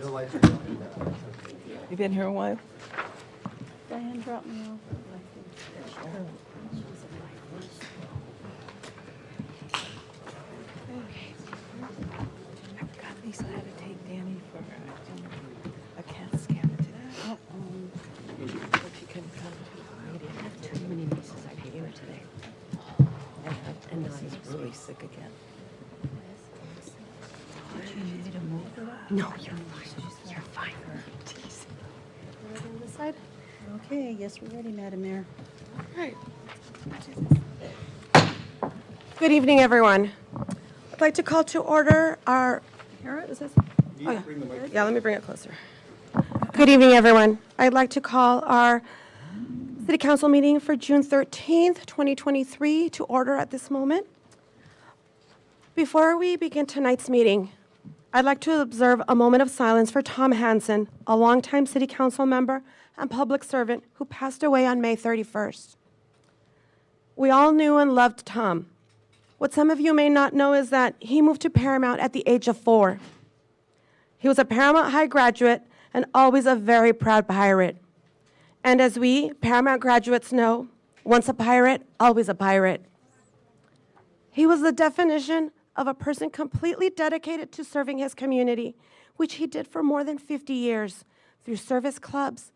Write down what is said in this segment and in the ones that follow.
the lights are going down. You been here a while? Diane dropped me off. I forgot Lisa had to take Danny for a CAT scan today. But she couldn't come to the meeting. I have too many nieces I came here today. And now he's really sick again. Did you need me to move for that? No, you're fine. You're fine. Jeez. Ready on this side? Okay, yes, we're ready, Madam Mayor. Right. Good evening, everyone. I'd like to call to order our, is this? Oh, yeah. Yeah, let me bring it closer. Good evening, everyone. I'd like to call our City Council meeting for June 13th, 2023 to order at this moment. Before we begin tonight's meeting, I'd like to observe a moment of silence for Tom Hansen, a longtime City Council member and public servant who passed away on May 31st. We all knew and loved Tom. What some of you may not know is that he moved to Paramount at the age of 4. He was a Paramount High graduate and always a very proud pirate. And as we Paramount graduates know, once a pirate, always a pirate. He was the definition of a person completely dedicated to serving his community, which he did for more than 50 years through service clubs,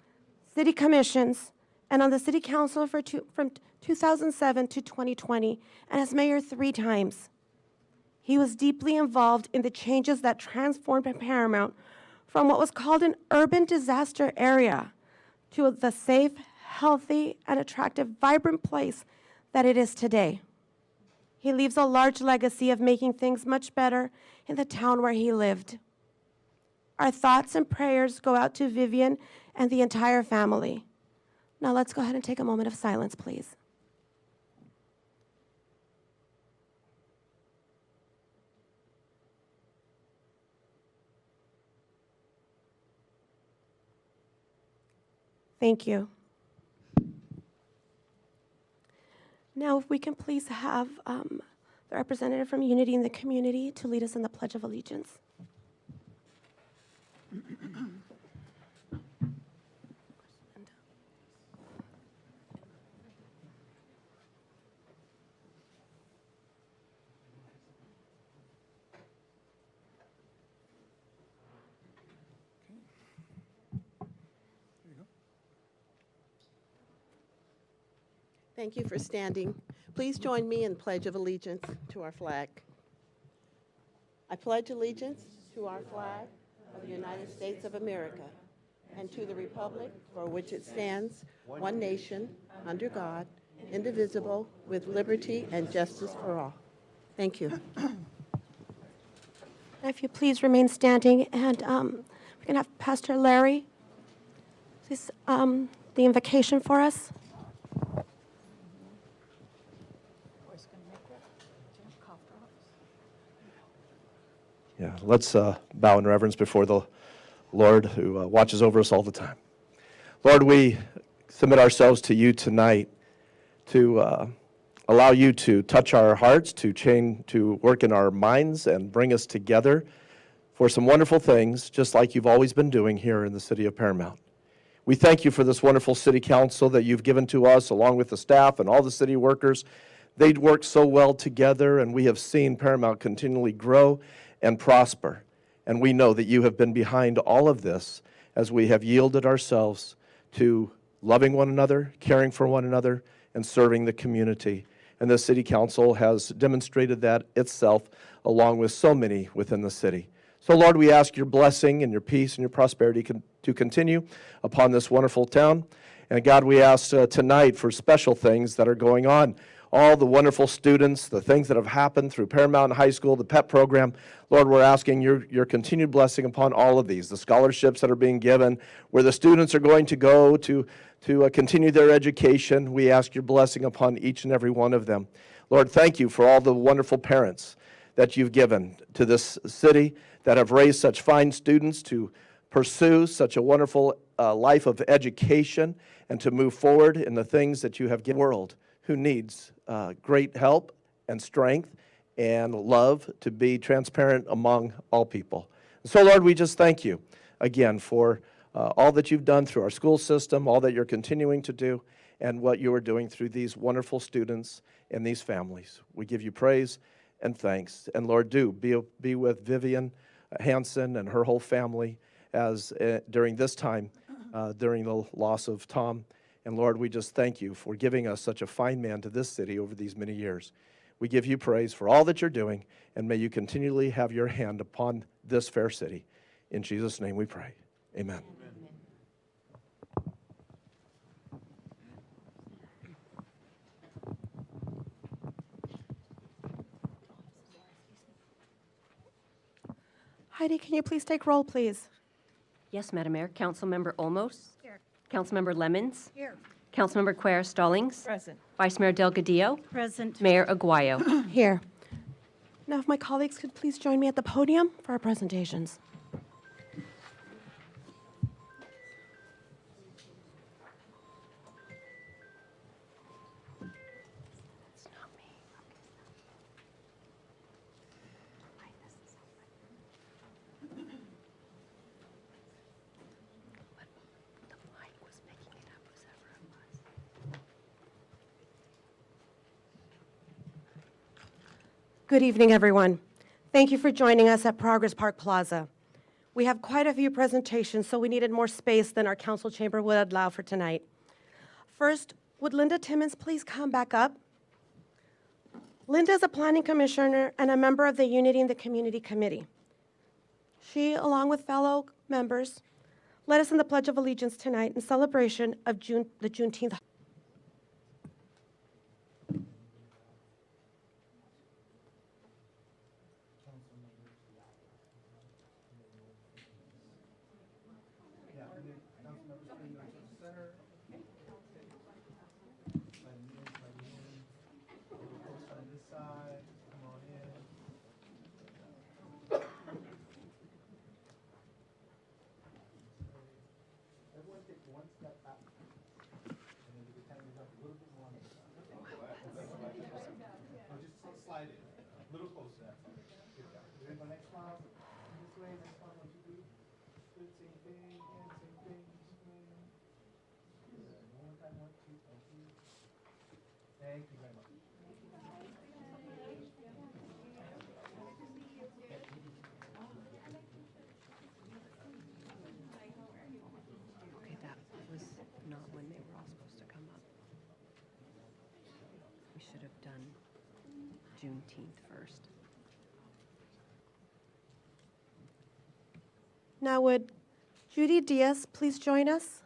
city commissions, and on the city council from 2007 to 2020, and as mayor 3 times. He was deeply involved in the changes that transformed Paramount from what was called an urban disaster area to the safe, healthy, and attractive, vibrant place that it is today. He leaves a large legacy of making things much better in the town where he lived. Our thoughts and prayers go out to Vivian and the entire family. Now let's go ahead and take a moment of silence, please. Thank you. Now, if we can please have the representative from Unity in the Community to lead us in the Pledge of Allegiance. Thank you for standing. Please join me in Pledge of Allegiance to our flag. I pledge allegiance to our flag of the United States of America and to the republic for which it stands, one nation, under God, indivisible, with liberty and justice for all. Thank you. If you please remain standing, and we can have Pastor Larry, please, the invocation for us. Yeah, let's bow in reverence before the Lord who watches over us all the time. Lord, we submit ourselves to you tonight to allow you to touch our hearts, to work in our minds and bring us together for some wonderful things, just like you've always been doing here in the city of Paramount. We thank you for this wonderful city council that you've given to us, along with the staff and all the city workers. They work so well together, and we have seen Paramount continually grow and prosper. And we know that you have been behind all of this as we have yielded ourselves to loving one another, caring for one another, and serving the community. And the City Council has demonstrated that itself, along with so many within the city. So, Lord, we ask your blessing and your peace and your prosperity to continue upon this wonderful town. And God, we ask tonight for special things that are going on. All the wonderful students, the things that have happened through Paramount High School, the PEP program. Lord, we're asking your continued blessing upon all of these, the scholarships that are being given, where the students are going to go to continue their education. We ask your blessing upon each and every one of them. Lord, thank you for all the wonderful parents that you've given to this city that have raised such fine students to pursue such a wonderful life of education and to move forward in the things that you have given the world, who needs great help and strength and love to be transparent among all people. So, Lord, we just thank you again for all that you've done through our school system, all that you're continuing to do, and what you are doing through these wonderful students and these families. We give you praise and thanks. And Lord, do be with Vivian Hanson and her whole family as during this time, during the loss of Tom. And Lord, we just thank you for giving us such a fine man to this city over these many years. We give you praise for all that you're doing, and may you continually have your hand upon this fair city. In Jesus' name we pray. Amen. Heidi, can you please take roll, please? Yes, Madam Mayor. Councilmember Olmos? Here. Councilmember Lemons? Here. Councilmember Quer Stallings? Present. Vice Mayor Delgadillo? Present. Mayor Aguayo? Here. Now, if my colleagues could please join me at the podium for our presentations. Good evening, everyone. Thank you for joining us at Progress Park Plaza. We have quite a few presentations, so we needed more space than our council chamber would allow for tonight. First, would Linda Timmons please come back up? Linda is a planning commissioner and a member of the Unity in the Community Committee. She, along with fellow members, led us in the Pledge of Allegiance tonight in celebration of the Juneteenth. Okay, that was not when they were all supposed to come up. We should have done Juneteenth first. Now, would Judy Diaz please join us?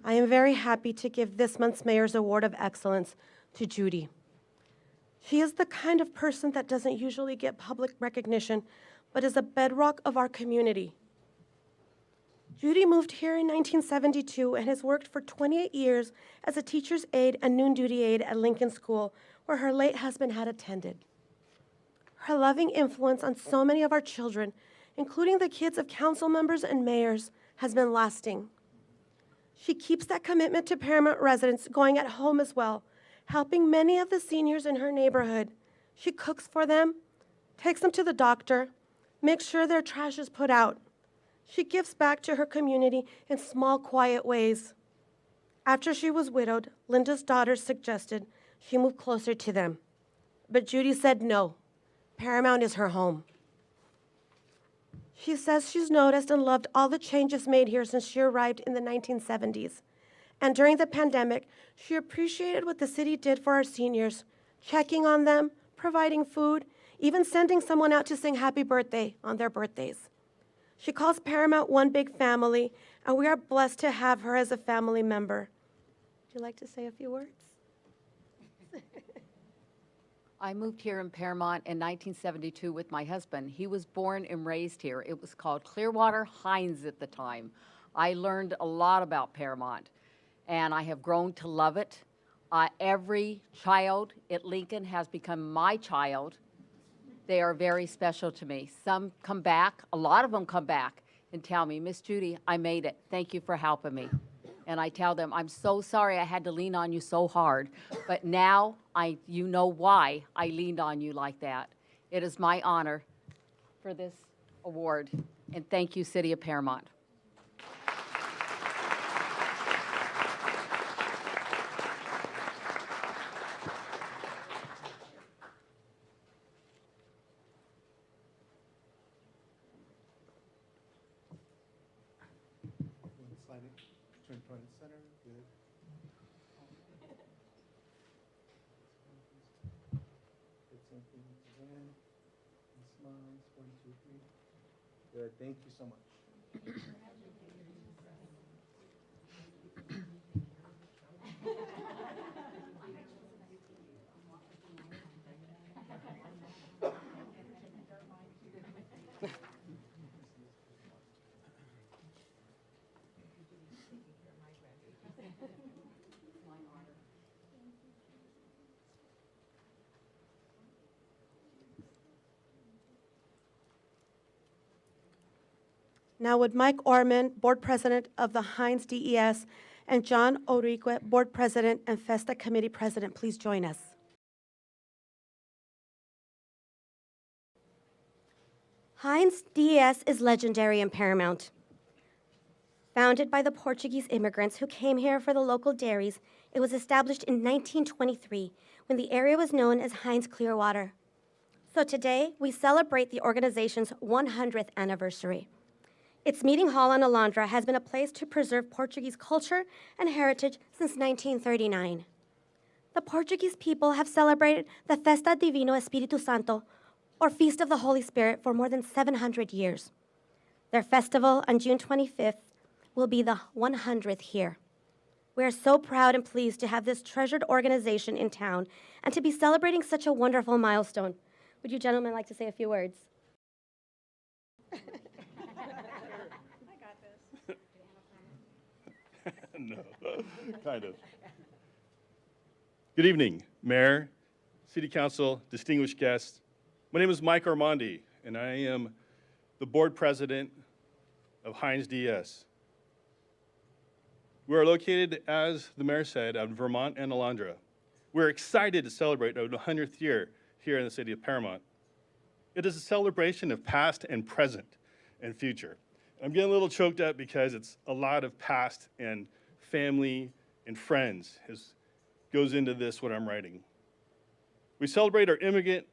I am very happy to give this month's Mayor's Award of Excellence to Judy. She is the kind of person that doesn't usually get public recognition, but is a bedrock of our community. Judy moved here in 1972 and has worked for 28 years as a teacher's aide and noon duty aide at Lincoln School, where her late husband had attended. Her loving influence on so many of our children, including the kids of council members and mayors, has been lasting. She keeps that commitment to Paramount residents going at home as well, helping many of the seniors in her neighborhood. She cooks for them, takes them to the doctor, makes sure their trash is put out. She gives back to her community in small, quiet ways. After she was widowed, Linda's daughters suggested she move closer to them. But Judy said no. Paramount is her home. She says she's noticed and loved all the changes made here since she arrived in the 1970s. And during the pandemic, she appreciated what the city did for our seniors, checking on them, providing food, even sending someone out to sing happy birthday on their birthdays. She calls Paramount one big family, and we are blessed to have her as a family member. Would you like to say a few words? I moved here in Paramount in 1972 with my husband. He was born and raised here. It was called Clearwater Hines at the time. I learned a lot about Paramount, and I have grown to love it. Every child at Lincoln has become my child. They are very special to me. Some come back, a lot of them come back, and tell me, Miss Judy, I made it. Thank you for helping me. And I tell them, I'm so sorry I had to lean on you so hard, but now you know why I leaned on you like that. It is my honor for this award, and thank you, City of Paramount. Slide it, turn front and center, good. Good, same thing again. And smiles, 1, 2, 3. Good, thank you so much. Now would Mike Orman, Board President of the Heinz DES, and John Orique, Board President and FESTA Committee President, please join us. Heinz DES is legendary in Paramount. Founded by the Portuguese immigrants who came here for the local dairies, it was established in 1923 when the area was known as Heinz Clearwater. So today, we celebrate the organization's 100th anniversary. Its meeting hall on Alondra has been a place to preserve Portuguese culture and heritage since 1939. The Portuguese people have celebrated the Festa Divino Espírito Santo, or Feast of the Holy Spirit, for more than 700 years. Their festival on June 25th will be the 100th here. We are so proud and pleased to have this treasured organization in town and to be celebrating such a wonderful milestone. Would you gentlemen like to say a few words? No, kind of. Good evening, Mayor, City Council, distinguished guests. My name is Mike Armandi, and I am the Board President of Heinz DES. We are located, as the Mayor said, out in Vermont and Alondra. We're excited to celebrate our 100th year here in the City of Paramount. It is a celebration of past and present and future. I'm getting a little choked up because it's a lot of past and family and friends goes into this, what I'm writing. We celebrate our immigrant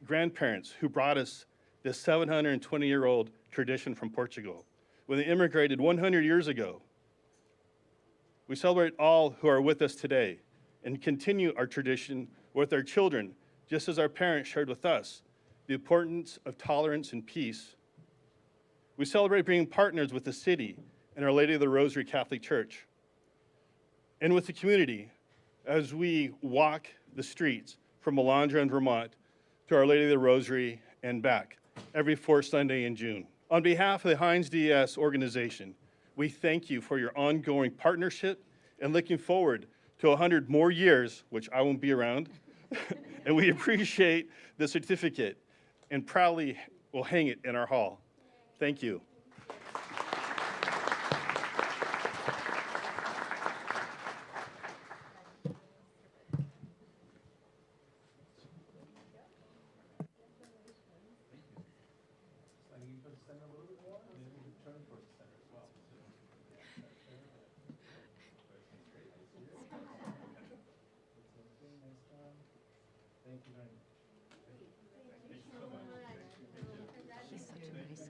grandparents who brought us this 720-year-old tradition from Portugal when they immigrated 100 years ago. We celebrate all who are with us today and continue our tradition with our children, just as our parents shared with us the importance of tolerance and peace. We celebrate being partners with the city and Our Lady of the Rosary Catholic Church, and with the community as we walk the streets from Alondra and Vermont to Our Lady of the Rosary and back every fourth Sunday in June. On behalf of the Heinz DES organization, we thank you for your ongoing partnership and looking forward to 100 more years, which I won't be around, and we appreciate the certificate and proudly will hang it in our hall. Thank you. He's such a nice guy.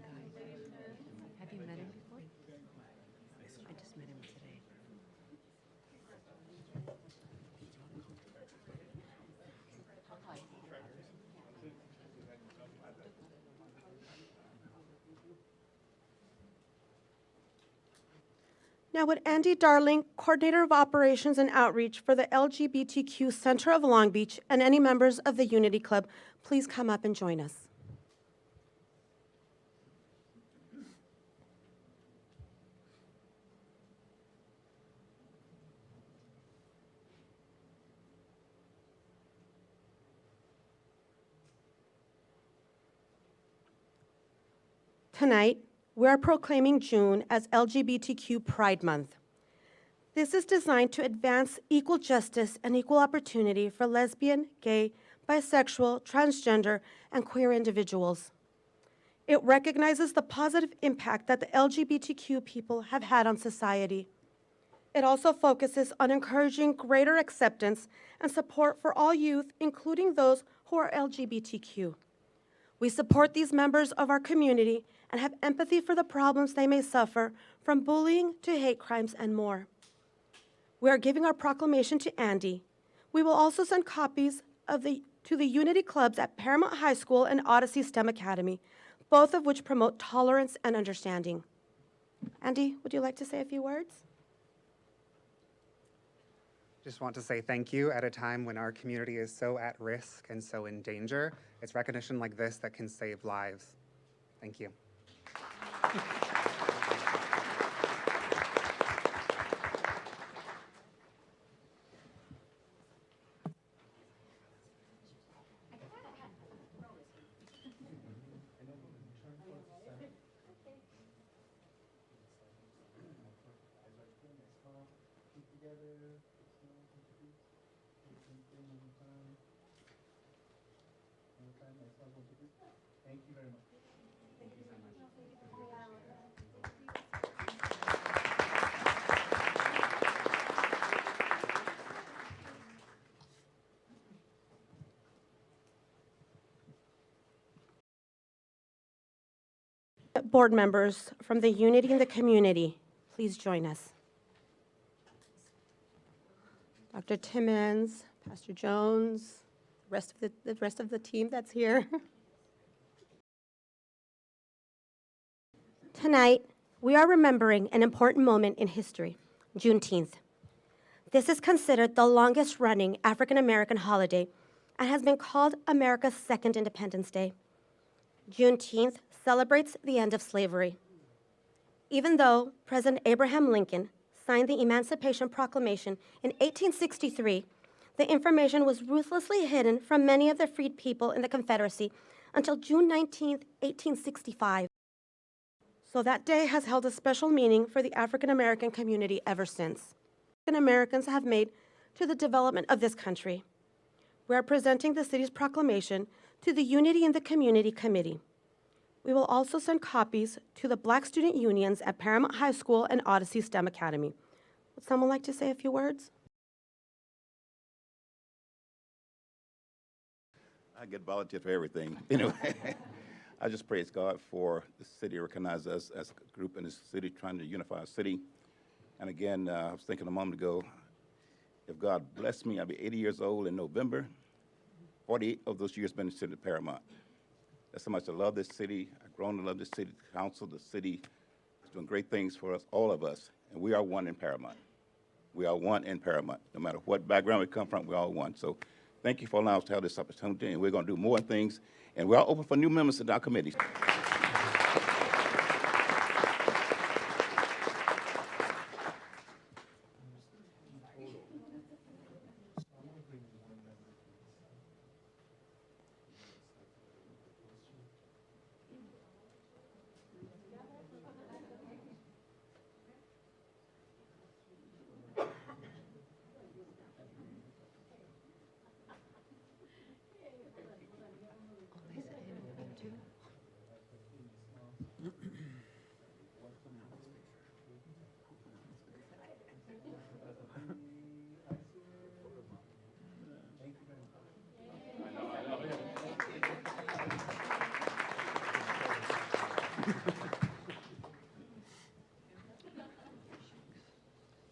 Have you met him before? I just met him today. Now would Andy Darling, Coordinator of Operations and Outreach for the LGBTQ Center of Long Beach, and any members of the Unity Club, please come up and join us. Tonight, we are proclaiming June as LGBTQ Pride Month. This is designed to advance equal justice and equal opportunity for lesbian, gay, bisexual, transgender, and queer individuals. It recognizes the positive impact that the LGBTQ people have had on society. It also focuses on encouraging greater acceptance and support for all youth, including those who are LGBTQ. We support these members of our community and have empathy for the problems they may suffer, from bullying to hate crimes and more. We are giving our proclamation to Andy. We will also send copies to the Unity Clubs at Paramount High School and Odyssey STEM Academy, both of which promote tolerance and understanding. Andy, would you like to say a few words? Just want to say thank you at a time when our community is so at risk and so in danger. It's recognition like this that can save lives. Thank you. Board members from the Unity in the community, please join us. Dr. Timmons, Pastor Jones, the rest of the team that's here. Tonight, we are remembering an important moment in history, Juneteenth. This is considered the longest-running African-American holiday and has been called America's second Independence Day. Juneteenth celebrates the end of slavery. Even though President Abraham Lincoln signed the Emancipation Proclamation in 1863, the information was ruthlessly hidden from many of the freed people in the Confederacy until June 19, 1865. So that day has held a special meaning for the African American community ever since. African Americans have made to the development of this country. We are presenting the city's proclamation to the Unity in the Community Committee. We will also send copies to the Black student unions at Paramount High School and Odyssey STEM Academy. Would someone like to say a few words? I get volunteered for everything. Anyway, I just praise God for the city recognizing us as a group in this city trying to unify our city. And again, I was thinking a moment ago, if God blessed me, I'll be 80 years old in November. 48 of those years been in the city of Paramount. That's how much I love this city. I've grown to love this city council. The city is doing great things for us, all of us, and we are one in Paramount. We are one in Paramount. No matter what background we come from, we're all one. So thank you for allowing us to have this opportunity, and we're going to do more things, and we're all open for new members in our committee.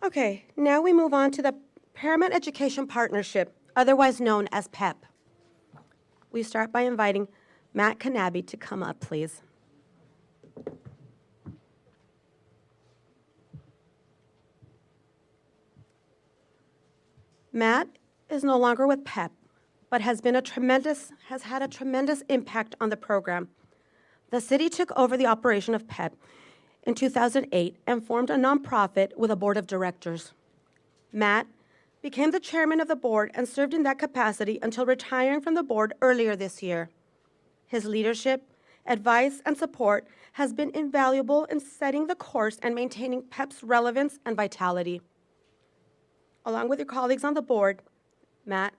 Okay, now we move on to the Paramount Education Partnership, otherwise known as PEP. We start by inviting Matt Kanabi to come up, please. Matt is no longer with PEP, but has had a tremendous impact on the program. The city took over the operation of PEP in 2008 and formed a nonprofit with a board of directors. Matt became the chairman of the board and served in that capacity until retiring from the board earlier this year. His leadership advice, and support has been invaluable in setting the course and maintaining PEP's relevance and vitality. Along with your colleagues on the board, Matt,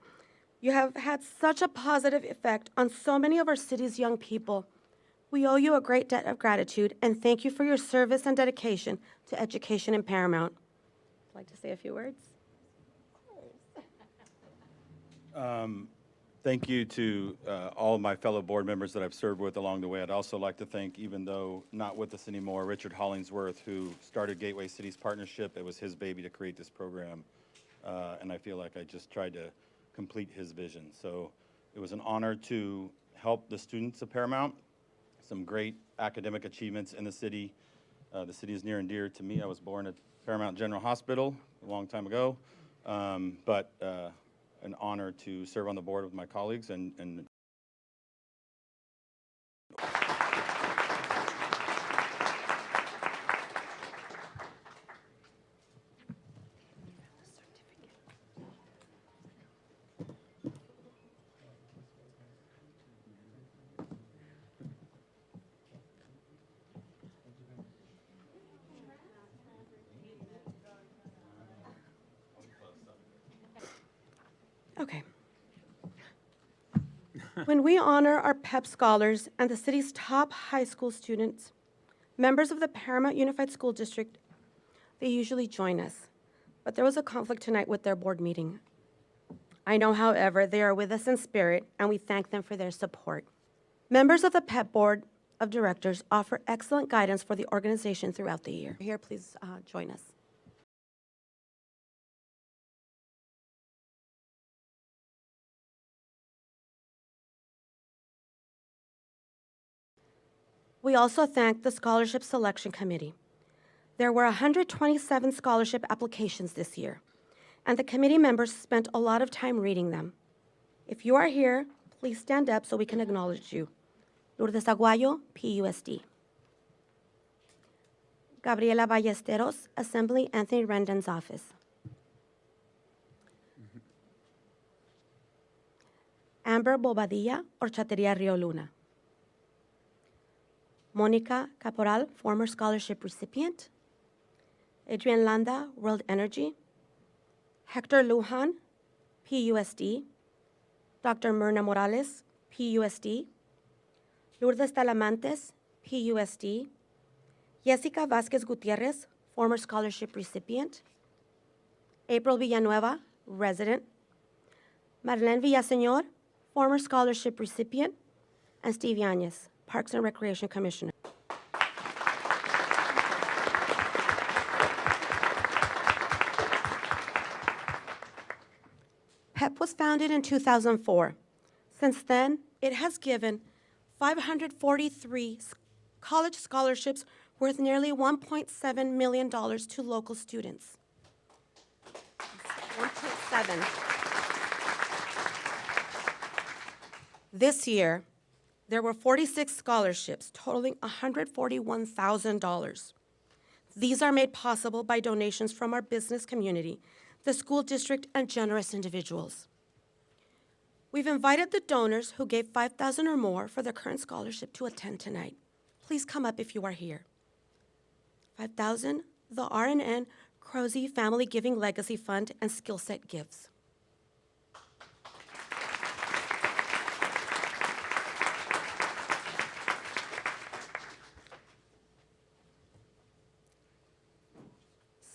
you have had such a positive effect on so many of our city's young people. We owe you a great debt of gratitude, and thank you for your service and dedication to education in Paramount. Would you like to say a few words? Thank you to all of my fellow board members that I've served with along the way. I'd also like to thank, even though not with us anymore, Richard Hollingsworth, who started Gateway Cities Partnership. It was his baby to create this program, and I feel like I just tried to complete his vision. So it was an honor to help the students of Paramount, some great academic achievements in the city. The city is near and dear to me. I was born at Paramount General Hospital a long time ago, but an honor to serve on the board with my colleagues and Okay. When we honor our PEP scholars and the city's top high school students, members of the Paramount Unified School District, they usually join us. But there was a conflict tonight with their board meeting. I know, however, they are with us in spirit, and we thank them for their support. Members of the PEP Board of Directors offer excellent guidance for the organization throughout the year. Here, please join us. We also thank the Scholarship Selection Committee. There were 127 scholarship applications this year, and the committee members spent a lot of time reading them. If you are here, please stand up so we can acknowledge you. Lourdes Aguayo, PUSD. Gabriela Ballesteros, Assembly Anthony Rendon's office. Amber Bobadilla, Horchateria Rio Luna. Monica Caporal, former scholarship recipient. Adrian Landa, World Energy. Hector Lujan, PUSD. Dr. Myrna Morales, PUSD. Lourdes Talamantes, PUSD. Jessica Vasquez Gutierrez, former scholarship recipient. April Villanueva, resident. Marlene Villaseñor, former scholarship recipient. And Steve Yanez, Parks and Recreation Commissioner. PEP was founded in 2004. Since then, it has given 543 college scholarships worth nearly $1.7 million to local students. 1.7. This year, there were 46 scholarships totaling $141,000. These are made possible by donations from our business community, the school district, and generous individuals. We've invited the donors who gave $5,000 or more for their current scholarship to attend tonight. Please come up if you are here. $5,000, the RNN Crozy Family Giving Legacy Fund and Skill Set Gives.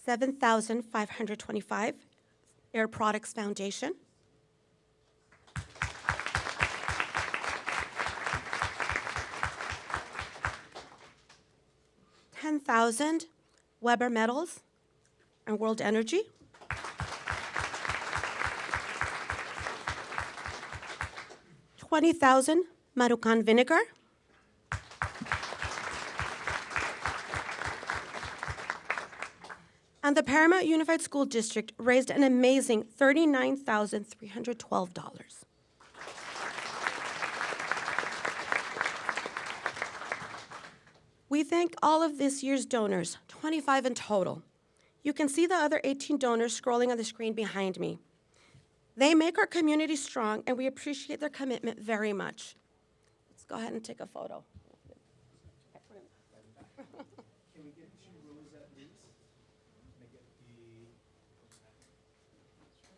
$7,525, Air Products Foundation. $10,000, Weber Metals and World Energy. $20,000, Marucan Vinegar. And the Paramount Unified School District raised an amazing $39,312. We thank all of this year's donors, 25 in total. You can see the other 18 donors scrolling on the screen behind me. They make our community strong, and we appreciate their commitment very much. Let's go ahead and take a photo.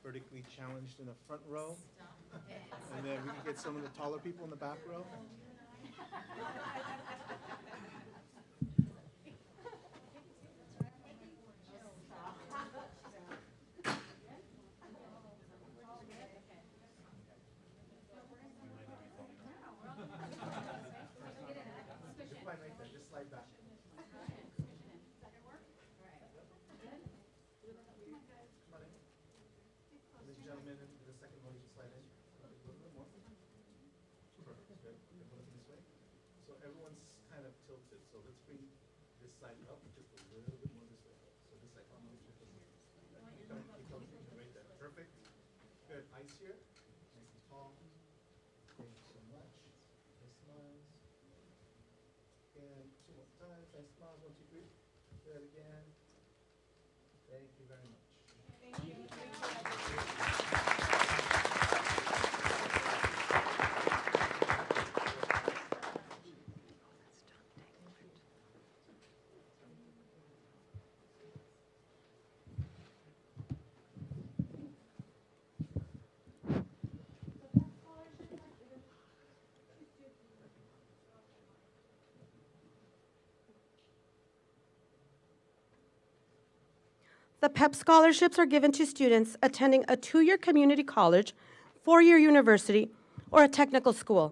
vertically challenged in the front row. And then we can get some of the taller people in the back row. Just slide back. Ladies and gentlemen, the second one, you slide in. A little bit more. Perfect, good. Okay, put it this way. So everyone's kind of tilted, so let's bring this side up just a little bit more this way. So this side, keep coming right there. Perfect. Good, eyes here, nice and tall. Thank you so much. Nice smiles. And two more times, nice smiles, 1, 2, 3. Good again. Thank you very much. The PEP scholarships are given to students attending a 2-year community college, 4-year university, or a technical school.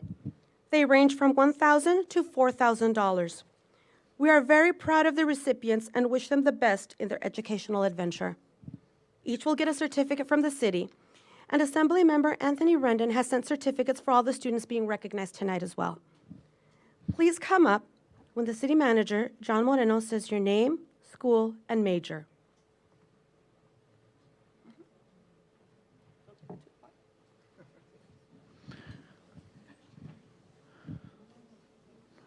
They range from $1,000 to $4,000. We are very proud of the recipients and wish them the best in their educational adventure. Each will get a certificate from the city, and Assembly Member Anthony Rendon has sent certificates for all the students being recognized tonight as well. Please come up when the city manager, John Moreno, says your name, school, and major.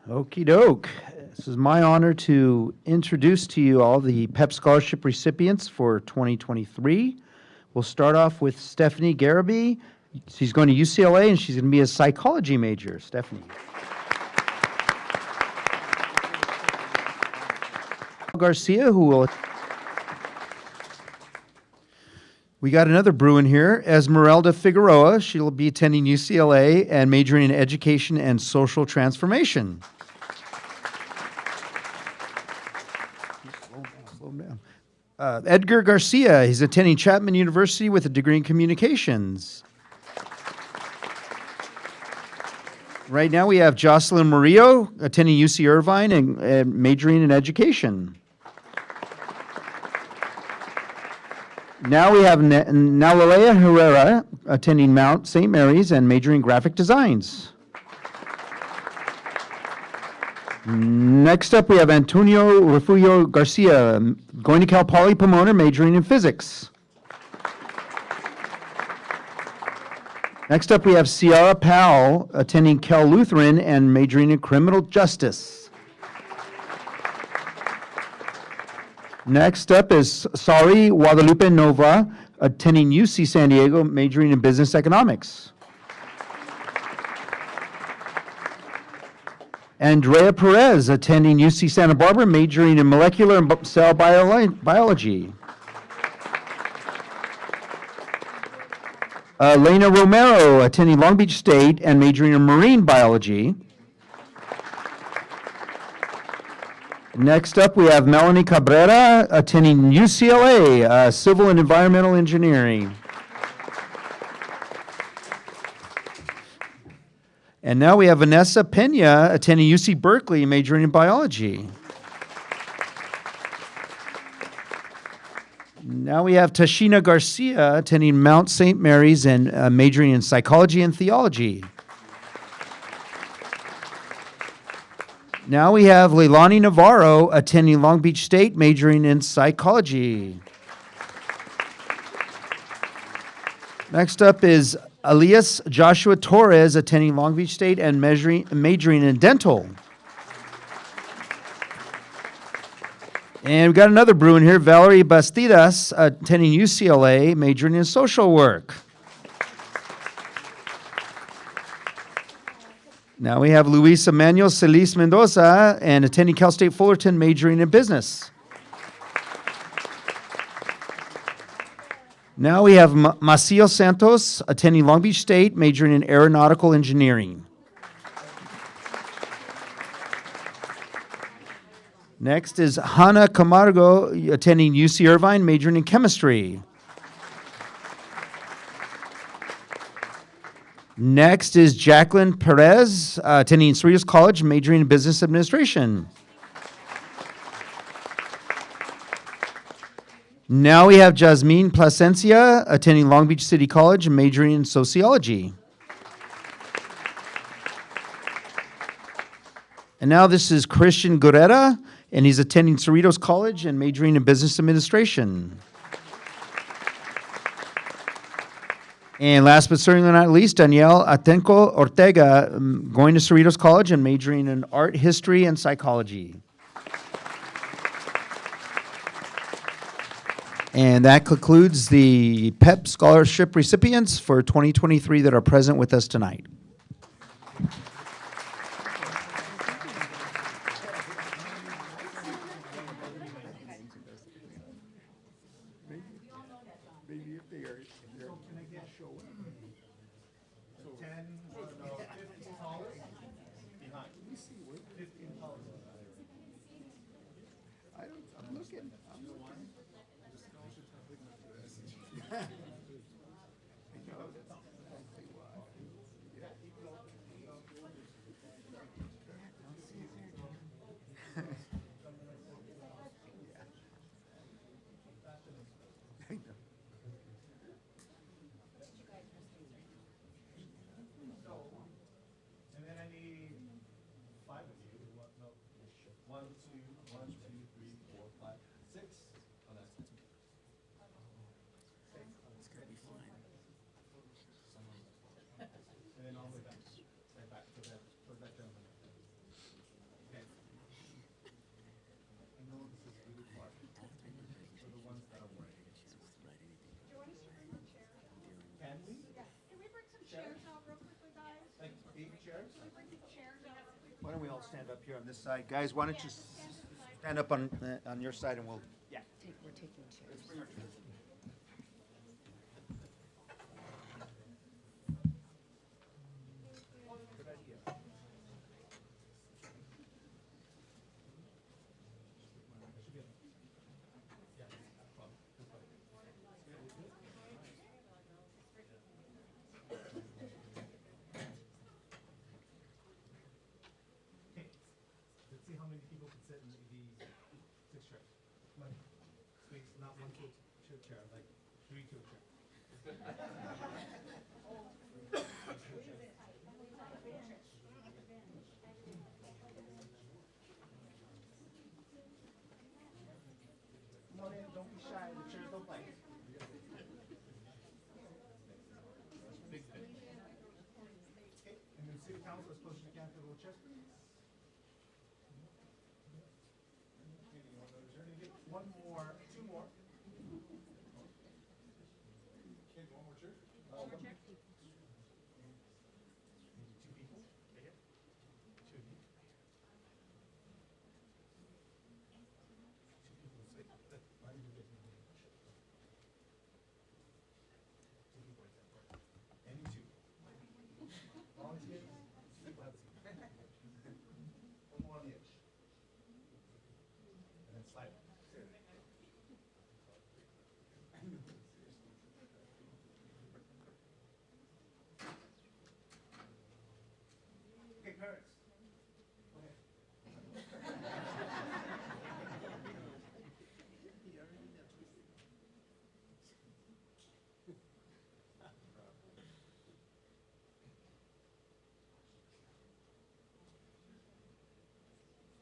Okie doke. This is my honor to introduce to you all the PEP Scholarship recipients for 2023. We'll start off with Stephanie Garaby. She's going to UCLA and she's going to be a psychology major. Stephanie. Garcia, who will... We got another Bruin here, Esmeralda Figueroa. She'll be attending UCLA and majoring in education and social transformation. Slow down. Edgar Garcia, he's attending Chapman University with a degree in communications. Right now we have Jocelyn Murillo attending UC Irvine and majoring in education. Now we have Nalalea Herrera attending Mount St. Mary's and majoring in graphic designs. Next up, we have Antonio Refugio Garcia going to Cal Poly Pomona, majoring in physics. Next up, we have Ciara Powell attending Cal Lutheran and majoring in criminal justice. Next up is Sari Guadalupe Nova, attending UC San Diego, majoring in business economics. Andrea Perez, attending UC Santa Barbara, majoring in molecular and cell biology. Elena Romero, attending Long Beach State and majoring in marine biology. Next up, we have Melanie Cabrera, attending UCLA, Civil and Environmental Engineering. And now we have Vanessa Pena, attending UC Berkeley, majoring in biology. Now we have Tashina Garcia, attending Mount St. Mary's and majoring in psychology and theology. Now we have Leilani Navarro attending Long Beach State, majoring in psychology. Next up is Elias Joshua Torres attending Long Beach State and majoring in dental. And we've got another Bruin here, Valerie Bastidas attending UCLA, majoring in social work. Now we have Luis Emmanuel Celis Mendoza and attending Cal State Fullerton, majoring in business. Now we have Macio Santos attending Long Beach State, majoring in aeronautical engineering. Next is Hannah Camargo attending UC Irvine, majoring in chemistry. Next is Jacqueline Perez attending Cerritos College, majoring in business administration. Now we have Jasmine Plasencia attending Long Beach City College, majoring in sociology. And now this is Christian Guerrera, and he's attending Cerritos College and majoring in business administration. And last but certainly not least, Danielle Atenco Ortega, going to Cerritos College and majoring in art history and psychology. And that concludes the PEP scholarship recipients for 2023 that are present with us tonight. And then I need 5 of you. No, 1, 2, 1, 2, 3, 4, 5, 6. Oh, that's good. It's gonna be fine. And then all the way back. Right back to that gentleman. Okay. I know this is really hard. For the ones that are working. Can we? Yes. Can we bring some chairs out real quickly, guys? Like 8 chairs? Can we bring some chairs out? Why don't we all stand up here on this side? Guys, why don't you stand up on your side and we'll... We're taking chairs. Let's see how many people can sit in these 6 chairs. Please, not 1 to a chair, like 3 to a chair. Come on in, don't be shy, the chairs don't bite. Big thing. Okay, and then city council is pushing again to the little chairs, please. One more, 2 more. Okay, 1 more chair. One more chair. Maybe 2 people. Right here. 2 of you. 2 people. Wait, why did you get me? 2 people right there. Any 2. Volunteers. People have a seat. 1 more on the edge. And then slide. Okay, parents. Go ahead.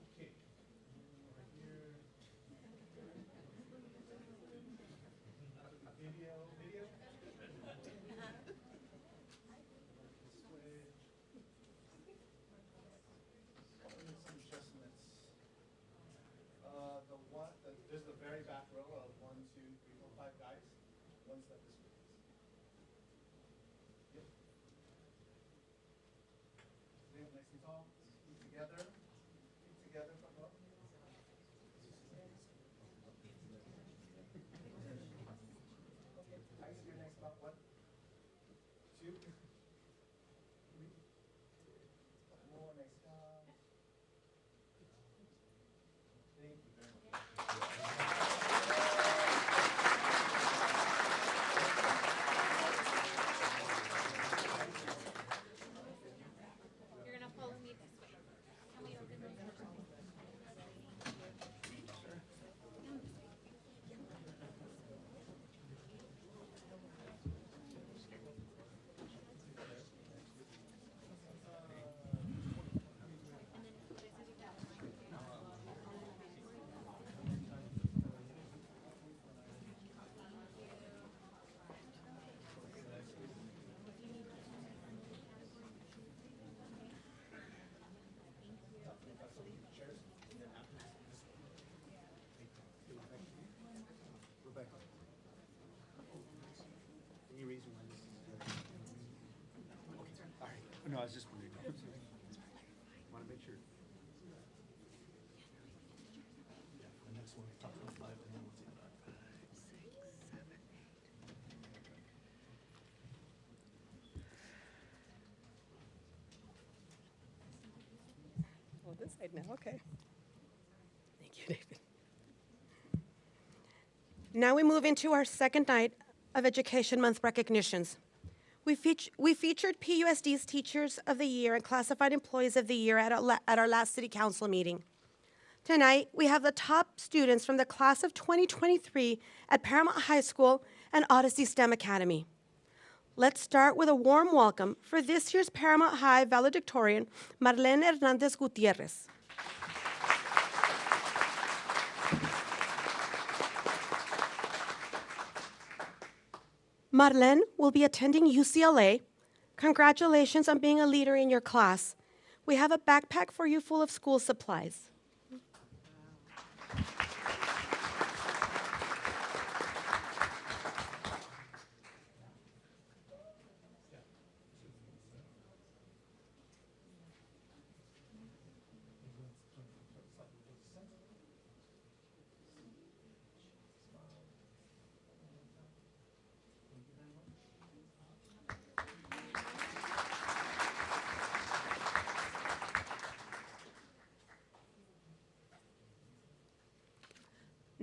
Okay. Right here. Video. Some adjustments. There's the very back row of 1, 2, 3, 4, 5 guys. One step this way. Yep. Stand nice and tall. Feet together. Feet together front row. Tight I was just wondering. Want to make sure. Oh, this side now, okay. Thank you, David. Now we move into our second night of Education Month recognitions. We featured PUSD's Teachers of the Year and Classified Employees of the Year at our last City Council meeting. Tonight, we have the top students from the class of 2023 at Paramount High School and Odyssey STEM Academy. Let's start with a warm welcome for this year's Paramount High valedictorian, Marlene Hernandez Gutierrez. Marlene will be attending UCLA. Congratulations on being a leader in your class. We have a backpack for you full of school supplies.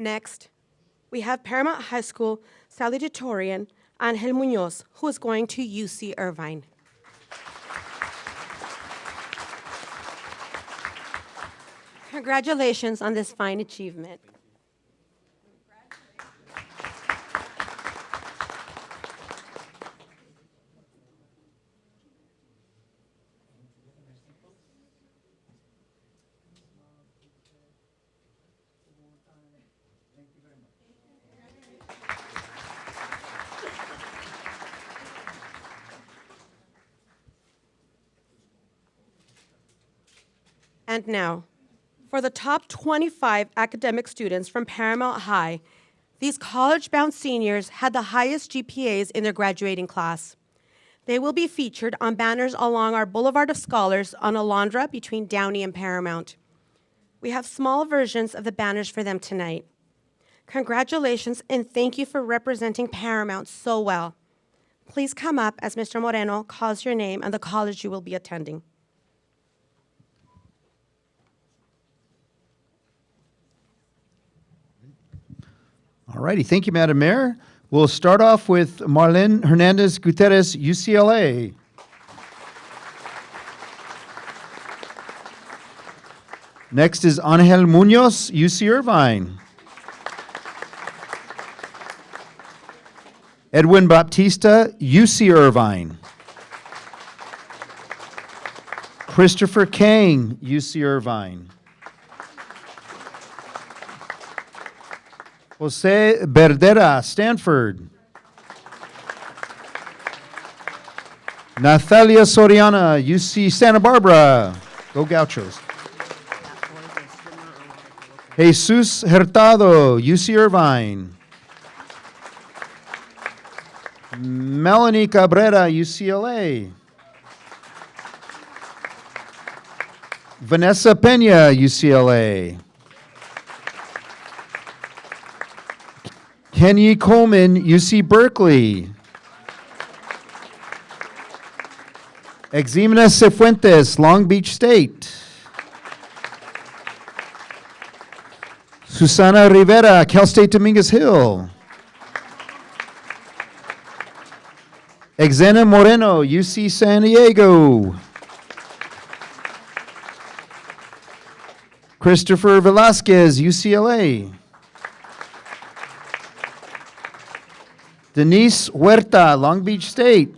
Next, we have Paramount High School salutatorian Angel Munoz, who is going to UC Irvine. Congratulations on this fine achievement. And now, for the top 25 academic students from Paramount High, these college-bound seniors had the highest GPAs in their graduating class. They will be featured on banners along our Boulevard of Scholars on Alondra between Downey and Paramount. We have small versions of the banners for them tonight. Congratulations and thank you for representing Paramount so well. Please come up as Mr. Moreno calls your name and the college you will be attending. All righty, thank you, Madam Mayor. We'll start off with Marlene Hernandez Gutierrez, UCLA. Next is Angel Munoz, UC Irvine. Edwin Baptista, UC Irvine. Christopher Kang, UC Irvine. Jose Berdera, Stanford. Natalia Soriana, UC Santa Barbara. Go Gauchos. Jesus Hurtado, UC Irvine. Melanie Cabrera, UCLA. Vanessa Pena, UCLA. Kenny Coleman, UC Berkeley. Eximena Cifuentes, Long Beach State. Susana Rivera, Cal State Dominguez Hill. Exena Moreno, UC San Diego. Christopher Velasquez, UCLA. Denise Huerta, Long Beach State.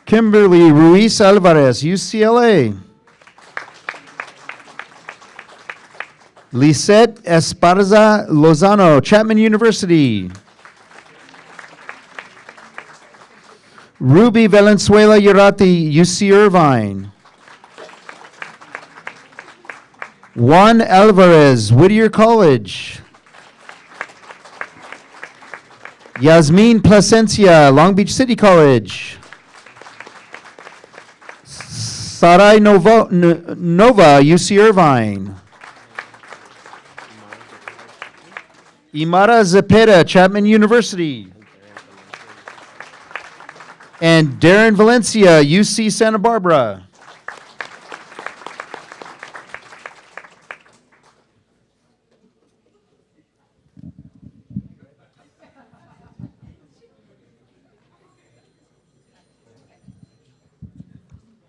Kimberly Ruiz Alvarez, UCLA. Lisette Esparza Lozano, Chapman University. Ruby Valenzuela Urati, UC Irvine. Juan Alvarez, Whittier College. Yasmin Plasencia, Long Beach City College. Sarai Nova, UC Irvine. Imara Zepeda, Chapman University. And Darren Valencia, UC Santa Barbara.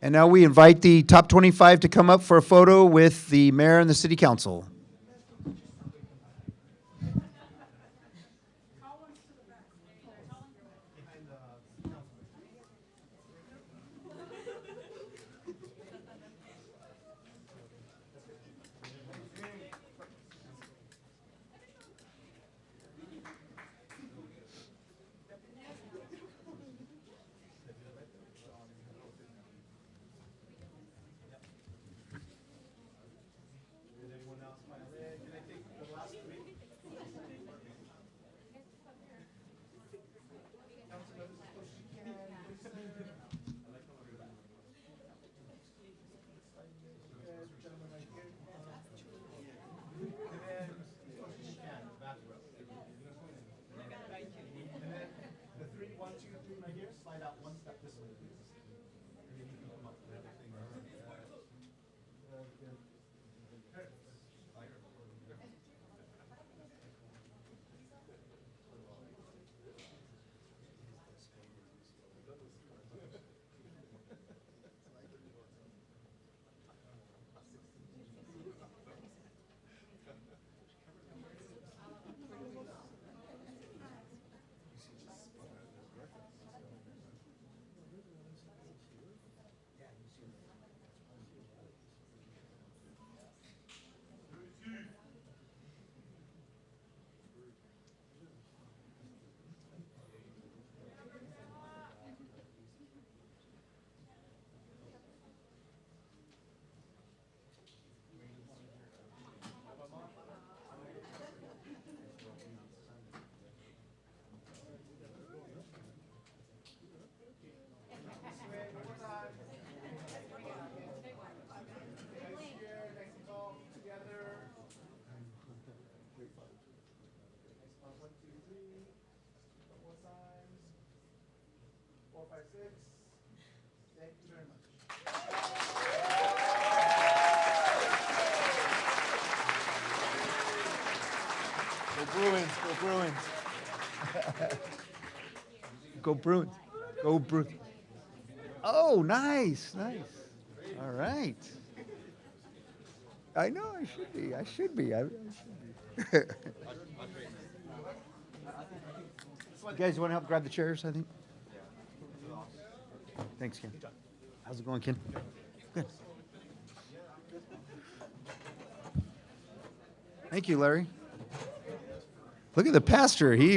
And now we invite the top 25 to come up for a photo with the mayor and the city council. The three, 1, 2, 3 right here, slide out one step this way, please. And then you can come up with everything. Thank you very much. Go Bruins, go Bruins. Go Bruins, go Bruins. Oh, nice, nice. All right. I know, I should be, I should be. You guys want to help grab the chairs, I think? Thanks, Ken. How's it going, Ken? Good. Thank you, Larry. Look at the pastor. He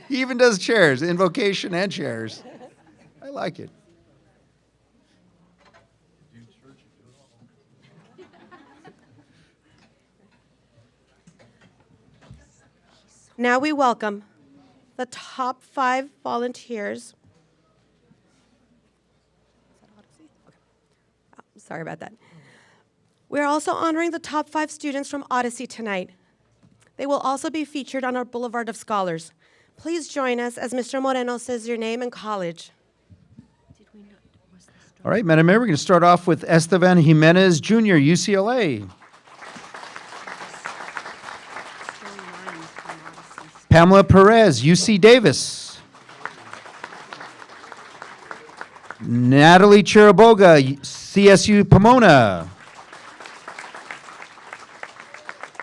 even does chairs, invocation and chairs. I like it. Now we welcome the top 5 volunteers. Sorry about that. We're also honoring the top 5 students from Odyssey tonight. They will also be featured on our Boulevard of Scholars. Please join us as Mr. Moreno says your name and college. All right, Madam Mayor, we're going to start off with Esteban Jimenez, Jr., UCLA. Pamela Perez, UC Davis. Natalie Chiriboga, CSU Pomona.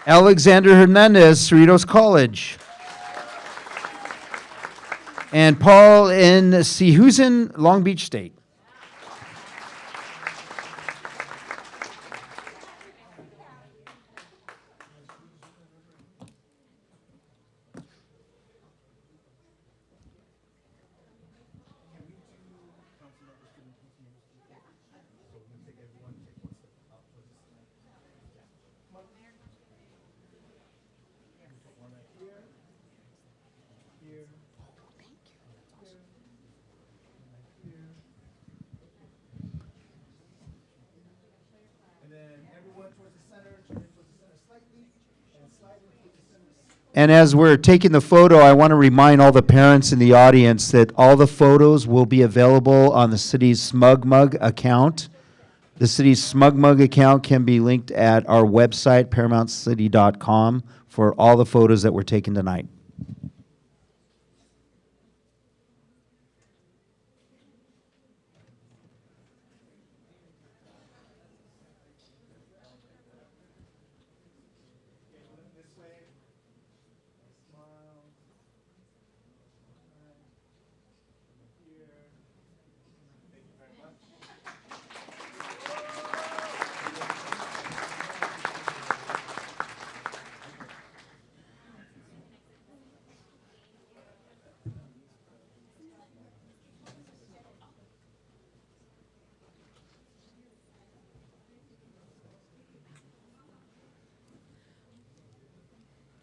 Alexander Hernandez, Cerritos College. And Paul N. Sehusen, Long Beach State. And as we're taking the photo, I want to remind all the parents in the audience that all the photos will be available on the city's SmugMug account. The city's SmugMug account can be linked at our website, paramountcity.com, for all the photos that were taken tonight.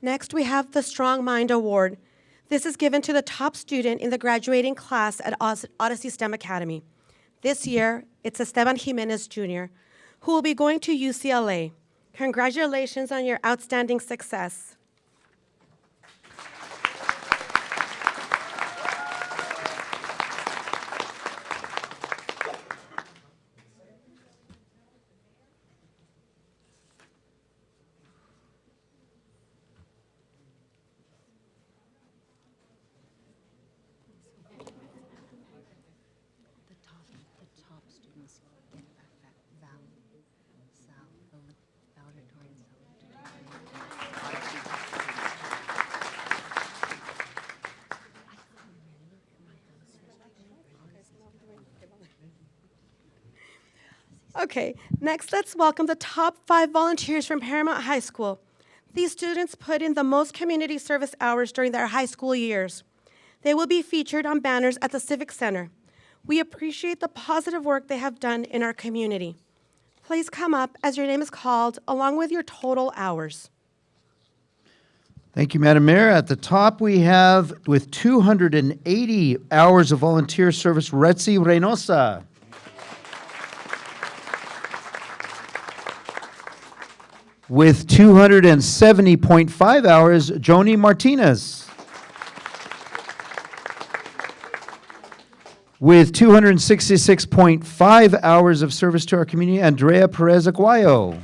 Next, we have the Strong Mind Award. This is given to the top student in the graduating class at Odyssey STEM Academy. This year, it's Esteban Jimenez Jr., who will be going to UCLA. Congratulations on your outstanding success. The top students get valedictorian Okay, next let's welcome the top 5 volunteers from Paramount High School. These students put in the most community service hours during their high school years. They will be featured on banners at the Civic Center. We appreciate the positive work they have done in our community. Please come up as your name is called, along with your total hours. Thank you, Madam Mayor. At the top, we have, with 280 hours of volunteer service, Retzi Reynosa. With 270.5 hours, Joni Martinez. With 266.5 hours of service to our community, Andrea Perez Aguayo.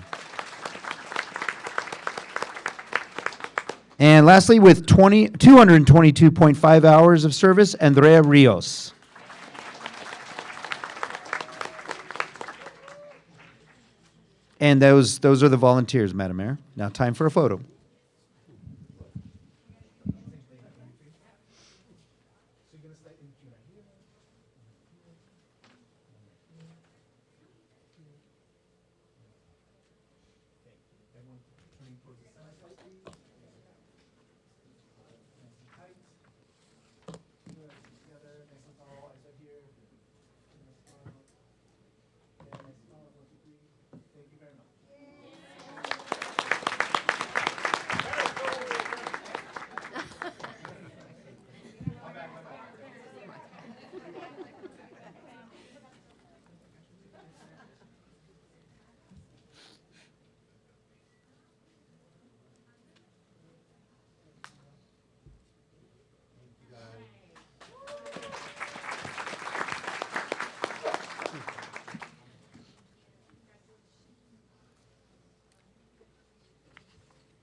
And lastly, with 222.5 hours of service, Andrea Rios. And those are the volunteers, Madam Mayor. Now time for a photo.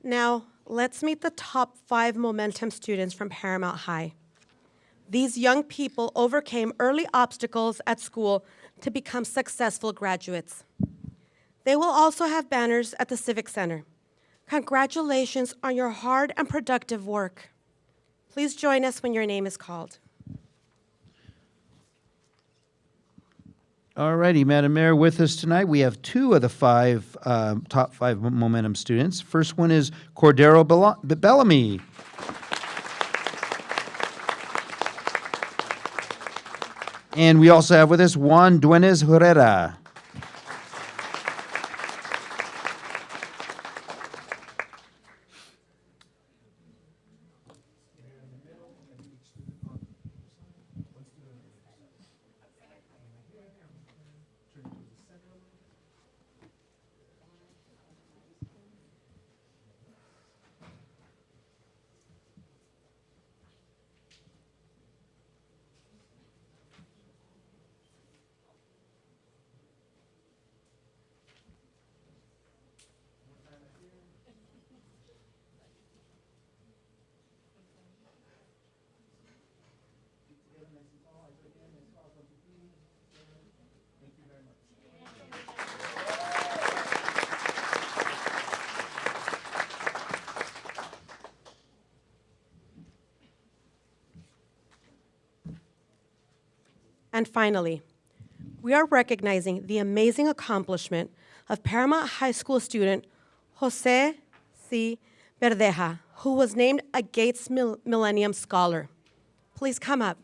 Now, let's meet the top 5 Momentum students from Paramount High. These young people overcame early obstacles at school to become successful graduates. They will also have banners at the Civic Center. Congratulations on your hard and productive work. Please join us when your name is called. All righty, Madam Mayor, with us tonight, we have 2 of the 5 top 5 Momentum students. First one is Cordero Bellamy. And we also have with us Juan Duenes Herrera. And finally, we are recognizing the amazing accomplishment of Paramount High School student Jose C. Verdeja, who was named a Gates Millennium Scholar. Please come up.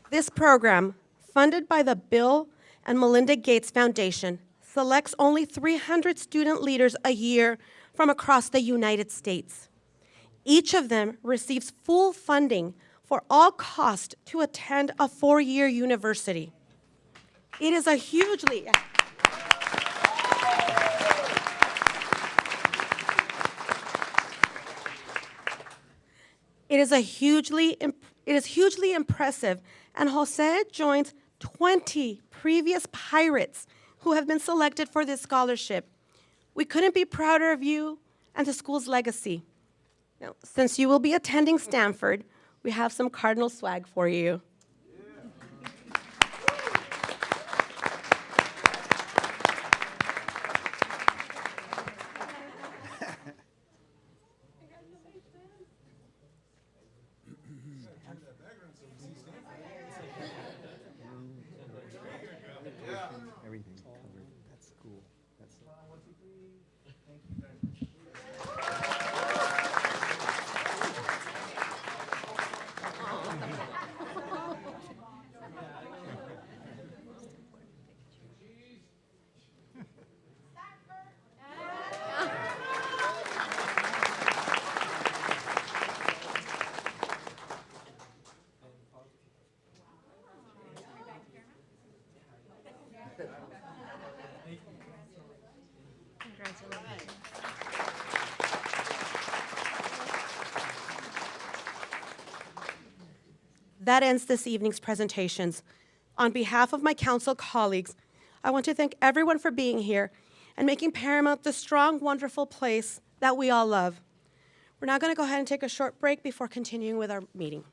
This program, funded by the Bill and Melinda Gates Foundation, selects only 300 student leaders a year from across the United States. Each of them receives full funding for all costs to attend a 4-year university. It is a hugely It is hugely impressive, and Jose joins 20 previous Pirates who have been selected for this scholarship. We couldn't be prouder of you and the school's legacy. Now, since you will be attending Stanford, we have some Cardinal swag for you. Everything covered. That's cool. That's That ends this evening's presentations. On behalf of my council colleagues, I want to thank everyone for being here and making Paramount the strong, wonderful place that we all love. We're now going to go ahead and take a short break before continuing with our meeting.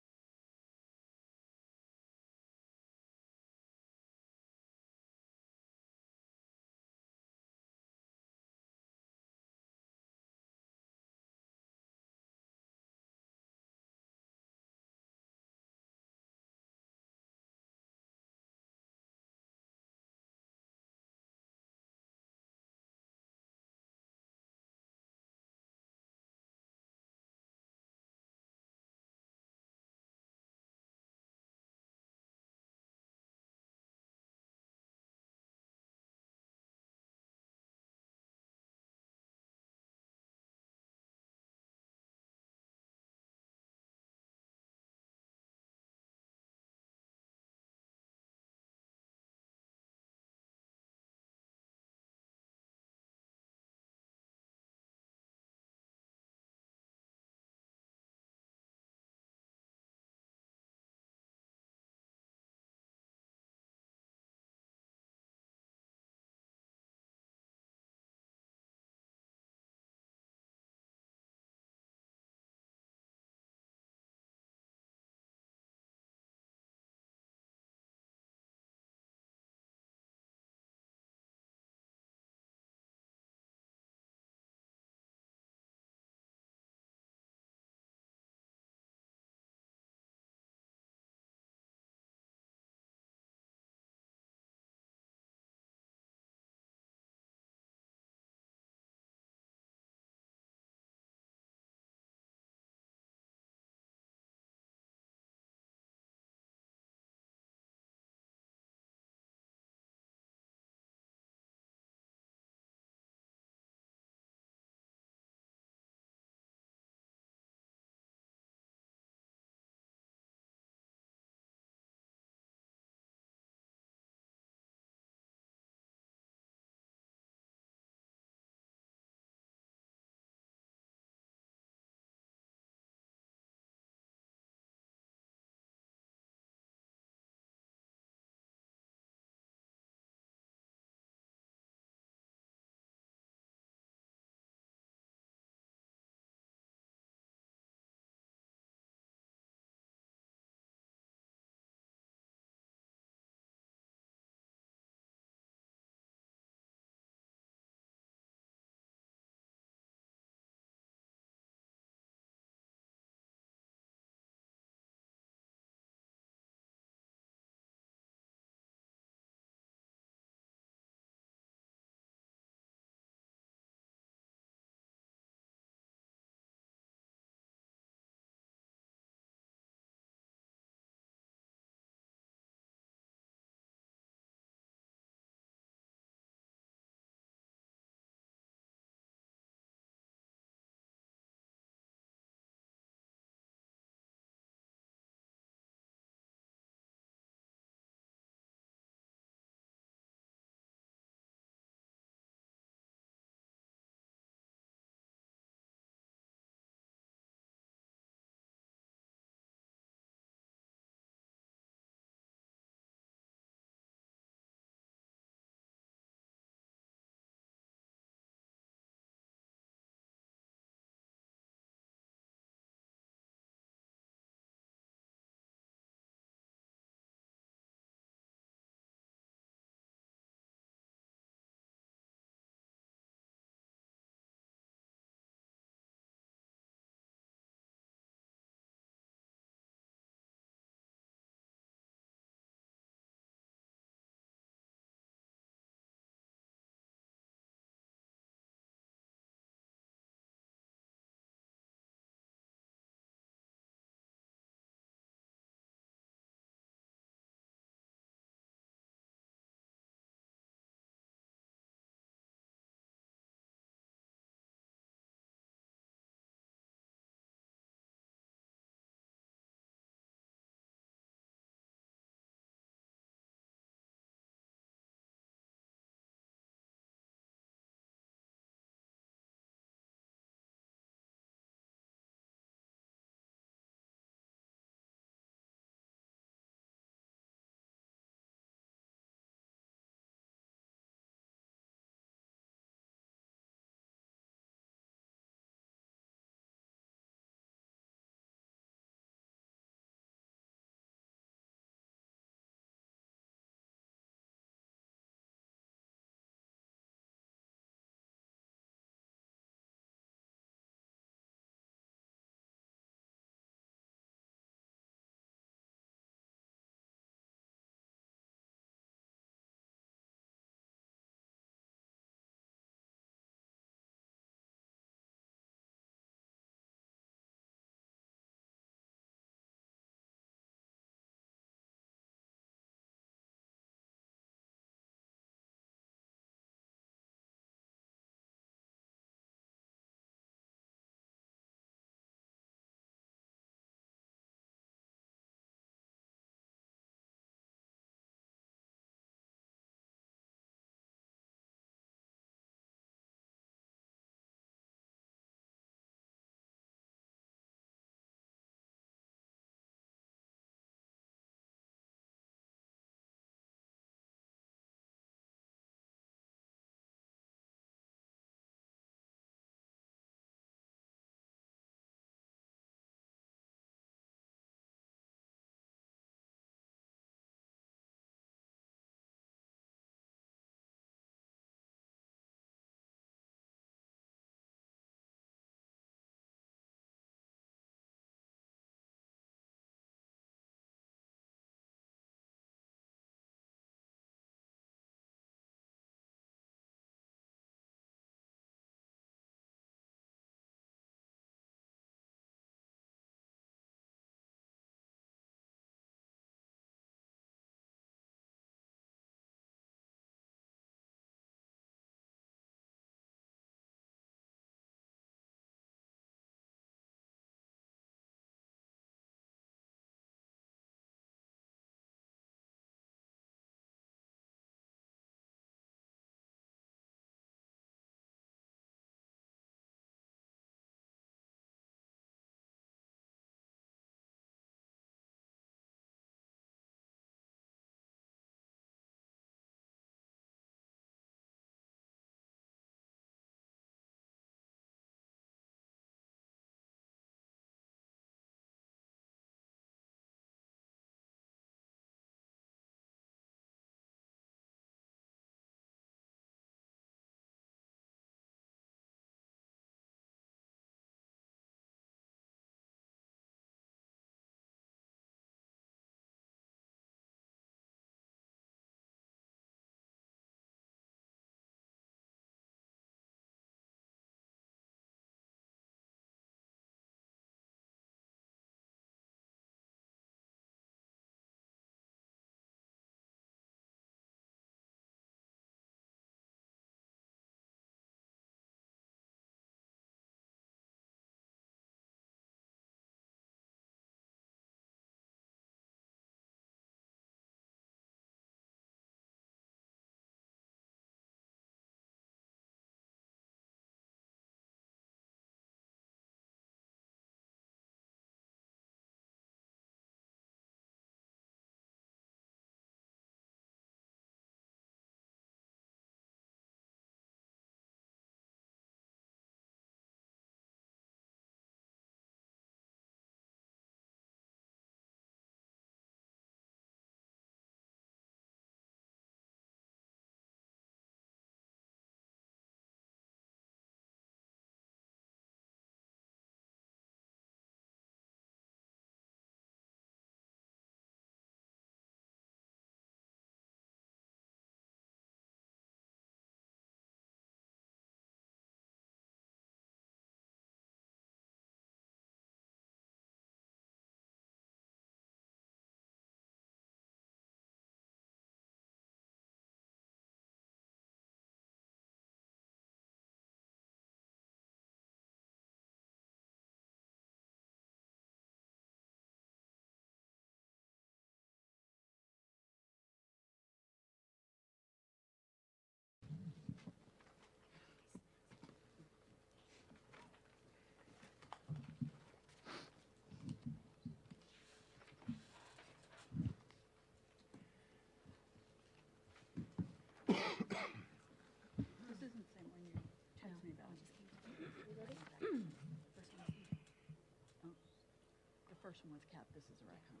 first one was cat, this is a raccoon.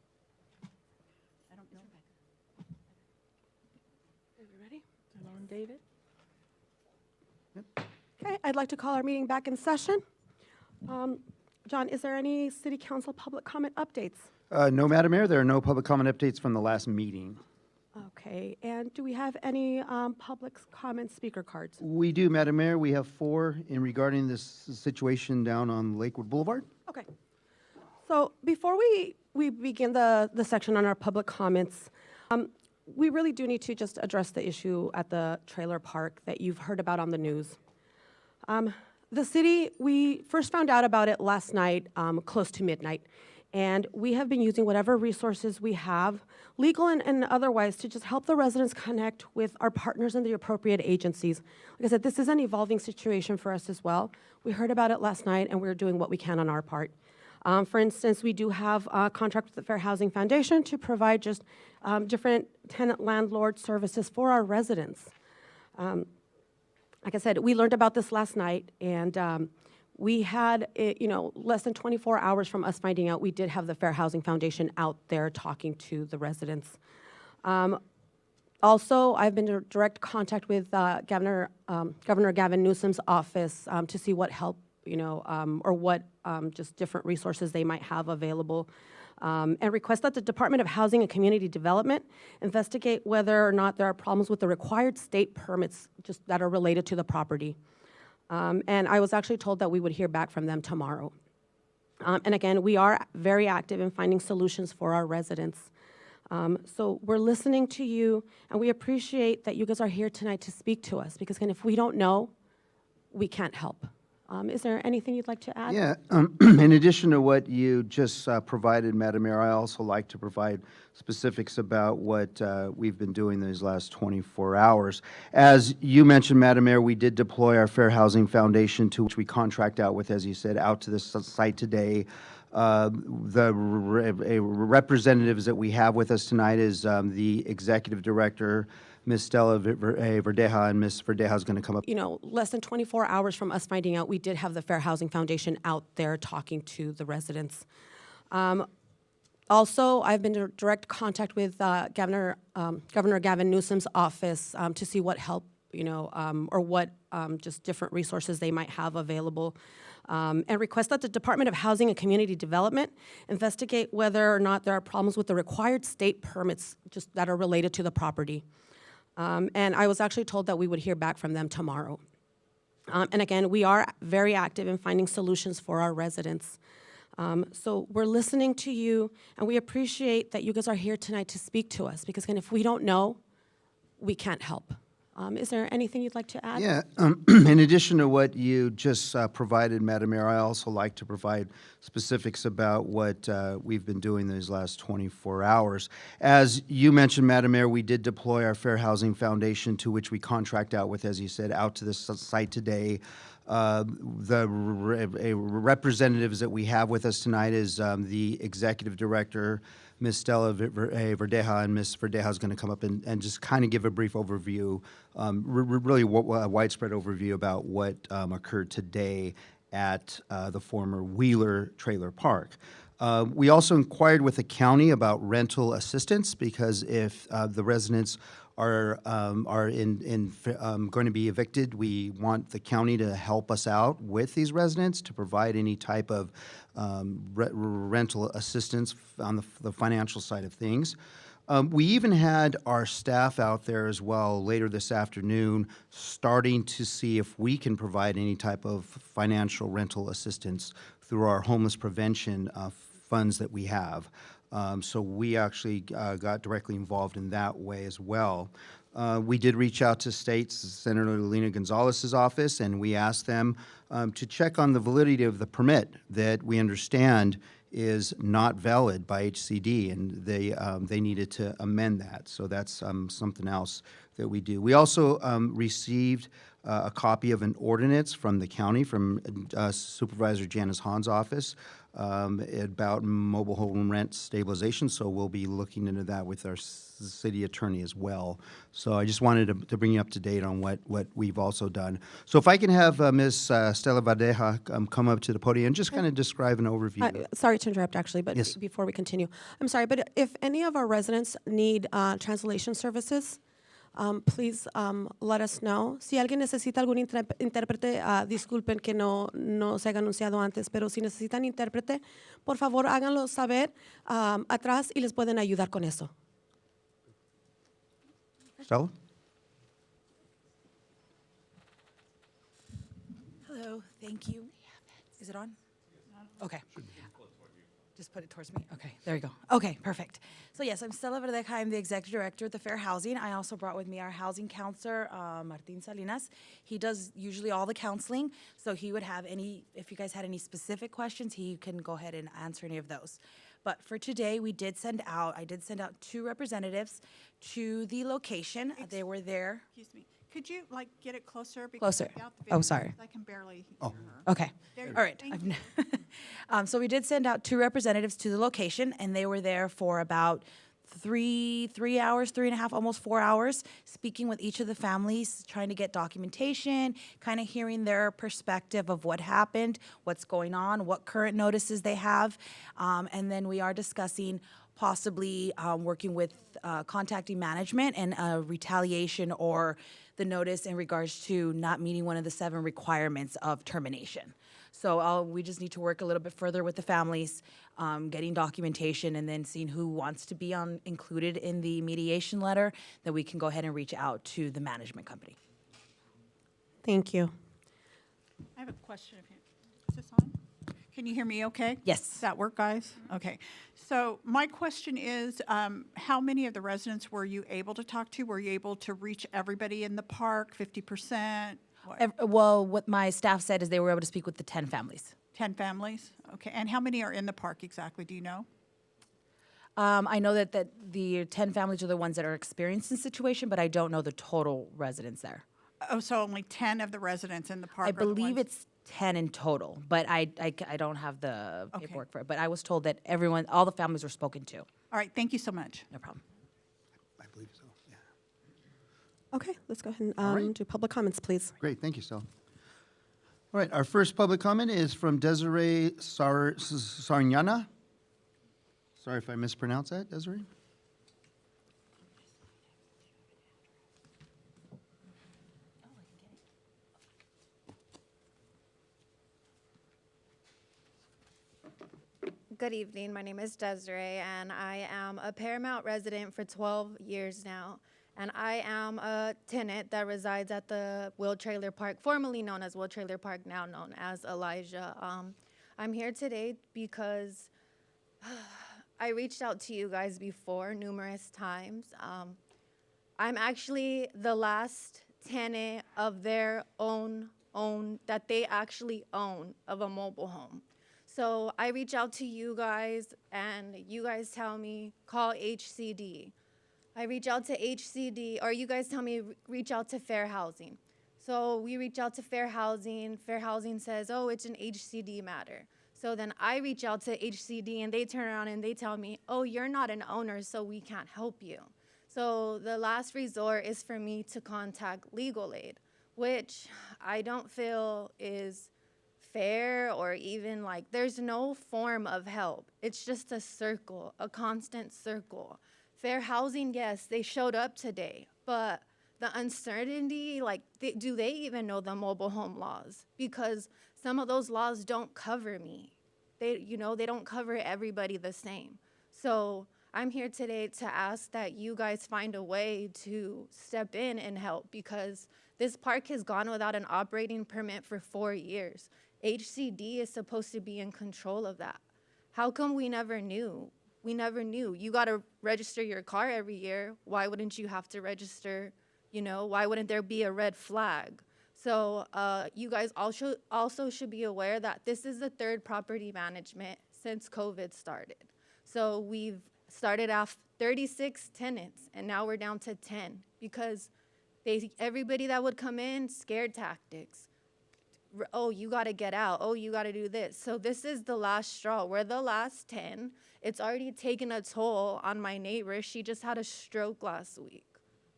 I don't know. Are you ready? Hello, David. Okay, I'd like to call our meeting back in session. John, is there any city council public comment updates? No, Madam Mayor, there are no public comment updates from the last meeting. Okay, and do we have any public comment speaker cards? We do, Madam Mayor. We have 4 in regarding this situation down on Lakewood Boulevard. Okay. So before we begin the section on our public comments, we really do need to just address the issue at the trailer park that you've heard about on the news. The city, we first found out about it last night, close to midnight, and we have been using whatever resources we have, legal and otherwise, to just help the residents connect with our partners and the appropriate agencies. Like I said, this is an evolving situation for us as well. We heard about it last night, and we're doing what we can on our part. For instance, we do have a contract with the Fair Housing Foundation to provide just different tenant landlord services for our residents. Like I said, we learned about this last night, and we had, less than 24 hours from us finding out, we did have the Fair Housing Foundation out there talking to the residents. Also, I've been in direct contact with Governor Gavin Newsom's office to see what help, or what just different resources they might have available. And request that the Department of Housing and Community Development investigate whether or not there are problems with the required state permits just that are related to the property. And I was actually told that we would hear back from them tomorrow. And again, we are very active in finding solutions for our residents. So we're listening to you, and we appreciate that you guys are here tonight to speak to us, because again, if we don't know, we can't help. Is there anything you'd like to add? Yeah, in addition to what you just provided, Madam Mayor, I also like to provide specifics about what we've been doing these last 24 hours. As you mentioned, Madam Mayor, we did deploy our Fair Housing Foundation, to which we contract out with, as you said, out to this site today. The representatives that we have with us tonight is the Executive Director, Ms. Stella Verdeja, and Ms. Verdeja is going to come up. Less than 24 hours from us finding out, we did have the Fair Housing Foundation out there talking to the residents. Also, I've been in direct contact with Governor Gavin Newsom's office to see what help, or what just different resources they might have available. And request that the Department of Housing and Community Development investigate whether or not there are problems with the required state permits just that are related to the property. And I was actually told that we would hear back from them tomorrow. And again, we are very active in finding solutions for our residents. So we're listening to you, and we appreciate that you guys are here tonight to speak to us, because again, if we don't know, we can't help. Is there anything you'd like to add? Yeah, in addition to what you just provided, Madam Mayor, I also like to provide specifics about what we've been doing these last 24 hours. As you mentioned, Madam Mayor, we did deploy our Fair Housing Foundation, to which we contract out with, as you said, out to this site today. The representatives that we have with us tonight is the Executive Director, Ms. Stella Verdeja, and Ms. Verdeja is going to come up and just kind of give a brief overview, really a widespread overview about what occurred today at the former Wheeler Trailer Park. We also inquired with the county about rental assistance, because if the residents are going to be evicted, we want the county to help us out with these residents to provide any type of rental assistance on the financial side of things. We even had our staff out there as well later this afternoon, starting to see if we can provide any type of financial rental assistance through our homeless prevention funds that we have. So we actually got directly involved in that way as well. We did reach out to Senator Lena Gonzalez's office, and we asked them to check on the validity of the permit that we understand is not valid by HCD, and they needed to amend that. So that's something else that we do. We also received a copy of an ordinance from the county, from Supervisor Janice Hahn's office, about mobile home rent stabilization, so we'll be looking into that with our city attorney as well. So I just wanted to bring you up to date on what we've also done. So if I can have Ms. Stella Vadeja come up to the podium and just kind of describe an overview. Sorry to interrupt, actually, but Yes. before we continue, I'm sorry, but if any of our residents need translation services, please let us know. Si alguien necesita algún intérprete, disculpen que no se haya anunciado antes, pero si necesitan intérprete, por favor háganlo saber atrás y les pueden ayudar con eso. Stella? Hello, thank you. Is it on? Okay. Just put it towards me. Okay, there you go. Okay, perfect. So yes, I'm Stella Verdeja. I'm the executive director at the Fair Housing. I also brought with me our housing counselor, Martin Salinas. He does usually all the counseling, so he would have if you guys had any specific questions, he can go ahead and answer any of those. But for today, I did send out 2 representatives to the location. They were there. Excuse me. Could you, get it closer? Closer. without the Oh, video, sorry. I can barely Oh. hear her. Okay. There you All right. go. Thank you. So we did send out 2 representatives to the location, and they were there for about 3 hours, 3.5, almost 4 hours, speaking with each of the families, trying to get documentation, kind of hearing their perspective of what happened, what's going on, what current notices they have. And then we are discussing possibly working with contacting management and retaliation or the notice in regards to not meeting one of the 7 requirements of termination. So we just need to work a little bit further with the families, getting documentation, and then seeing who wants to be included in the mediation letter, that we can go ahead and reach out to the management company. Thank you. I have a question. Is this on? Can you hear me okay? Yes. Does that work, guys? Okay. So my question is, how many of the residents were you able to talk to? Were you able to reach everybody in the park, 50%? Well, what my staff said is they were able to speak with the 10 families. 10 families? Okay. And how many are in the park exactly? Do you know? I know that the 10 families are the ones that are experiencing the situation, but I don't know the total residents there. Oh, so only 10 of the residents in the park I are the believe ones- it's 10 in total, but I don't have the Okay. paperwork for it. But I was told that all the families were spoken to. All right. Thank you so much. No problem. I believe so, yeah. Okay, let's go ahead All and right. do public comments, please. Great, thank you, Stella. All right, our first public comment is from Desiree Sarnyana. Sorry if I mispronounced that, Desiree. Good evening. My name is Desiree, and I am a Paramount resident for 12 years now. And I am a tenant that resides at the Will Trailer Park, formerly known as Will Trailer Park, now known as Elijah. I'm here today because I reached out to you guys before numerous times. I'm actually the last tenant of their own that they actually own of a mobile home. So I reach out to you guys, and you guys tell me, call HCD. I reach out to HCD, or you guys tell me, reach out to Fair Housing. So we reach out to Fair Housing. Fair Housing says, oh, it's an HCD matter. So then I reach out to HCD, and they turn around and they tell me, oh, you're not an owner, so we can't help you. So the last resort is for me to contact legal aid, which I don't feel is fair, or even like there's no form of help. It's just a circle, a constant circle. Fair Housing, yes, they showed up today, but the uncertainty, do they even know the mobile home laws? Because some of those laws don't cover me. They don't cover everybody the same. So I'm here today to ask that you guys find a way to step in and help, because this park has gone without an operating permit for 4 years. HCD is supposed to be in control of that. How come we never knew? We never knew. You got to register your car every year. Why wouldn't you have to register? Why wouldn't there be a red flag? So you guys also should be aware that this is the 3rd property management since COVID started. So we've started off 36 tenants, and now we're down to 10, because Everybody that would come in, scared tactics. Oh, you got to get out. Oh, you got to do this. So this is the last straw. We're the last 10. It's already taken a toll on my neighbor. She just had a stroke last week.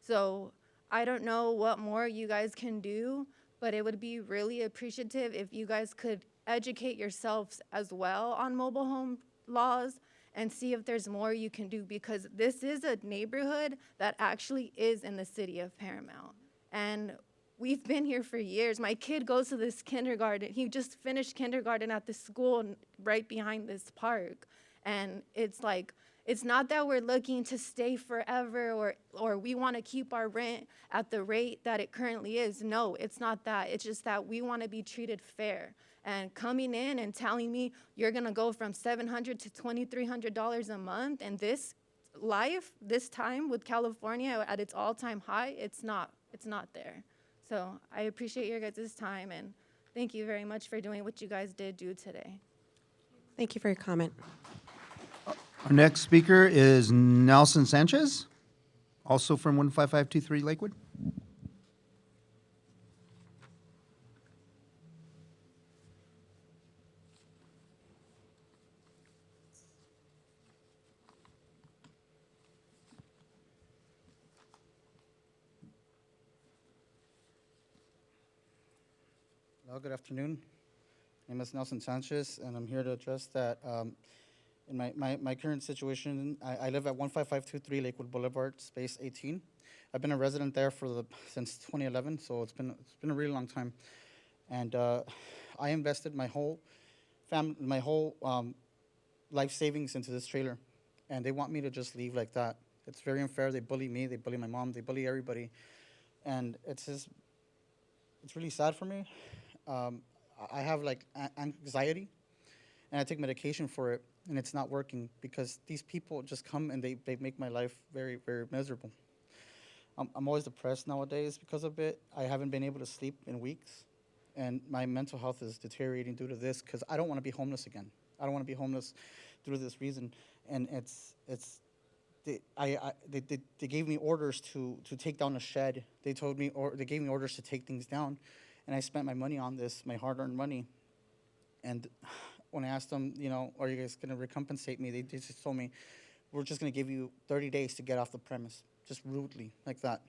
So I don't know what more you guys can do, but it would be really appreciative if you guys could educate yourselves as well on mobile home laws and see if there's more you can do, because this is a neighborhood that actually is in the city of Paramount. And we've been here for years. My kid goes to this kindergarten. He just finished kindergarten at the school right behind this park. And it's like, it's not that we're looking to stay forever or we want to keep our rent at the rate that it currently is. No, it's not that. It's just that we want to be treated fair. And coming in and telling me you're going to go from $700 to $2,300 a month, and this life, this time with California at its all-time high, it's not there. So I appreciate your guys' time, and thank you very much for doing what you guys did do today. Thank you for your comment. Our next speaker is Nelson Sanchez, also from 15523 Lakewood. Well, good afternoon. My name is Nelson Sanchez, and I'm here to address that in my current situation. I live at 15523 Lakewood Boulevard, space 18. I've been a resident there since 2011, so it's been a really long time. And I invested my whole life savings into this trailer, and they want me to just leave like that. It's very unfair. They bully me, they bully my mom, they bully everybody, and it's really sad for me. I have like anxiety, and I take medication for it, and it's not working because these people just come and they make my life very, very miserable. I'm always depressed nowadays because of it. I haven't been able to sleep in weeks, and my mental health is deteriorating due to this because I don't want to be homeless again. I don't want to be homeless due to this reason, and they gave me orders to take down a shed. They gave me orders to take things down. And I spent my money on this, my hard-earned money. And when I asked them, are you guys going to recompensate me, they just told me, we're just going to give you 30 days to get off the premise, just rudely, like that.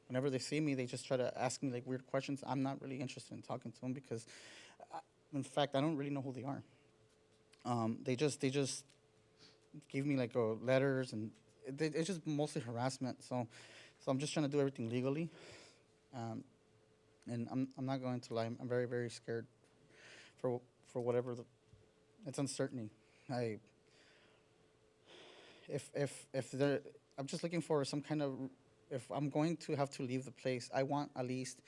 Whenever they see me, they just try to ask me like weird questions. I'm not really interested in talking to them because, in fact, I don't really know who they are. They just gave me like letters, and it's just mostly harassment. So I'm just trying to do everything legally. And I'm not going to lie. I'm very, very scared for whatever it's uncertainty. I'm just looking for some kind of, if I'm going to have to leave the place, I want at least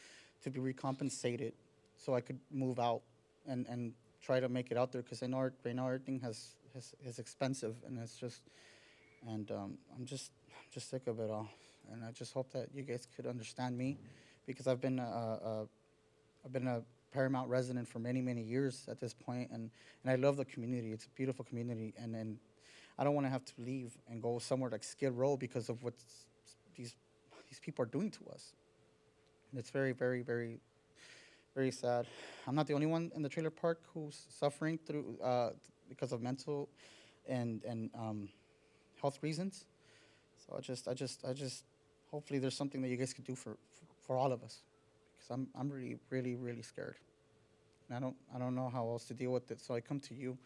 to be recompensated so I could move out and try to make it out there, because I know right now everything is expensive, and it's just, and I'm just sick of it all. And I just hope that you guys could understand me, because I've been a Paramount resident for many, many years at this point, and I love the community. It's a beautiful community, and I don't want to have to leave and go somewhere like Skid Row because of what these people are doing to us. And it's very, very, very, very sad. I'm not the only one in the trailer park who's suffering through because of mental and health reasons. So I just hopefully there's something that you guys could do for all of us, because I'm really, really, really scared. And I don't know how else to deal with it. So I come to you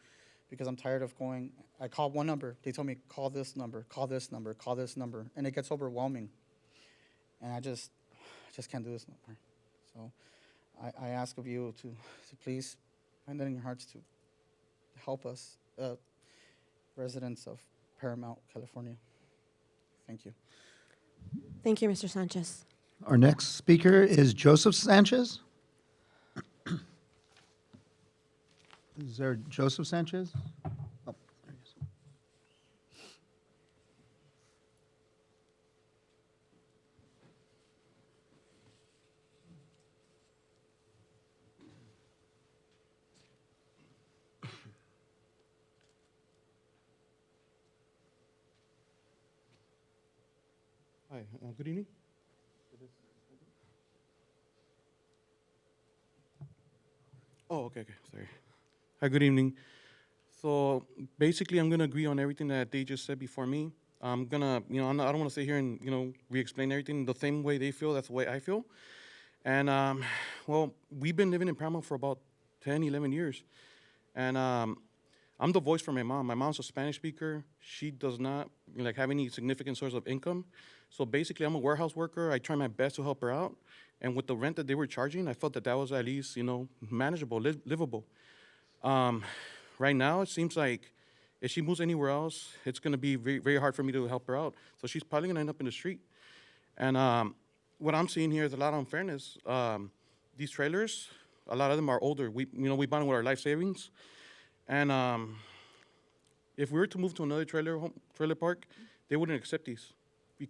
because I'm tired of going. I call one number. They told me, call this number, call this number, call this number. And it gets overwhelming. And I just can't do this no more. So I ask of you to please find it in your hearts to help us, residents of Paramount, California. Thank you. Thank you, Mr. Sanchez. Our next speaker is Joseph Sanchez. Is there Joseph Sanchez? Oh, there he is. Hi, good evening. Oh, okay, sorry. Hi, good evening. So basically, I'm gonna agree on everything that they just said before me. I'm gonna, I don't wanna sit here and, re-explain everything the same way they feel, that's the way I feel. And, well, we've been living in Paramount for about 10, 11 years. And I'm the voice for my mom. My mom's a Spanish speaker. She does not have any significant source of income. So basically, I'm a warehouse worker. I try my best to help her out. And with the rent that they were charging, I felt that that was at least, manageable, livable. Right now, it seems like if she moves anywhere else, it's going to be very, very hard for me to help her out. So she's probably going to end up in the street. And what I'm seeing here is a lot of unfairness. These trailers, a lot of them are older. We bought them with our life savings. And if we were to move to another trailer park, they wouldn't accept these,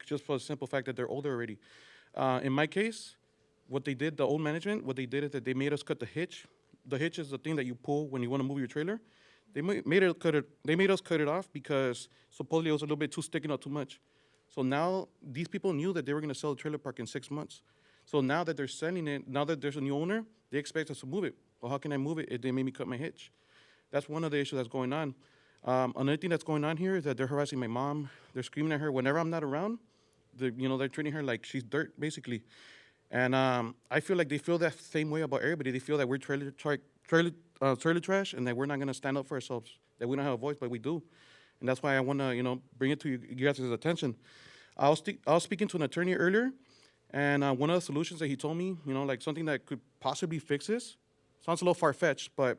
just for the simple fact that they're older already. In my case, what they did, the old management, what they did is that they made us cut the hitch. The hitch is the thing that you pull when you want to move your trailer. They made us cut it off because supposedly it was a little bit too sticking out too much. So now these people knew that they were going to sell the trailer park in 6 months. So now that they're selling it, now that there's a new owner, they expect us to move it. Well, how can I move it if they made me cut my hitch? That's one of the issues that's going on. Another thing that's going on here is that they're harassing my mom. They're screaming at her whenever I'm not around. They're treating her like she's dirt, basically. And I feel like they feel that same way about everybody. They feel that we're trailer trash and that we're not going to stand up for ourselves, that we don't have a voice, but we do. And that's why I want to, bring it to you guys' attention. I was speaking to an attorney earlier, and one of the solutions that he told me, something that could possibly fix this, sounds a little far-fetched, but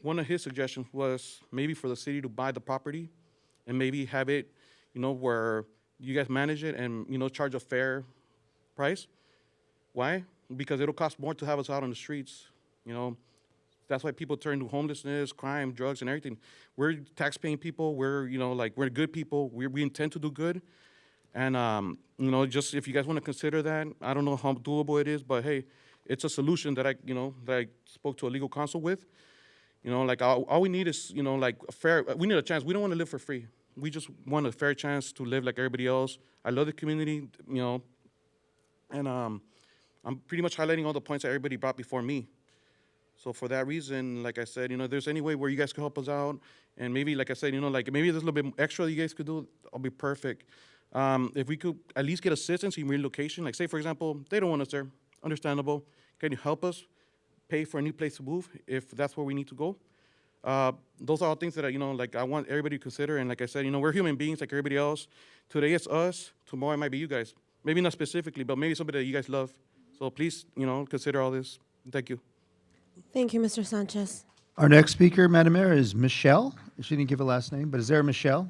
one of his suggestions was maybe for the city to buy the property and maybe have it, where you guys manage it and, charge a fair price. Why? Because it'll cost more to have us out on the streets. That's why people turn to homelessness, crime, drugs, and everything. We're tax-paying people. We're, we're good people. We intend to do good. And, just if you guys want to consider that, I don't know how doable it is, but hey, it's a solution that I spoke to a legal counsel with. All we need is, a fair, we need a chance. We don't want to live for free. We just want a fair chance to live like everybody else. I love the community, and I'm pretty much highlighting all the points that everybody brought before me. So for that reason, like I said, if there's any way where you guys can help us out, and maybe, like I said, maybe there's a little bit extra you guys could do, I'll be perfect. If we could at least get assistance in relocation, like say, for example, they don't want us there, understandable. Can you help us pay for a new place to move if that's where we need to go? Those are all things that, I want everybody to consider. And like I said, we're human beings like everybody else. Today it's us, tomorrow it might be you guys. Maybe not specifically, but maybe somebody that you guys love. So please, consider all this. Thank you. Thank you, Mr. Sanchez. Our next speaker, Madam Mayor, is Michelle. She didn't give a last name, but is there a Michelle?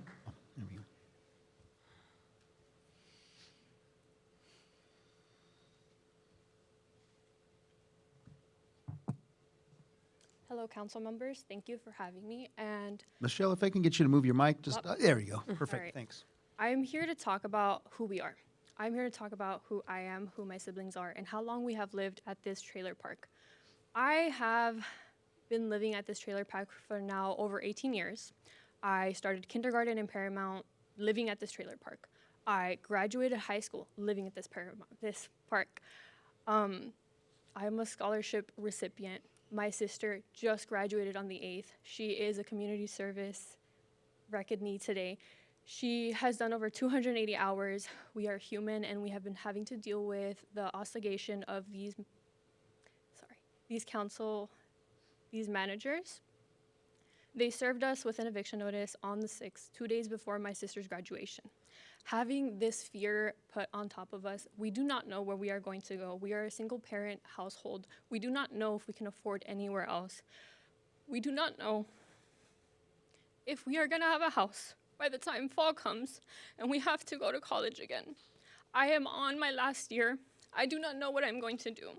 Hello, council members. Thank you for having me. And Michelle, if I can get you to move your mic, just, there we go. Perfect, all right. Thanks. I'm here to talk about who we are. I'm here to talk about who I am, who my siblings are, and how long we have lived at this trailer park. I have been living at this trailer park for now over 18 years. I started kindergarten in Paramount, living at this trailer park. I graduated high school living at this park. I'm a scholarship recipient. My sister just graduated on the 8th. She is a community service recognize today. She has done over 280 hours. We are human, and we have been having to deal with the oscillation of these managers. They served us with an eviction notice on the 6th, 2 days before my sister's graduation. Having this fear put on top of us, we do not know where we are going to go. We are a single parent household. We do not know if we can afford anywhere else. We do not know if we are gonna have a house by the time fall comes and we have to go to college again. I am on my last year. I do not know what I'm going to do.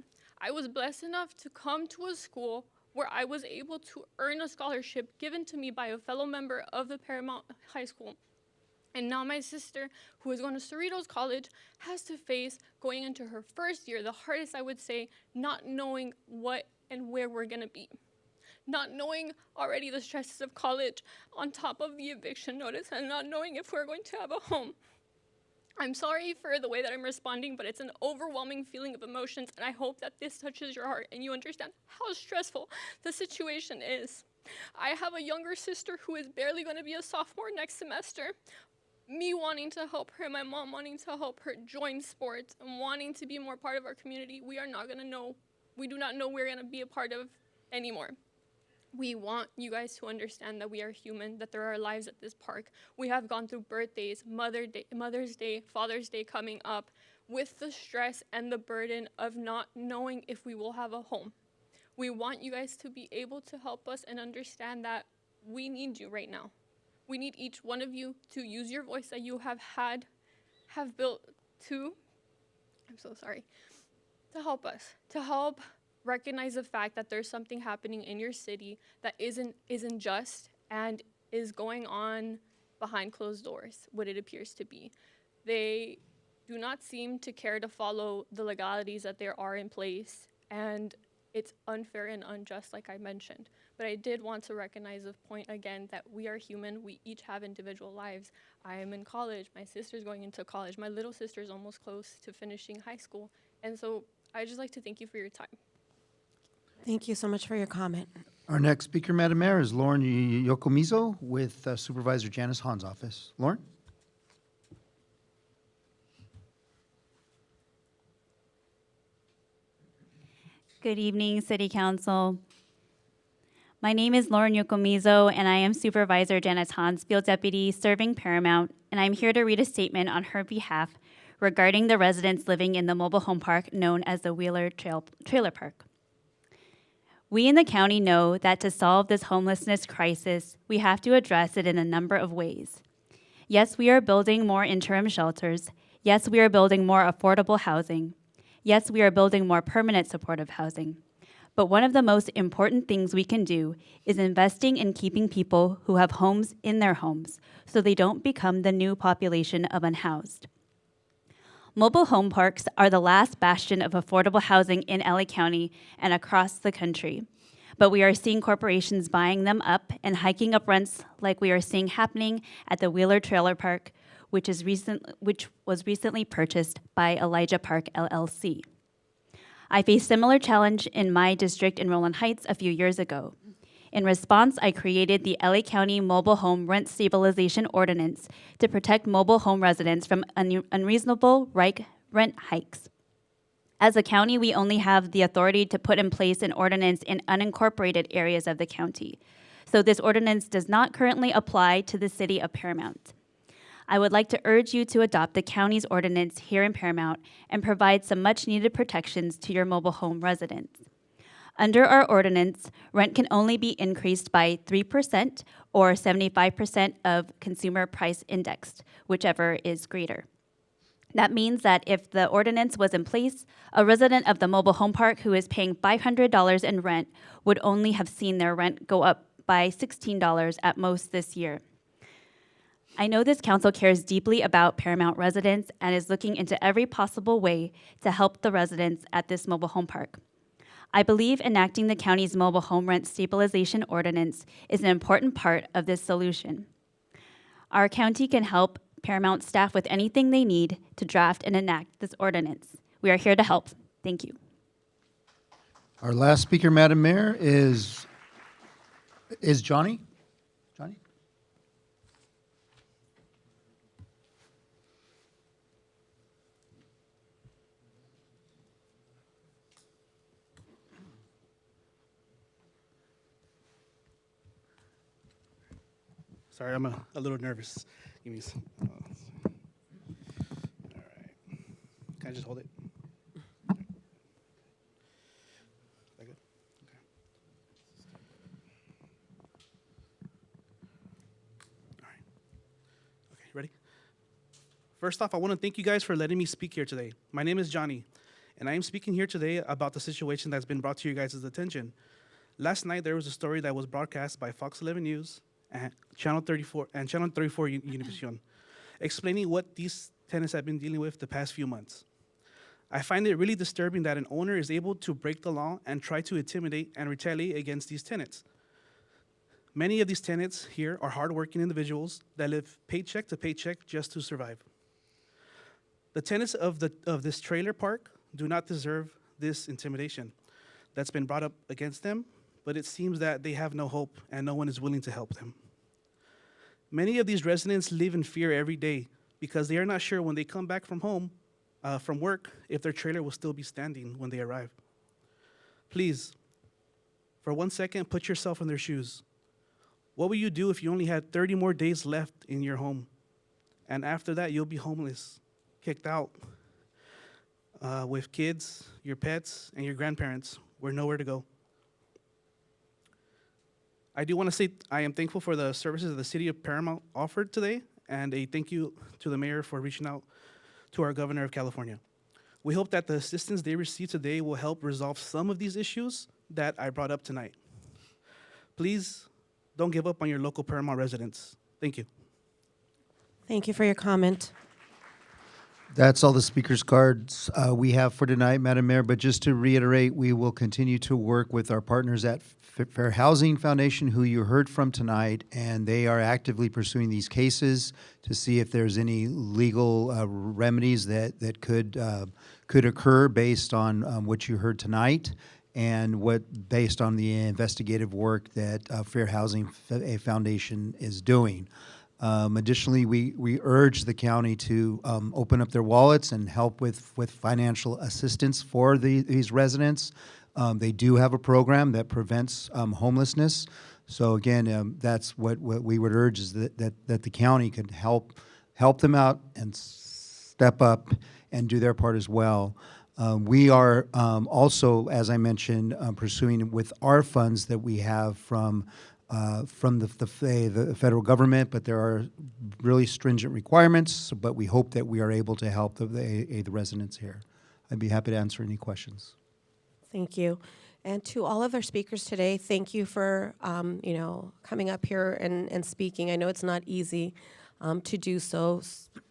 I was blessed enough to come to a school where I was able to earn a scholarship given to me by a fellow member of the Paramount High School. And now my sister, who is going to Cerritos College, has to face going into her first year, the hardest, I would say, not knowing what and where we're going to be. Not knowing already the stresses of college on top of the eviction notice and not knowing if we're going to have a home. I'm sorry for the way that I'm responding, but it's an overwhelming feeling of emotions, and I hope that this touches your heart and you understand how stressful the situation is. I have a younger sister who is barely going to be a sophomore next semester. Me wanting to help her, my mom wanting to help her join sports and wanting to be more part of our community, we do not know we're going to be a part of anymore. We want you guys to understand that we are human, that there are lives at this park. We have gone through birthdays, Mother's Day, Father's Day coming up with the stress and the burden of not knowing if we will have a home. We want you guys to be able to help us and understand that we need you right now. We need each one of you to use your voice that you have built to, I'm so sorry, to help us, to help recognize the fact that there's something happening in your city that isn't just and is going on behind closed doors, what it appears to be. They do not seem to care to follow the legalities that there are in place, and it's unfair and unjust, like I mentioned. But I did want to recognize the point again that we are human. We each have individual lives. I am in college. My sister's going into college. My little sister is almost close to finishing high school. And so I'd just like to thank you for your time. Thank you so much for your comment. Our next speaker, Madam Mayor, is Lauren Yokomizo with Supervisor Janice Hahn's office. Lauren? Good evening, City Council. My name is Lauren Yokomizo, and I am Supervisor Janice Hahn's Field Deputy serving Paramount, and I'm here to read a statement on her behalf regarding the residents living in the mobile home park known as the Wheeler Trailer Park. We in the county know that to solve this homelessness crisis, we have to address it in a number of ways. Yes, we are building more interim shelters. Yes, we are building more affordable housing. Yes, we are building more permanent supportive housing. But one of the most important things we can do is investing in keeping people who have homes in their homes so they don't become the new population of unhoused. Mobile home parks are the last bastion of affordable housing in LA County and across the country. But we are seeing corporations buying them up and hiking up rents like we are seeing happening at the Wheeler Trailer Park, which was recently purchased by Elijah Park LLC. I faced similar challenge in my district in Rowland Heights a few years ago. In response, I created the LA County Mobile Home Rent Stabilization Ordinance to protect mobile home residents from unreasonable rent hikes. As a county, we only have the authority to put in place an ordinance in unincorporated areas of the county. So this ordinance does not currently apply to the city of Paramount. I would like to urge you to adopt the county's ordinance here in Paramount and provide some much-needed protections to your mobile home residents. Under our ordinance, rent can only be increased by 3% or 75% of consumer price indexed, whichever is greater. That means that if the ordinance was in place, a resident of the mobile home park who is paying $500 in rent would only have seen their rent go up by $16 at most this year. I know this council cares deeply about Paramount residents and is looking into every possible way to help the residents at this mobile home park. I believe enacting the county's mobile home rent stabilization ordinance is an important part of this solution. Our county can help Paramount staff with anything they need to draft and enact this ordinance. We are here to help. Thank you. Our last speaker, Madam Mayor, is Johnny. Johnny? Sorry, I'm a little nervous. Give me some. All right. Can I just hold it? Is that good? Okay. All right. Okay, ready? First off, I want to thank you guys for letting me speak here today. My name is Johnny, and I am speaking here today about the situation that's been brought to you guys' attention. Last night, there was a story that was broadcast by Fox 11 News and Channel 34 Univision, explaining what these tenants have been dealing with the past few months. I find it really disturbing that an owner is able to break the law and try to intimidate and retaliate against these tenants. Many of these tenants here are hardworking individuals that live paycheck to paycheck just to survive. The tenants of this trailer park do not deserve this intimidation that's been brought up against them, but it seems that they have no hope and no one is willing to help them. Many of these residents live in fear every day because they are not sure when they come back from home, from work, if their trailer will still be standing when they arrive. Please, for 1 second, put yourself in their shoes. What would you do if you only had 30 more days left in your home? And after that, you'll be homeless, kicked out, with kids, your pets, and your grandparents, with nowhere to go. I do want to say I am thankful for the services that the city of Paramount offered today, and a thank you to the mayor for reaching out to our governor of California. We hope that the assistance they receive today will help resolve some of these issues that I brought up tonight. Please don't give up on your local Paramount residents. Thank you. Thank you for your comment. That's all the speakers' cards we have for tonight, Madam Mayor. But just to reiterate, we will continue to work with our partners at Fair Housing Foundation, who you heard from tonight, and they are actively pursuing these cases to see if there's any legal remedies that could occur based on what you heard tonight, and based on the investigative work that Fair Housing Foundation is doing. Additionally, we urge the county to open up their wallets and help with financial assistance for these residents. They do have a program that prevents homelessness. So again, that's what we would urge, is that the county could help them out and step up and do their part as well. We are also, as I mentioned, pursuing with our funds that we have from the federal government, but there are really stringent requirements, but we hope that we are able to help the residents here. I'd be happy to answer any questions. Thank you. And to all of our speakers today, thank you for coming up here and speaking. I know it's not easy to do so.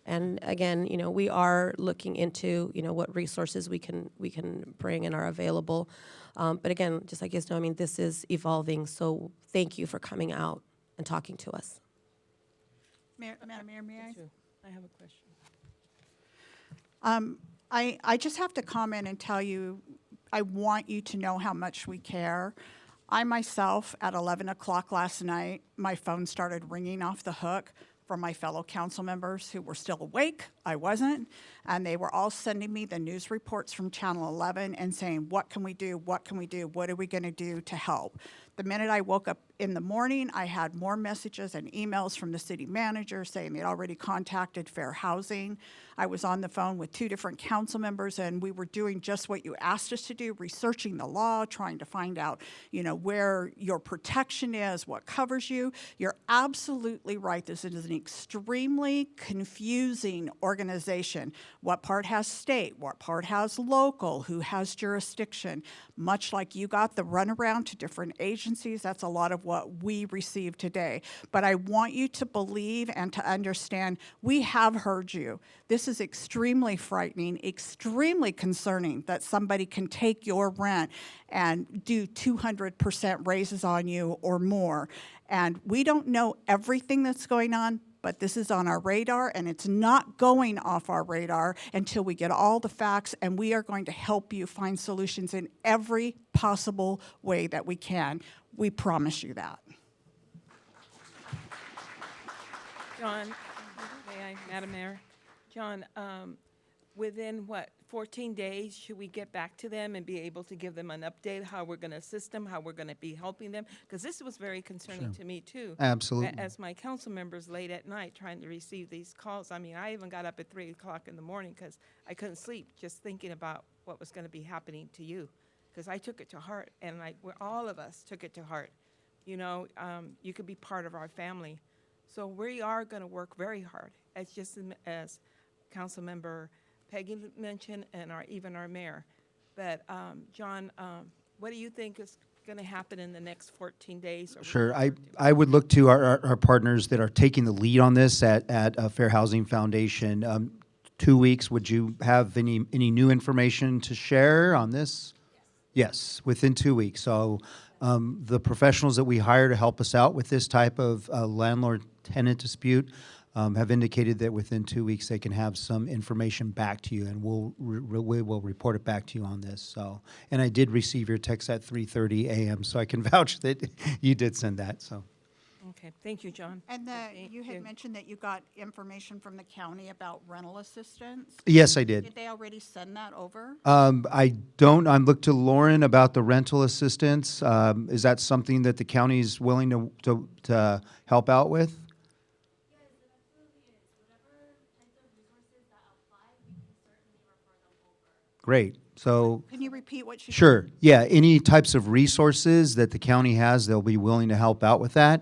And again, we are looking into what resources we can bring and are available. But again, just like you guys know, this is evolving. So thank you for coming out and talking to us. Madam Mayor, may I? I have a question. I just have to comment and tell you, I want you to know how much we care. I myself, at 11 o'clock last night, my phone started ringing off the hook from my fellow council members who were still awake. I wasn't. And they were all sending me the news reports from Channel 11 and saying, what can we do? What can we do? What are we going to do to help? The minute I woke up in the morning, I had more messages and emails from the city manager saying they'd already contacted Fair Housing. I was on the phone with 2 different council members, and we were doing just what you asked us to do, researching the law, trying to find out, where your protection is, what covers you. You're absolutely right. This is an extremely confusing organization. What part has state? What part has local? Who has jurisdiction? Much like you got the runaround to different agencies, that's a lot of what we receive today. But I want you to believe and to understand, we have heard you. This is extremely frightening, extremely concerning that somebody can take your rent and do 200% raises on you or more. And we don't know everything that's going on, but this is on our radar, and it's not going off our radar until we get all the facts, and we are going to help you find solutions in every possible way that we can. We promise you that. John, may I, Madam Mayor? John, within 14 days, should we get back to them and be able to give them an update, how we're going to assist them, how we're going to be helping them? Because this was very concerning to me, too. Absolutely. As my council members late at night trying to receive these calls. I even got up at 3 o'clock in the morning because I couldn't sleep just thinking about what was going to be happening to you. Because I took it to heart, and all of us took it to heart. You could be part of our family. So we are going to work very hard, as Council Member Peggy mentioned, and even our mayor. But John, what do you think is going to happen in the next 14 days? Sure. I would look to our partners that are taking the lead on this at Fair Housing Foundation. 2 weeks, would you have any new information to share on this? Yes, within 2 weeks. So the professionals that we hire to help us out with this type of landlord-tenant dispute, have indicated that within 2 weeks they can have some information back to you, and we will report it back to you on this. So, and I did receive your text at 3:30 a.m., so I can vouch that you did send that. So. Okay, thank you, John. And Thank you had mentioned that you got information from the county about rental assistance. Yes, I did. Did they already send that over? I don't. I looked to Lauren about the rental assistance. Is that something that the county is willing to help out with? Great. So. Can you repeat what you said? Sure. Yeah. Any types of resources that the county has, they'll be willing to help out with that.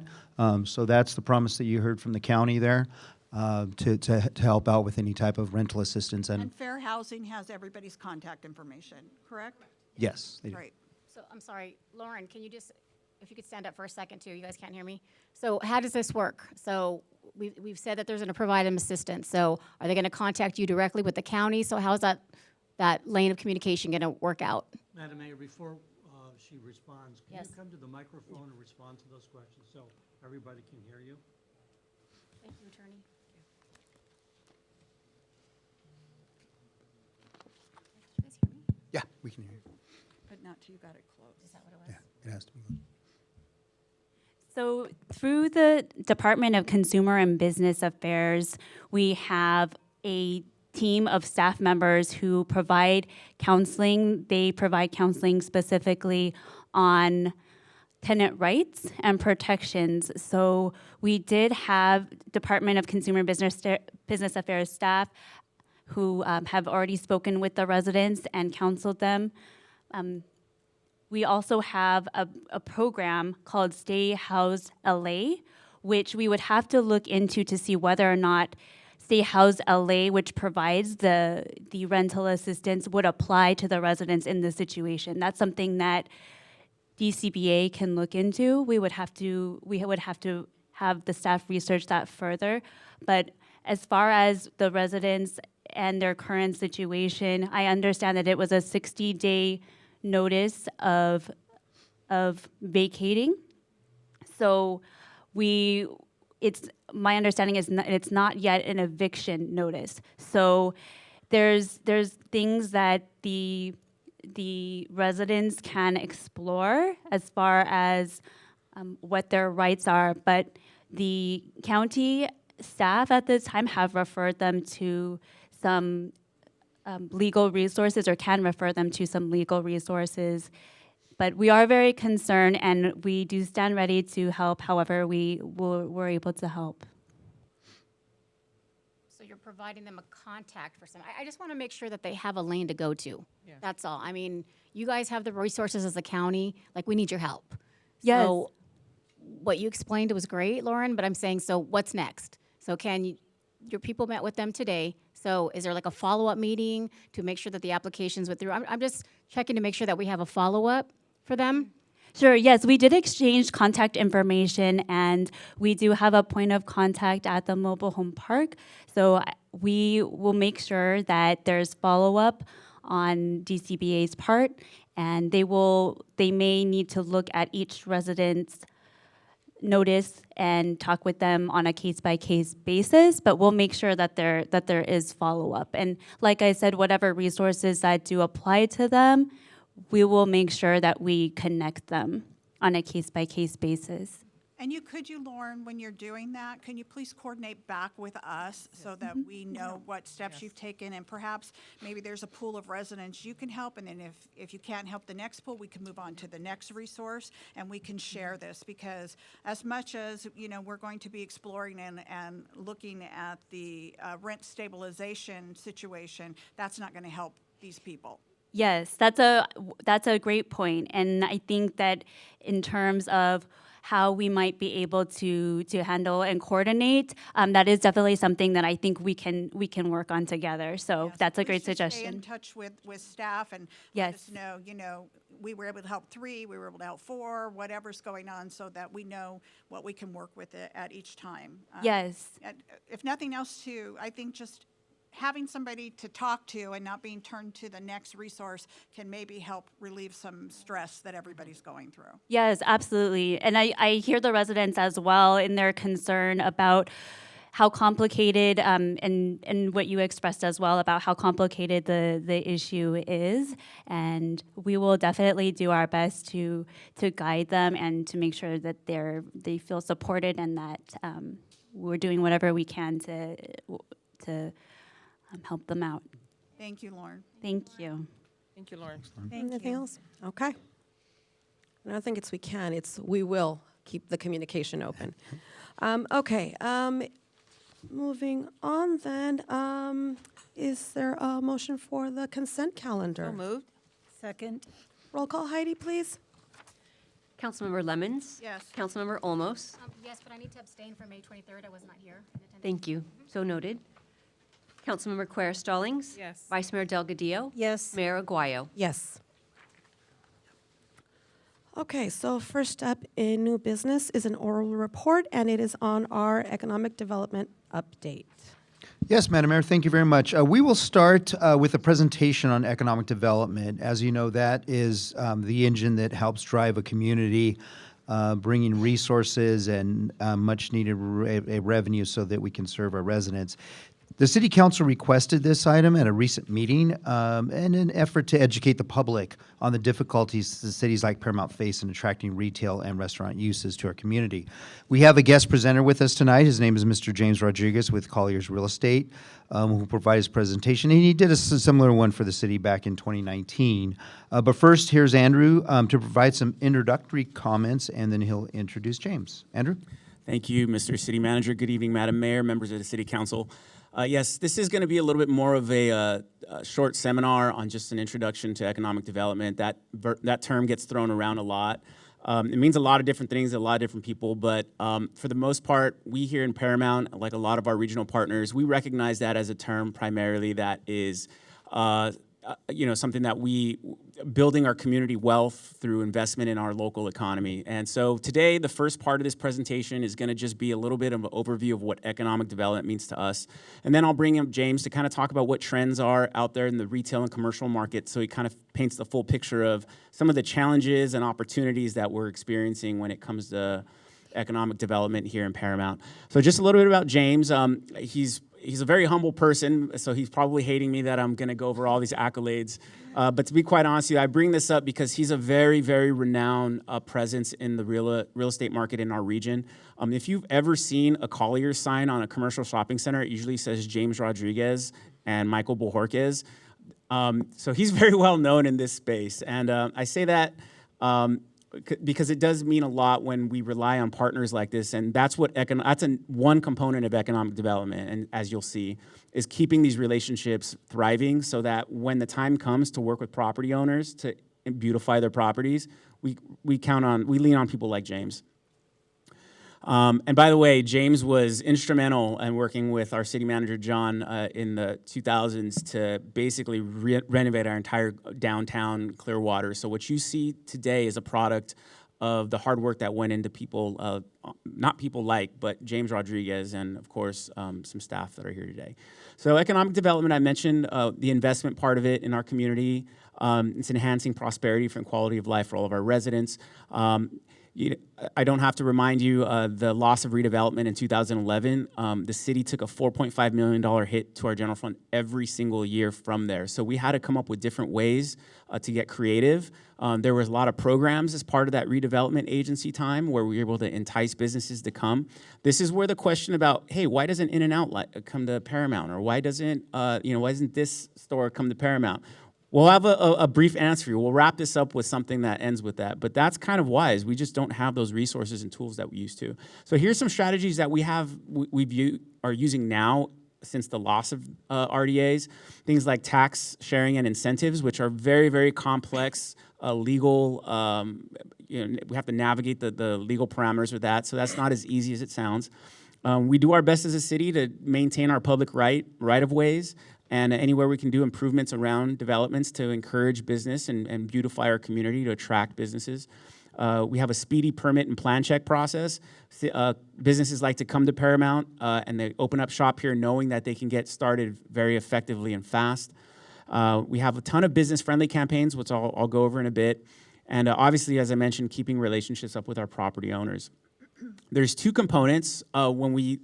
So that's the promise that you heard from the county there, to help out with any type of rental assistance. And Fair Housing has everybody's contact information, correct? Yes. They do. Great. So I'm sorry, Lauren, can you just, if you could stand up for a second too, you guys can't hear me. So how does this work? So we've said that there's going to provide them assistance. So are they going to contact you directly with the county? So how's that lane of communication going to work out? Madam Mayor, before she responds, can Yes. you come to the microphone and respond to those questions so everybody can hear you? Thank you, Attorney. Yeah, we can hear you. But not till you got it close. Is that what it was? Yeah, it has to be. So through the Department of Consumer and Business Affairs, we have a team of staff members who provide counseling. They provide counseling specifically on tenant rights and protections. So we did have Department of Consumer Business Affairs staff who have already spoken with the residents and counseled them. We also have a program called Stay Housed LA, which we would have to look into to see whether or not Stay Housed LA, which provides the rental assistance, would apply to the residents in this situation. That's something that DCBA can look into. We would have to have the staff research that further. But as far as the residents and their current situation, I understand that it was a 60-day notice of vacating. So it's my understanding is it's not yet an eviction notice. So there's things that the residents can explore as far as what their rights are, but the county staff at this time have referred them to some legal resources, or can refer them to some legal resources. But we are very concerned, and we do stand ready to help however we're able to help. So you're providing them a contact for some. I just want to make sure that they have a lane to go to. Yes. That's all. I mean, you guys have the resources as a county. Like, we need your help. Yes. So what you explained was great, Lauren, but I'm saying, so what's next? So your people met with them today. So is there like a follow-up meeting to make sure that the applications went through? I'm just checking to make sure that we have a follow-up for them. Sure, yes, we did exchange contact information, and we do have a point of contact at the mobile home park. So we will make sure that there's follow-up on DCBA's part, and they may need to look at each resident's notice and talk with them on a case-by-case basis, but we'll make sure that there is follow-up. And like I said, whatever resources that do apply to them, we will make sure that we connect them on a case-by-case basis. And could you, Lauren, when you're doing that, can you please coordinate back with us so that we know what steps you've taken, and perhaps maybe there's a pool of residents you can help, and then if you can't help the next pool, we can move on to the next resource, and we can share this, because as much as, we're going to be exploring and looking at the rent stabilization situation, that's not going to help these people. Yes, that's a great point, and I think that in terms of how we might be able to handle and coordinate, that is definitely something that I think we can work on together. So that's a great suggestion. Stay in touch with staff and let us know, we were able to help 3, we were able to help 4, whatever's going on, so that we know what we can work with at each time. Yes. If nothing else, too, I think just having somebody to talk to and not being turned to the next resource can maybe help relieve some stress that everybody's going through. Yes, absolutely. And I hear the residents as well in their concern about how complicated, and what you expressed as well about how complicated the issue is. And we will definitely do our best to guide them and to make sure that they feel supported and that we're doing whatever we can to help them out. Thank you, Lauren. Thank you. Thank you, Lauren. Thank Anything you. else? Okay. I don't think it's we can, it's we will keep the communication open. Okay, moving on then, is there a motion for the consent calendar? So moved. Second. Roll call, Heidi, please. Councilmember Lemmons? Yes. Councilmember Olmos? Yes, but I need to abstain for May 23rd. I was not here in attendance. Thank you. So noted. Councilmember Quer Stallings? Yes. Vice Mayor Delgadillo? Yes. Mayor Aguayo? Yes. Okay, so first up in new business is an oral report, and it is on our economic development update. Yes, Madam Mayor, thank you very much. We will start with a presentation on economic development. As you know, that is the engine that helps drive a community, bringing resources and much-needed revenue so that we can serve our residents. The City Council requested this item at a recent meeting in an effort to educate the public on the difficulties the cities like Paramount face in attracting retail and restaurant uses to our community. We have a guest presenter with us tonight. His name is Mr. James Rodriguez with Collier's Real Estate, who provided his presentation. And he did a similar one for the city back in 2019. But first, here's Andrew to provide some introductory comments, and then he'll introduce James. Andrew? Thank you, Mr. City Manager. Good evening, Madam Mayor, members of the City Council. Yes, this is going to be a little bit more of a short seminar on just an introduction to economic development. That term gets thrown around a lot. It means a lot of different things to a lot of different people, but for the most part, we here in Paramount, like a lot of our regional partners, we recognize that as a term primarily that is something that we building our community wealth through investment in our local economy. And so today, the first part of this presentation is going to just be a little bit of an overview of what economic development means to us. And then I'll bring in James to kind of talk about what trends are out there in the retail and commercial market, so he kind of paints the full picture of some of the challenges and opportunities that we're experiencing when it comes to economic development here in Paramount. So just a little bit about James. He's a very humble person, so he's probably hating me that I'm going to go over all these accolades. But to be quite honest with you, I bring this up because he's a very, very renowned presence in the real estate market in our region. If you've ever seen a Collier's sign on a commercial shopping center, it usually says James Rodriguez and Michael Bojorquez. So he's very well known in this space. And I say that because it does mean a lot when we rely on partners like this, and that's one component of economic development, and as you'll see, is keeping these relationships thriving so that when the time comes to work with property owners to beautify their properties, we lean on people like James. And by the way, James was instrumental in working with our city manager, John, in the 2000s to basically renovate our entire downtown Clearwater. So what you see today is a product of the hard work that went into people, not people but James Rodriguez and, of course, some staff that are here today. So economic development, I mentioned the investment part of it in our community. It's enhancing prosperity and quality of life for all of our residents. I don't have to remind you the loss of redevelopment in 2011. The city took a $4.5 million hit to our general fund every single year from there. So we had to come up with different ways to get creative. There was a lot of programs as part of that redevelopment agency time where we were able to entice businesses to come. This is where the question about, hey, why doesn't In-N-Out come to Paramount? Or why doesn't this store come to Paramount? We'll have a brief answer for you. We'll wrap this up with something that ends with that. But that's kind of why, is we just don't have those resources and tools that we used to. So here's some strategies that we are using now since the loss of RDAs. Things like tax sharing and incentives, which are very, very complex legal. We have to navigate the legal parameters with that. So that's not as easy as it sounds. We do our best as a city to maintain our public right-of-ways. And anywhere we can do improvements around developments to encourage business and beautify our community to attract businesses. We have a speedy permit and plan check process. Businesses like to come to Paramount and they open up shop here knowing that they can get started very effectively and fast. We have a ton of business-friendly campaigns, which I'll go over in a bit. And obviously, as I mentioned, keeping relationships up with our property owners. There's two components when we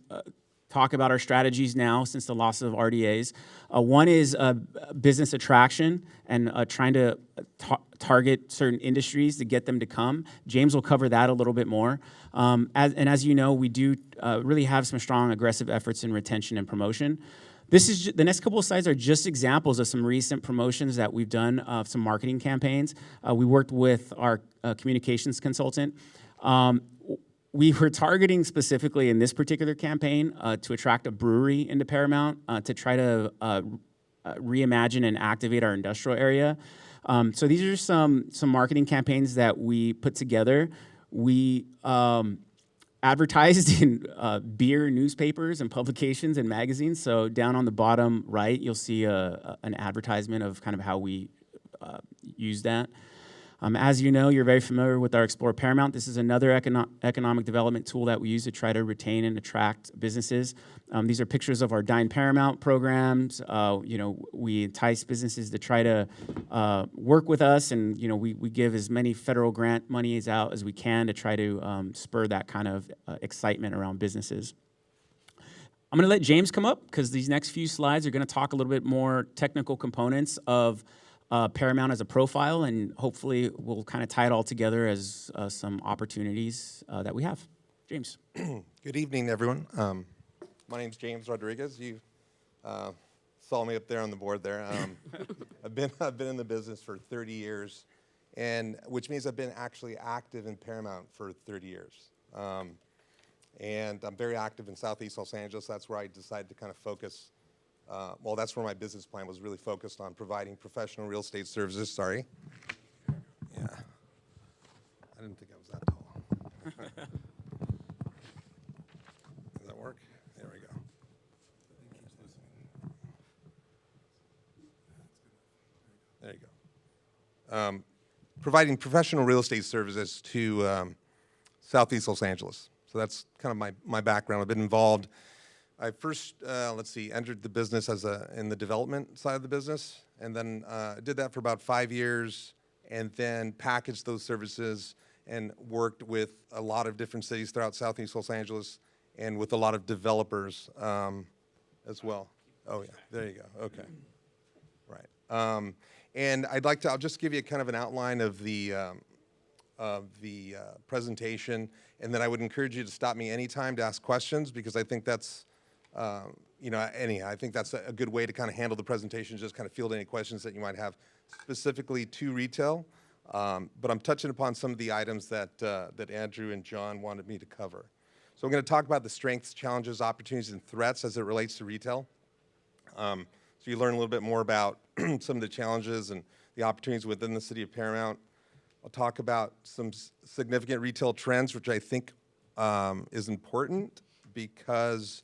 talk about our strategies now since the loss of RDAs. One is business attraction and trying to target certain industries to get them to come. James will cover that a little bit more. As you know, we do really have some strong, aggressive efforts in retention and promotion. The next couple of slides are just examples of some recent promotions that we've done of some marketing campaigns. We worked with our communications consultant. We were targeting specifically in this particular campaign to attract a brewery into Paramount to try to reimagine and activate our industrial area. So these are some marketing campaigns that we put together. We advertised in beer newspapers and publications and magazines. So down on the bottom right, you'll see an advertisement of kind of how we use that. As you know, you're very familiar with our Explore Paramount. This is another economic development tool that we use to try to retain and attract businesses. These are pictures of our Dine Paramount programs. We entice businesses to try to work with us, and we give as many federal grant monies out as we can to try to spur that kind of excitement around businesses. I'm going to let James come up because these next few slides are going to talk a little bit more technical components of Paramount as a profile, and hopefully we'll kind of tie it all together as some opportunities that we have. James. Good evening, everyone. My name's James Rodriguez. You saw me up there on the board there. I've been in the business for 30 years, which means I've been actually active in Paramount for 30 years. And I'm very active in Southeast Los Angeles. That's where I decided to kind of focus. That's where my business plan was really focused on providing professional real estate services. Sorry. Yeah. I didn't think I was that tall. Does that work? There we go. There you go. Providing professional real estate services to Southeast Los Angeles. So that's kind of my background. I've been involved. I first, entered the business in the development side of the business, and then did that for about 5 years, and then packaged those services and worked with a lot of different cities throughout Southeast Los Angeles and with a lot of developers as well. Oh, yeah, there you go, okay. Right. And I'll just give you kind of an outline of the presentation, and then I would encourage you to stop me anytime to ask questions, because I think that's I think that's a good way to kind of handle the presentation, just kind of field any questions that you might have specifically to retail. But I'm touching upon some of the items that Andrew and John wanted me to cover. So I'm going to talk about the strengths, challenges, opportunities, and threats as it relates to retail. So you learn a little bit more about some of the challenges and the opportunities within the city of Paramount. I'll talk about some significant retail trends, which I think is important because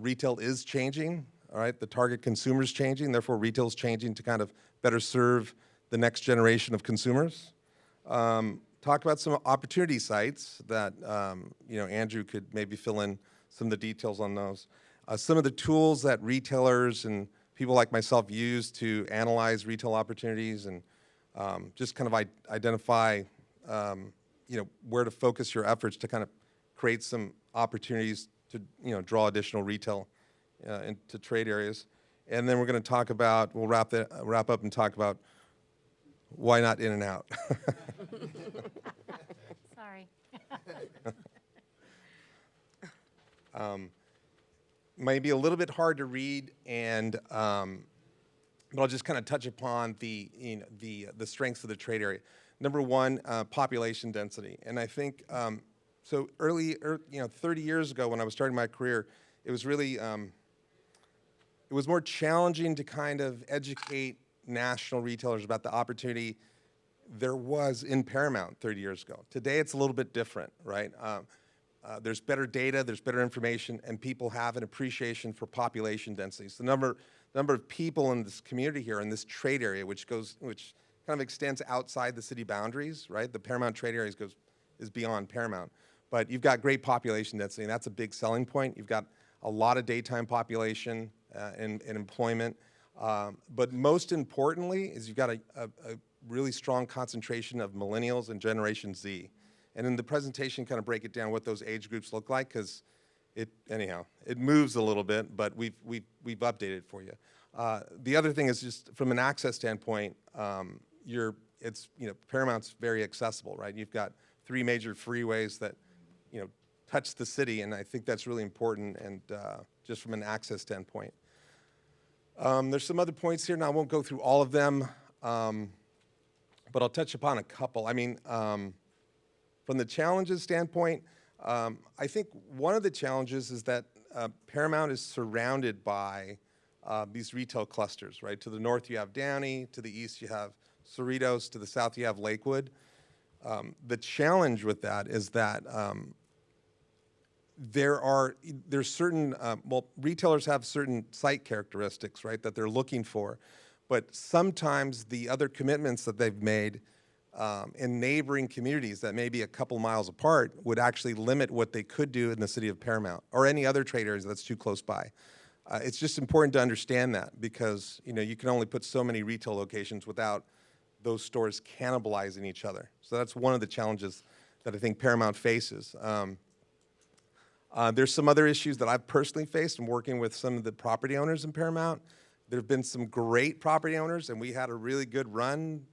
retail is changing, all right? The target consumer is changing, therefore retail is changing to kind of better serve the next generation of consumers. Talk about some opportunity sites that, Andrew could maybe fill in some of the details on those. Some of the tools that retailers and people like myself use to analyze retail opportunities, and just kind of identify, where to focus your efforts to kind of create some opportunities to draw additional retail into trade areas. And then we're going to talk about, we'll wrap up and talk about why not In-N-Out. Sorry. Might be a little bit hard to read, but I'll just kind of touch upon the strengths of the trade area. Number one, population density, and I think. So 30 years ago when I was starting my career, it was really, it was more challenging to kind of educate national retailers about the opportunity there was in Paramount 30 years ago. Today it's a little bit different, right? There's better data, there's better information, and people have an appreciation for population densities. The number of people in this community here, in this trade area, which kind of extends outside the city boundaries, right? The Paramount trade area is beyond Paramount. But you've got great population density, and that's a big selling point. You've got a lot of daytime population and employment. But most importantly is you've got a really strong concentration of millennials and Generation Z. And in the presentation, kind of break it down what those age groups look like, because anyhow, it moves a little bit, but we've updated it for you. The other thing is just from an access standpoint, Paramount's very accessible, right? You've got 3 major freeways that, touch the city, and I think that's really important, and just from an access standpoint. There's some other points here, and I won't go through all of them, but I'll touch upon a couple. I mean, from the challenges standpoint, I think one of the challenges is that Paramount is surrounded by these retail clusters, right? To the north you have Downey, to the east you have Cerritos, to the south you have Lakewood. The challenge with that is that there's certain, retailers have certain site characteristics, right, that they're looking for, but sometimes the other commitments that they've made in neighboring communities that may be a couple miles apart would actually limit what they could do in the city of Paramount or any other trade areas that's too close by. It's just important to understand that because, you can only put so many retail locations without those stores cannibalizing each other. So that's one of the challenges that I think Paramount faces. There's some other issues that I've personally faced in working with some of the property owners in Paramount. There have been some great property owners, and we had a really good run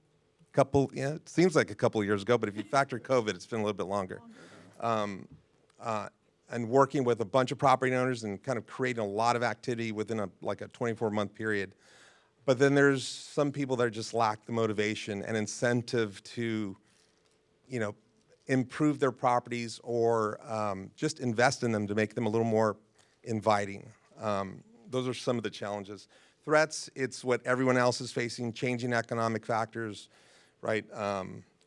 it seems like a couple of years ago, but if you factor COVID, it's been a little bit longer. And working with a bunch of property owners and kind of creating a lot of activity within a 24-month period. But then there's some people that just lack the motivation and incentive to, improve their properties or just invest in them to make them a little more inviting. Those are some of the challenges. Threats, it's what everyone else is facing, changing economic factors, right?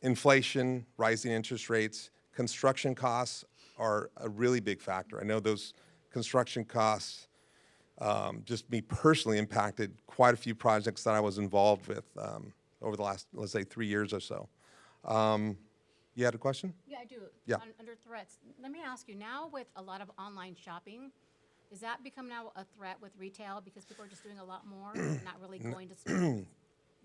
Inflation, rising interest rates, construction costs are a really big factor. I know those construction costs, just me personally, impacted quite a few projects that I was involved with over the last, let's say, 3 years or so. You had a question? Yeah, I do. Yeah. Under threats, let me ask you, now with a lot of online shopping, does that become now a threat with retail because people are just doing a lot more, not really going to stores?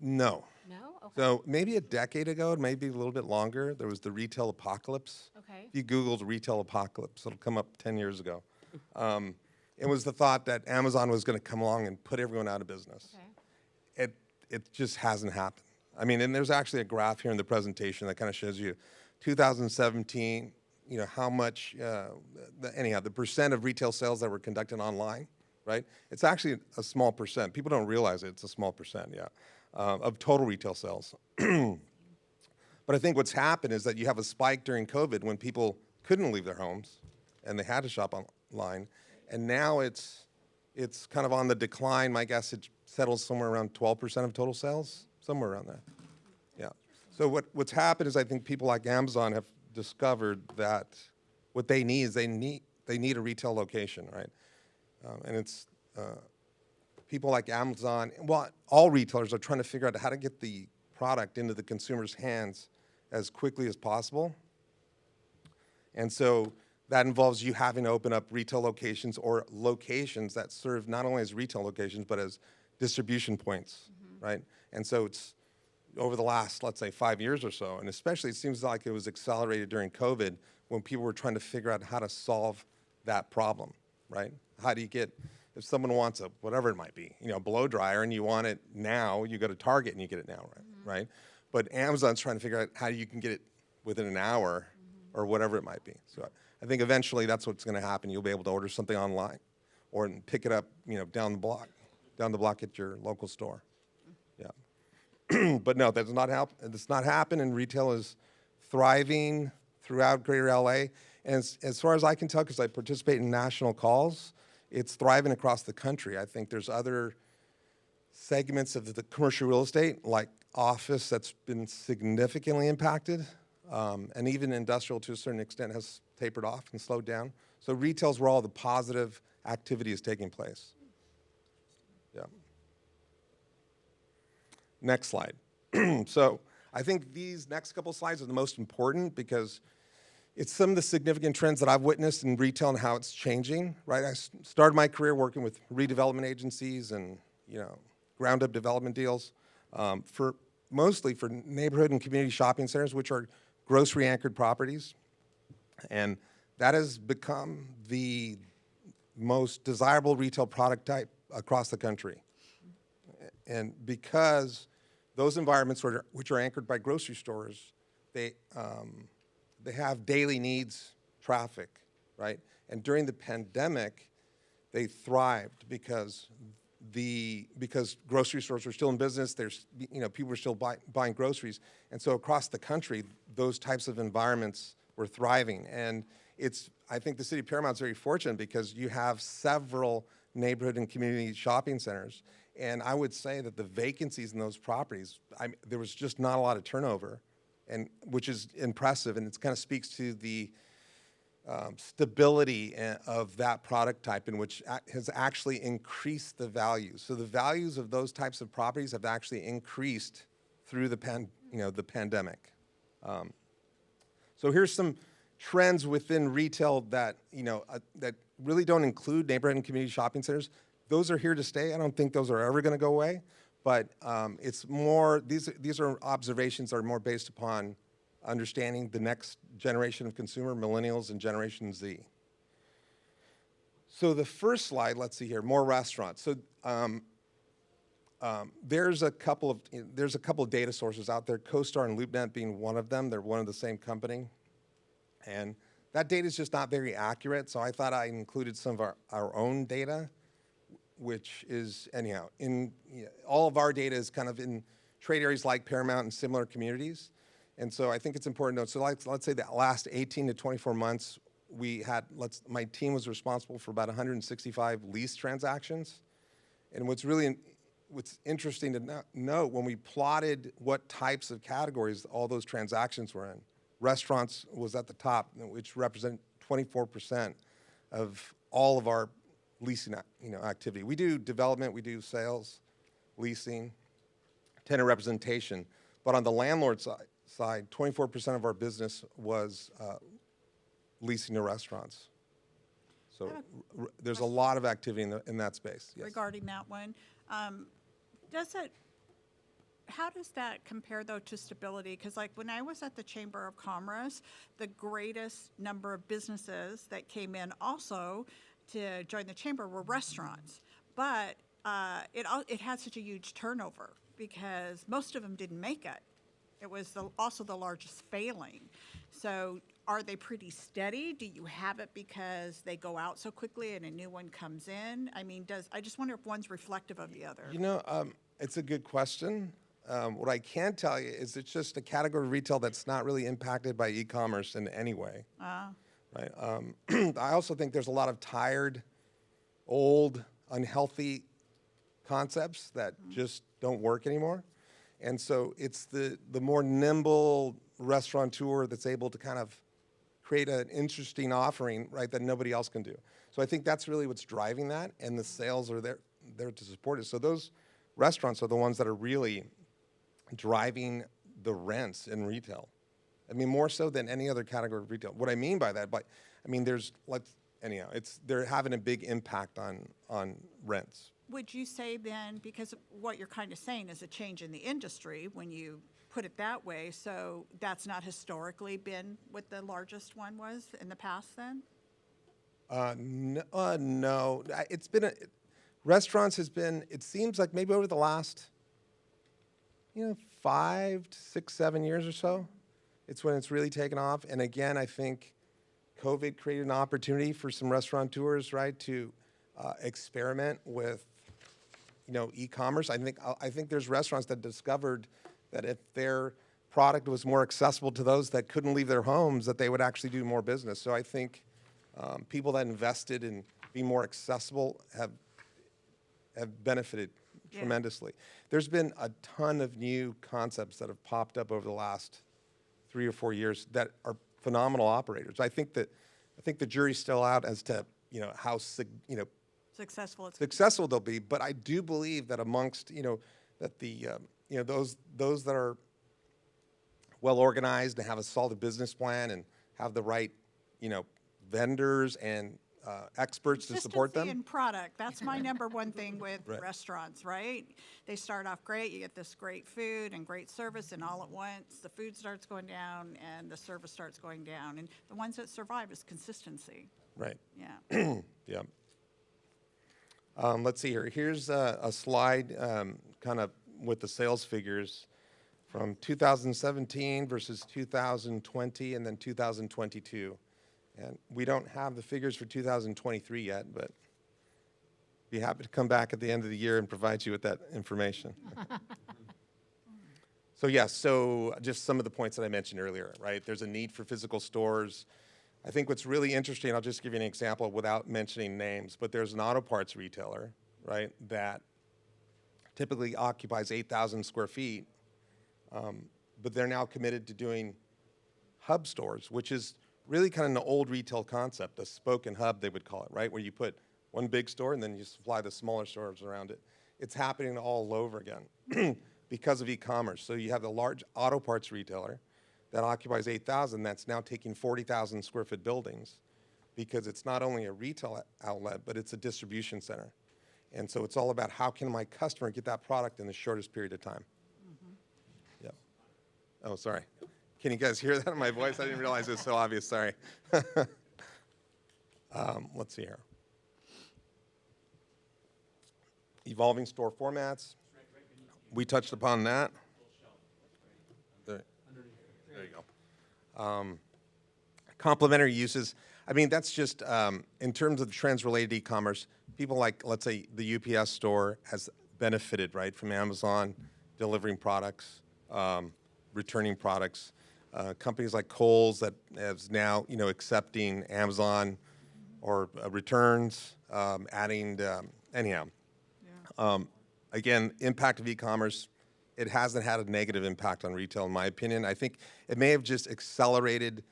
No. No? Okay. So maybe a decade ago, maybe a little bit longer, there was the retail apocalypse. Okay. If you Googled retail apocalypse, it'll come up 10 years ago. It was the thought that Amazon was going to come along and put everyone out of business. Okay. It just hasn't happened. I mean, and there's actually a graph here in the presentation that kind of shows you 2017, how much, the percent of retail sales that were conducted online, right? It's actually a small percent. People don't realize it. It's a small percent, of total retail sales. But I think what's happened is that you have a spike during COVID when people couldn't leave their homes and they had to shop online. And now it's kind of on the decline. My guess it settles somewhere around 12% of total sales, somewhere around there. Yeah. So what's happened is I think people like Amazon have discovered that what they need is they need a retail location, right? And it's people like Amazon, well, all retailers are trying to figure out how to get the product into the consumer's hands as quickly as possible. And so that involves you having to open up retail locations or locations that serve not only as retail locations, but as distribution points, right? And so it's over the last, let's say, 5 years or so, and especially it seems like it was accelerated during COVID when people were trying to figure out how to solve that problem, right? How do you get, if someone wants a, whatever it might be, blow dryer and you want it now, you go to Target and you get it now, right? But Amazon's trying to figure out how you can get it within an hour or whatever it might be. So I think eventually that's what's going to happen. You'll be able to order something online or pick it up, down the block at your local store. Yeah. But no, that does not help. It does not happen, and retail is thriving throughout Greater LA. And as far as I can tell, because I participate in national calls, it's thriving across the country. I think there's other segments of the commercial real estate, like office, that's been significantly impacted, and even industrial to a certain extent has tapered off and slowed down. So retail's where all the positive activity is taking place. Yeah. Next slide. So I think these next couple slides are the most important because it's some of the significant trends that I've witnessed in retail and how it's changing, right? I started my career working with redevelopment agencies and, ground-up development deals mostly for neighborhood and community shopping centers, which are grocery-anchored properties. And that has become the most desirable retail product type across the country. And because those environments which are anchored by grocery stores, they have daily needs traffic, right? And during the pandemic, they thrived because grocery stores were still in business. People were still buying groceries, and so across the country, those types of environments were thriving. And I think the city of Paramount is very fortunate because you have several neighborhood and community shopping centers, and I would say that the vacancies in those properties, there was just not a lot of turnover, and which is impressive, and it kind of speaks to the stability of that product type, in which has actually increased the values. So the values of those types of properties have actually increased through the pandemic. So here's some trends within retail that that really don't include neighborhood and community shopping centers. Those are here to stay. I don't think those are ever going to go away, but it's more. These are observations that are more based upon understanding the next generation of consumer, millennials and Generation Z. So the first slide, let's see here, more restaurants. So there's a couple of data sources out there, CoStar and LoopNet being one of them. They're one of the same company. And that data is just not very accurate, so I thought I included some of our own data, which is, anyhow, all of our data is kind of in trade areas like Paramount and similar communities. And so I think it's important to note, so let's say that last 18 to 24 months, my team was responsible for about 165 lease transactions. And what's interesting to note, when we plotted what types of categories all those transactions were in, restaurants was at the top, which represent 24% of all of our leasing activity. We do development, we do sales, leasing, tenant representation, but on the landlord side, 24% of our business was leasing to restaurants. So there's a lot of activity in that space. Yes. Regarding that one, how does that compare, though, to stability? Because, like, when I was at the Chamber of Commerce, the greatest number of businesses that came in also to join the chamber were restaurants. But it had such a huge turnover because most of them didn't make it. It was also the largest failing. So are they pretty steady? Do you have it because they go out so quickly and a new one comes in? I mean, I just wonder if one's reflective of the other. It's a good question. What I can tell you is it's just a category of retail that's not really impacted by e-commerce in any way. Right. I also think there's a lot of tired, old, unhealthy concepts that just don't work anymore. And so it's the more nimble restaurateur that's able to kind of create an interesting offering, right, that nobody else can do. So I think that's really what's driving that, and the sales are there to support it. So those restaurants are the ones that are really driving the rents in retail. I mean, more so than any other category of retail. What I mean by that, they're having a big impact on rents. Would you say then, because what you're kind of saying is a change in the industry when you put it that way, so that's not historically been what the largest one was in the past then? No. Restaurants has been, it seems like maybe over the last, 5 to 6, 7 years or so, it's when it's really taken off. And again, I think COVID created an opportunity for some restaurateurs, right, to experiment with, e-commerce. I think there's restaurants that discovered that if their product was more accessible to those that couldn't leave their homes, that they would actually do more business. So I think people that invested in being more accessible have benefited tremendously. There's been a ton of new concepts that have popped up over the last 3 or 4 years that are phenomenal operators. I think the jury's still out as to how successful they'll be. But I do believe that amongst that those that are well organized and have a solid business plan and have the right vendors and experts to support them. Consistency in product. That's my number one thing with restaurants, right? They start off great. You get this great food and great service, and all at once the food starts going down and the service starts going down. And the ones that survive is consistency. Right. Yeah. Yeah. Let's see here. Here's a slide kind of with the sales figures from 2017 versus 2020 and then 2022. And we don't have the figures for 2023 yet, but be happy to come back at the end of the year and provide you with that information. So yes, so just some of the points that I mentioned earlier, right? There's a need for physical stores. I think what's really interesting, I'll just give you an example without mentioning names, but there's an auto parts retailer, right, that typically occupies 8,000 square feet, but they're now committed to doing hub stores, which is really kind of an old retail concept, a spoke and hub, they would call it, right, where you put one big store and then you supply the smaller stores around it. It's happening all over again because of e-commerce. So you have the large auto parts retailer that occupies 8,000 that's now taking 40,000 square foot buildings because it's not only a retail outlet, but it's a distribution center. And so it's all about how can my customer get that product in the shortest period of time. Yep. Oh, sorry. Can you guys hear that in my voice? I didn't realize it was so obvious, sorry. Let's see here. Evolving store formats. We touched upon that. There you go. Complementary uses. I mean, that's just, in terms of the trends related to e-commerce, people like, let's say, the UPS store has benefited, right, from Amazon delivering products, returning products. Companies like Kohl's that is now, accepting Amazon or returns, adding, anyhow. Again, impact of e-commerce, it hasn't had a negative impact on retail, in my opinion. I think it may have just accelerated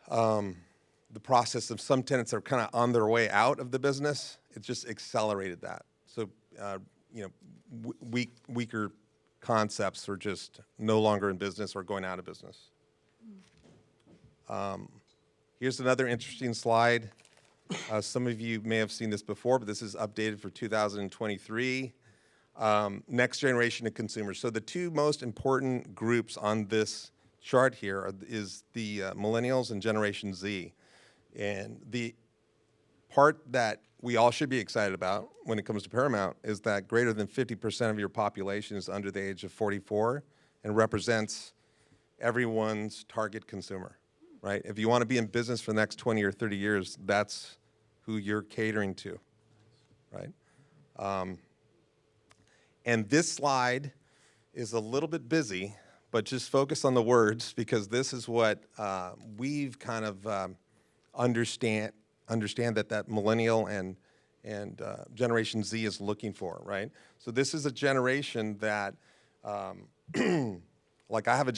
the process of some tenants that are kind of on their way out of the business. It just accelerated that. So, weaker concepts are just no longer in business or going out of business. Here's another interesting slide. Some of you may have seen this before, but this is updated for 2023. Next generation of consumers. So the two most important groups on this chart here is the millennials and Generation Z. And the part that we all should be excited about when it comes to Paramount is that greater than 50% of your population is under the age of 44 and represents everyone's target consumer, right? If you want to be in business for the next 20 or 30 years, that's who you're catering to, right? And this slide is a little bit busy, but just focus on the words because this is what we've kind of understand that millennial and Generation Z is looking for, right? So this is a generation that, like I have a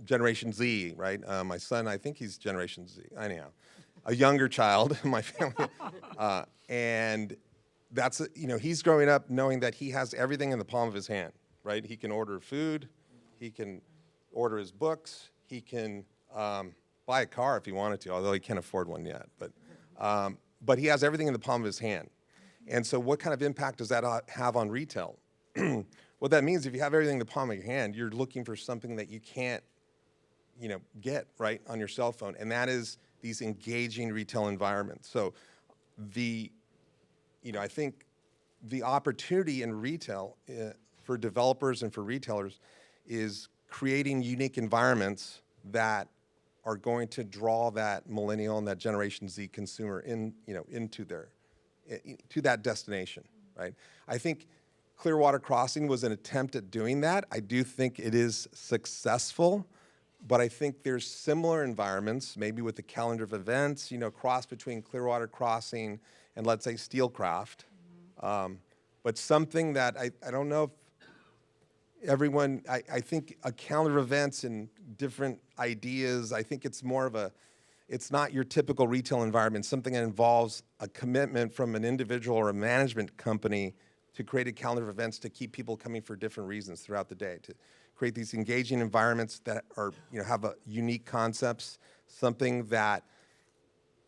Generation Z, right? My son, I think he's Generation Z, anyhow. A younger child in my family. And that's, he's growing up knowing that he has everything in the palm of his hand, right? He can order food, he can order his books, he can buy a car if he wanted to, although he can't afford one yet. But he has everything in the palm of his hand. And so what kind of impact does that have on retail? What that means, if you have everything in the palm of your hand, you're looking for something that you can't, get, right, on your cell phone. And that is these engaging retail environments. So I think the opportunity in retail for developers and for retailers is creating unique environments that are going to draw that millennial and that Generation Z consumer into to that destination, right? I think Clearwater Crossing was an attempt at doing that. I do think it is successful, but I think there's similar environments, maybe with the calendar of events, cross between Clearwater Crossing and let's say Steelcraft. But something that I don't know if everyone, I think a calendar of events and different ideas, I think it's more of it's not your typical retail environment, something that involves a commitment from an individual or a management company to create a calendar of events to keep people coming for different reasons throughout the day, to create these engaging environments that are, have unique concepts, something that,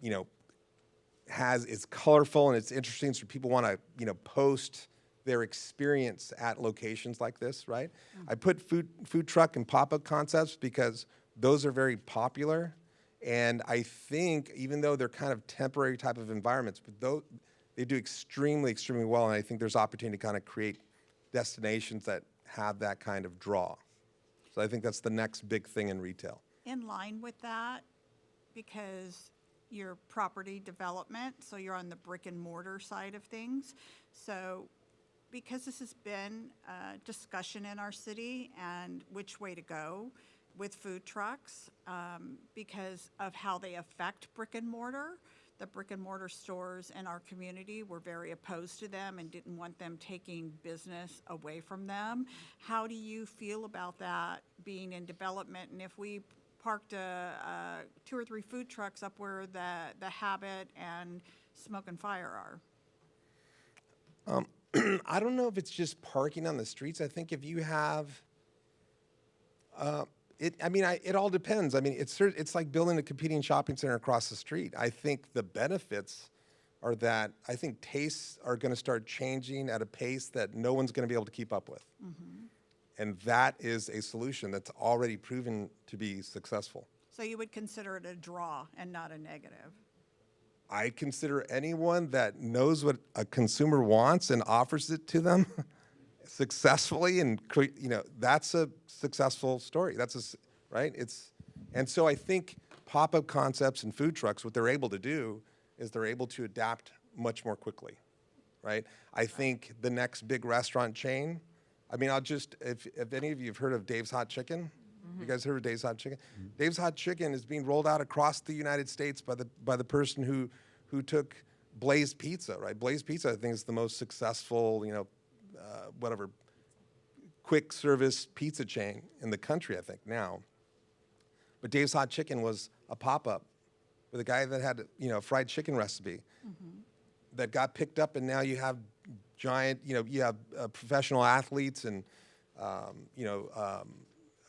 is colorful and it's interesting so people want to, post their experience at locations like this, right? I put food truck and pop-up concepts because those are very popular. And I think even though they're kind of temporary type of environments, but they do extremely, extremely well, and I think there's opportunity to kind of create destinations that have that kind of draw. So I think that's the next big thing in retail. In line with that, because your property development, so you're on the brick and mortar side of things. So because this has been a discussion in our city and which way to go with food trucks, because of how they affect brick and mortar, the brick and mortar stores in our community were very opposed to them and didn't want them taking business away from them. How do you feel about that being in development? And if we parked 2 or 3 food trucks up where the Habit and Smoke and Fire are? I don't know if it's just parking on the streets. I think if you have, it all depends. I mean, it's like building a competing shopping center across the street. I think the benefits are that I think tastes are going to start changing at a pace that no one's going to be able to keep up with. And that is a solution that's already proven to be successful. So you would consider it a draw and not a negative? I consider anyone that knows what a consumer wants and offers it to them successfully, and that's a successful story. Right? And so I think pop-up concepts and food trucks, what they're able to do is they're able to adapt much more quickly, right? I think the next big restaurant chain, I mean, if any of you have heard of Dave's Hot Chicken, you guys heard of Dave's Hot Chicken? Dave's Hot Chicken is being rolled out across the United States by the person who took Blaze Pizza, right? Blaze Pizza, I think, is the most successful, quick service pizza chain in the country, I think, now. But Dave's Hot Chicken was a pop-up with a guy that had, a fried chicken recipe that got picked up, and now you have giant, you have professional athletes and,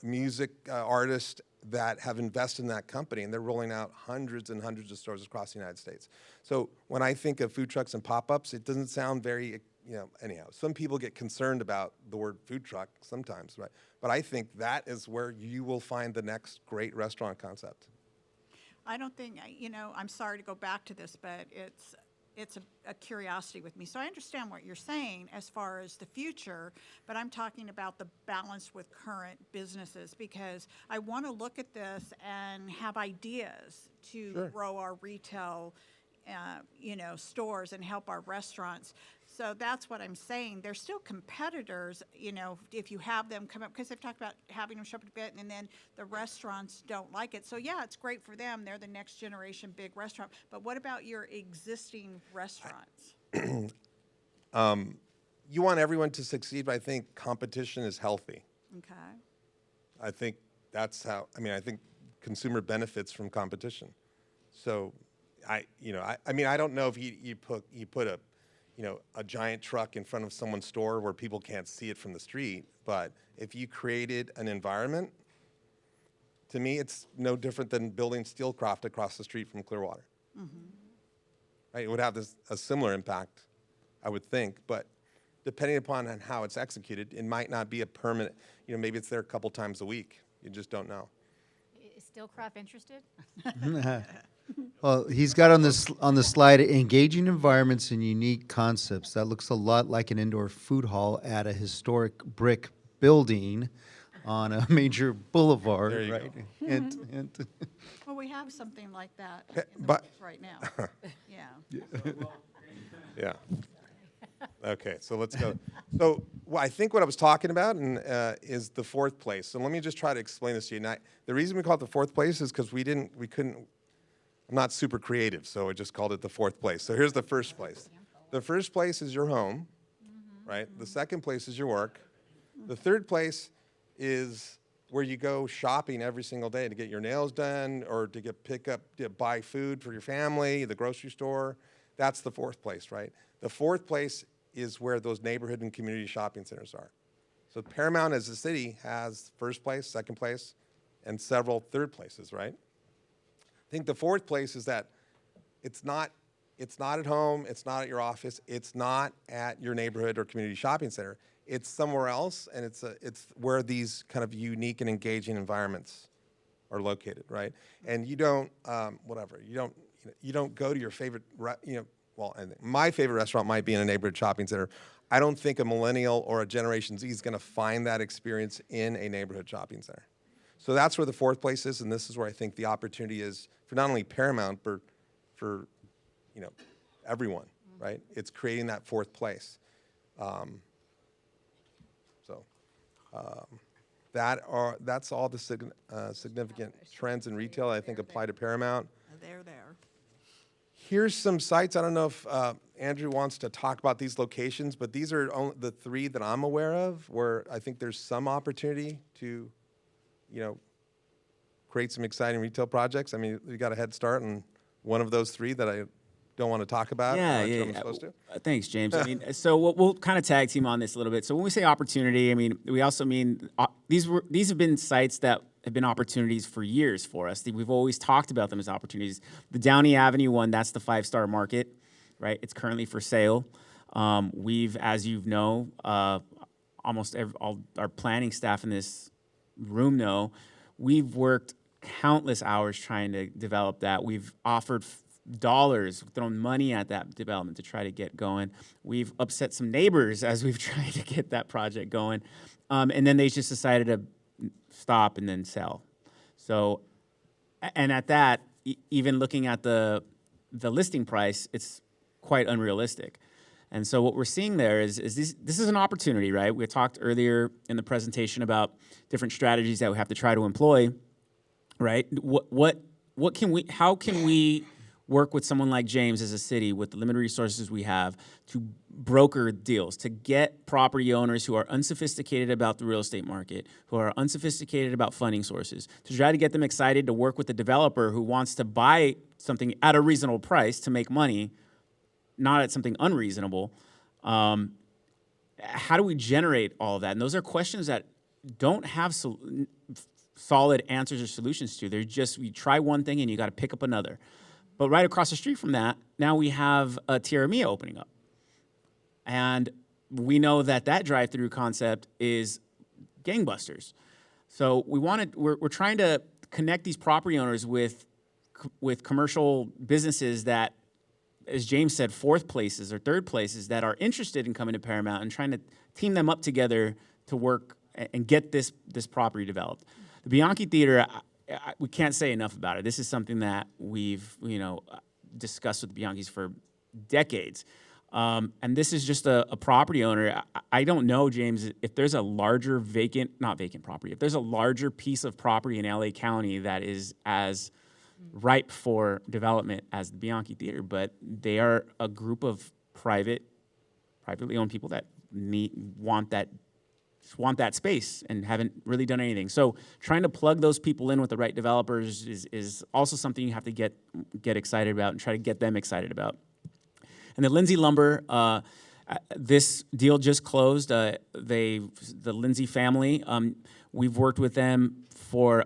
music artists that have invested in that company, and they're rolling out hundreds and hundreds of stores across the United States. So when I think of food trucks and pop-ups, it doesn't sound very, anyhow. Some people get concerned about the word food truck sometimes, right? But I think that is where you will find the next great restaurant concept. I don't think, I'm sorry to go back to this, but it's a curiosity with me. So I understand what you're saying as far as the future, but I'm talking about the balance with current businesses, because I want to look at this and have ideas to grow our retail, stores and help our restaurants. So that's what I'm saying. There's still competitors, if you have them come up, because they've talked about having them show up a bit, and then the restaurants don't like it. So yeah, it's great for them. They're the next generation big restaurant. But what about your existing restaurants? You want everyone to succeed, but I think competition is healthy. Okay. I think that's how, I think consumer benefits from competition. So I don't know if you put a giant truck in front of someone's store where people can't see it from the street, but if you created an environment, to me, it's no different than building Steelcraft across the street from Clearwater. Right? It would have a similar impact, I would think, but depending upon how it's executed, it might not be a permanent, maybe it's there a couple times a week. You just don't know. Is Steelcraft interested? Well, he's got on the slide, engaging environments and unique concepts. That looks a lot like an indoor food hall at a historic brick building on a major boulevard, There you right? go. And Well, we have something like that in the But- works right now. Yeah. Yeah. Okay, so let's go. So I think what I was talking about is the fourth place. So let me just try to explain this to you. Now, the reason we call it the fourth place is because we couldn't, I'm not super creative, so I just called it the fourth place. So here's the first place. The first place is your home, right? The second place is your work. The third place is where you go shopping every single day to get your nails done or to buy food for your family, the grocery store. That's the fourth place, right? The fourth place is where those neighborhood and community shopping centers are. So Paramount as a city has first place, second place, and several third places, right? I think the fourth place is that it's not at home, it's not at your office, it's not at your neighborhood or community shopping center. It's somewhere else, and it's where these kind of unique and engaging environments are located, right? And you don't, you don't go to your favorite, well, and my favorite restaurant might be in a neighborhood shopping center. I don't think a millennial or a Generation Z is going to find that experience in a neighborhood shopping center. So that's where the fourth place is, and this is where I think the opportunity is for not only Paramount, but for, you know, everyone, right? It's creating that fourth place. That's all the significant trends in retail I think apply to Paramount. They're there. Here's some sites. I don't know if Andrew wants to talk about these locations, but these are only the three that I'm aware of where I think there's some opportunity to, you know, create some exciting retail projects. I mean, we got a head start on one of those three that I don't want to talk about. I'm sure I'm supposed to. Thanks, James. I mean, so we'll kind of tag team on this a little bit. So when we say opportunity, I mean, we also mean these have been sites that have been opportunities for years for us. We've always talked about them as opportunities. The Downey Avenue one, that's the 5-star market, right? It's currently for sale. We've, as you know, almost all our planning staff in this room know, we've worked countless hours trying to develop that. We've offered dollars, thrown money at that development to try to get going. We've upset some neighbors as we've tried to get that project going. And then they just decided to stop and then sell. So, and at that, even looking at the listing price, it's quite unrealistic. And so what we're seeing there is this is an opportunity, right? We talked earlier in the presentation about different strategies that we have to try to employ, right? How can we work with someone like James as a city with the limited resources we have to broker deals, to get property owners who are unsophisticated about the real estate market, who are unsophisticated about funding sources, to try to get them excited to work with the developer who wants to buy something at a reasonable price to make money, not at something unreasonable. How do we generate all of that? And those are questions that don't have solid answers or solutions to. They're just, you try one thing and you got to pick up another. But right across the street from that, now we have a Tierra Mia opening up. And we know that drive-through concept is gangbusters. So we're trying to connect these property owners with commercial businesses that, as James said, fourth places or third places that are interested in coming to Paramount and trying to team them up together to work and get this property developed. The Bianchi Theater, we can't say enough about it. This is something that we've discussed with the Bianchis for decades. And this is just a property owner. I don't know, James, if there's a larger if there's a larger piece of property in LA County that is as ripe for development as the Bianchi Theater, but they are a group of privately owned people that want that space and haven't really done anything. So trying to plug those people in with the right developers is also something you have to get excited about and try to get them excited about. And the Lindsay Lumber, this deal just closed. The Lindsay family, we've worked with them for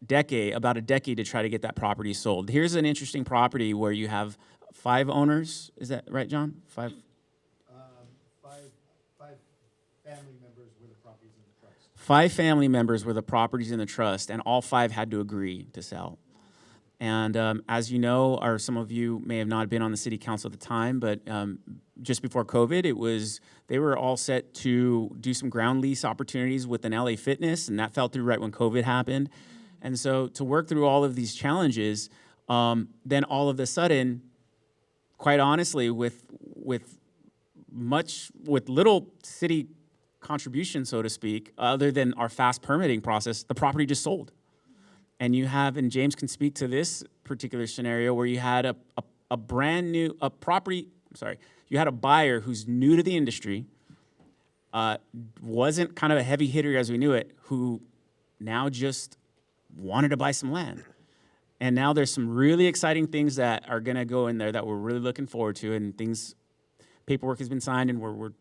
about a decade to try to get that property sold. Here's an interesting property where you have 5 owners. Is that right, John? 5? 5 family members were the properties in the trust. 5 family members were the properties in the trust, and all 5 had to agree to sell. And as you know, or some of you may have not been on the city council at the time, but just before COVID, they were all set to do some ground lease opportunities with an LA Fitness, and that fell through right when COVID happened. And so to work through all of these challenges, then all of a sudden, quite honestly, with little city contribution, so to speak, other than our fast permitting process, the property just sold. And you have, and James can speak to this particular scenario where you had a brand new you had a buyer who's new to the industry, wasn't kind of a heavy hitter as we knew it, who now just wanted to buy some land. And now there's some really exciting things that are gonna go in there that we're really looking forward to, and paperwork has been signed and we're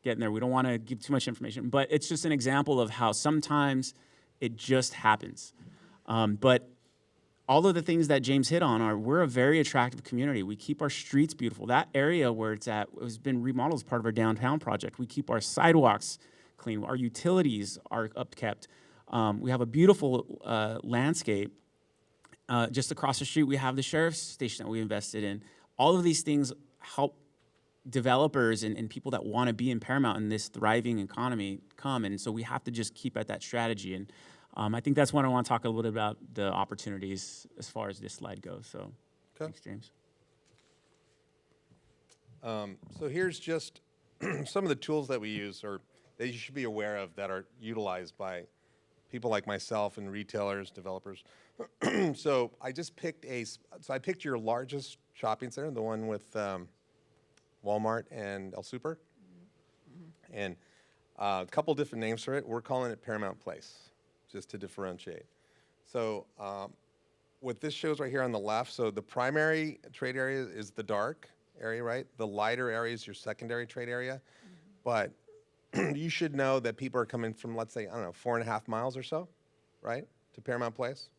getting there. We don't wanna give too much information, but it's just an example of how sometimes it just happens. But all of the things that James hit on we're a very attractive community. We keep our streets beautiful. That area where it's at has been remodeled as part of our downtown project. We keep our sidewalks clean. Our utilities are upkept. We have a beautiful landscape. Just across the street, we have the sheriff's station that we invested in. All of these things help developers and people that want to be in Paramount in this thriving economy come. And so we have to just keep at that strategy. And I think that's when I want to talk a little bit about the opportunities as far as this slide goes. So thanks, James. So here's just some of the tools that we use or that you should be aware of that are utilized by people like myself and retailers, developers. So I just picked I picked your largest shopping center, the one with Walmart and El Super. And a couple different names for it. We're calling it Paramount Place, just to differentiate. So what this shows right here on the left, so the primary trade area is the dark area, right? The lighter area is your secondary trade area. But you should know that people are coming from, let's say, I don't know, 4.5 miles or so, right, to Paramount Place.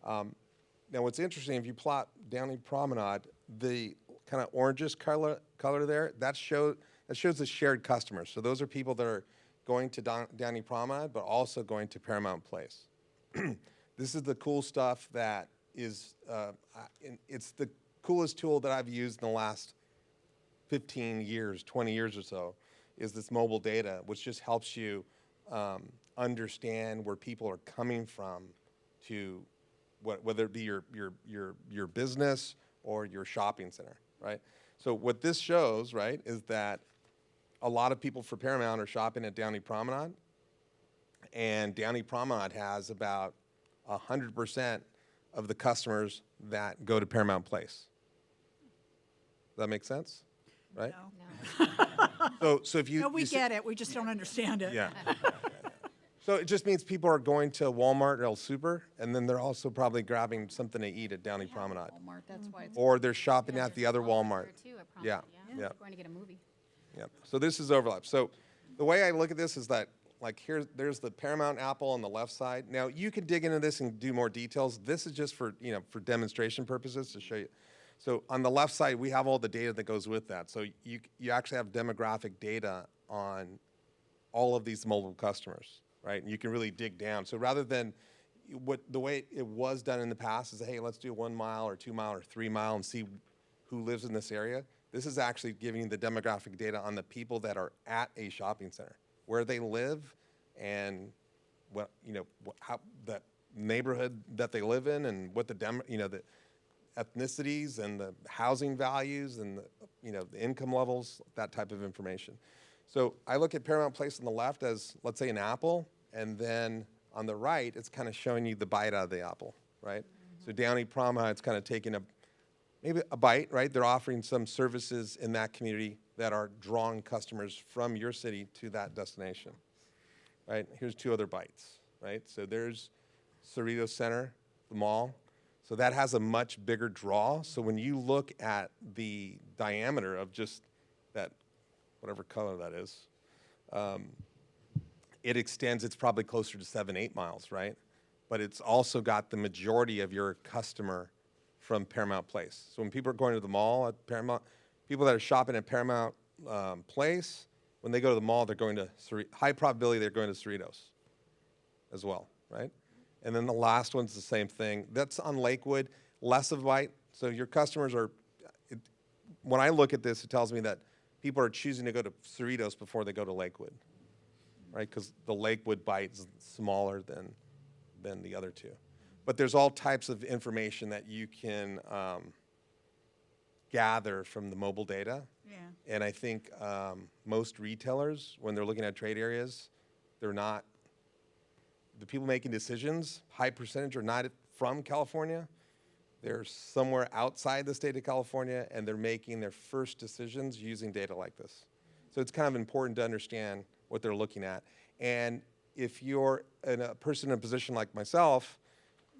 Now, what's interesting, if you plot Downey Promenade, the kind of orangish color there, that shows the shared customers. So those are people that are going to Downey Promenade, but also going to Paramount Place. This is the cool stuff that is, it's the coolest tool that I've used in the last 15 years, 20 years or so, is this mobile data, which just helps you understand where people are coming from to whether it be your business or your shopping center, right? So what this shows, right, is that a lot of people for Paramount are shopping at Downey Promenade, and Downey Promenade has about 100% of the customers that go to Paramount Place. Does that make sense? Right? No. So if you No, we get it. We just don't understand it. Yeah. So it just means people are going to Walmart or El Super, and then they're also probably grabbing something to eat at Downey Promenade. Walmart, that's why it's. Or they're shopping at the other Walmart. Yeah. Yeah. Going to get a movie. Yeah. So this is overlap. So the way I look at this is that, like, there's the Paramount Apple on the left side. Now you can dig into this and do more details. This is just for for demonstration purposes to show you. So on the left side, we have all the data that goes with that. So you actually have demographic data on all of these mobile customers, right? And you can really dig down. So rather than the way it was done in the past is, hey, let's do 1 mile or 2 mile or 3 mile and see who lives in this area. This is actually giving you the demographic data on the people that are at a shopping center, where they live, and what how that neighborhood that they live in, and what the the ethnicities and the housing values and the income levels, that type of information. So I look at Paramount Place on the left as, let's say, an apple, and then on the right, it's kind of showing you the bite out of the apple, right? So Downey Promenade, kind of taking maybe a bite, right? They're offering some services in that community that are drawing customers from your city to that destination, right? Here's 2 other bites, right? So there's Cerritos Center, the mall. So that has a much bigger draw. So when you look at the diameter of just that, whatever color that is, it extends, it's probably closer to 7-8 miles, right? But it's also got the majority of your customer from Paramount Place. So when people are going to the mall at Paramount, people that are shopping at Paramount Place, when they go to the mall, they're going to, high probability they're going to Cerritos as well, right? And then the last one's the same thing. That's on Lakewood, less of a bite. So your customers are, when I look at this, it tells me that people are choosing to go to Cerritos before they go to Lakewood, right? Because the Lakewood bite is smaller than the other 2. But there's all types of information that you can gather from the mobile data. Yeah. And I think most retailers, when they're looking at trade areas, they're not, the people making decisions, high percentage are not from California. They're somewhere outside the state of California, and they're making their first decisions using data like this. So it's kind of important to understand what they're looking at. And if you're a person in a position like myself,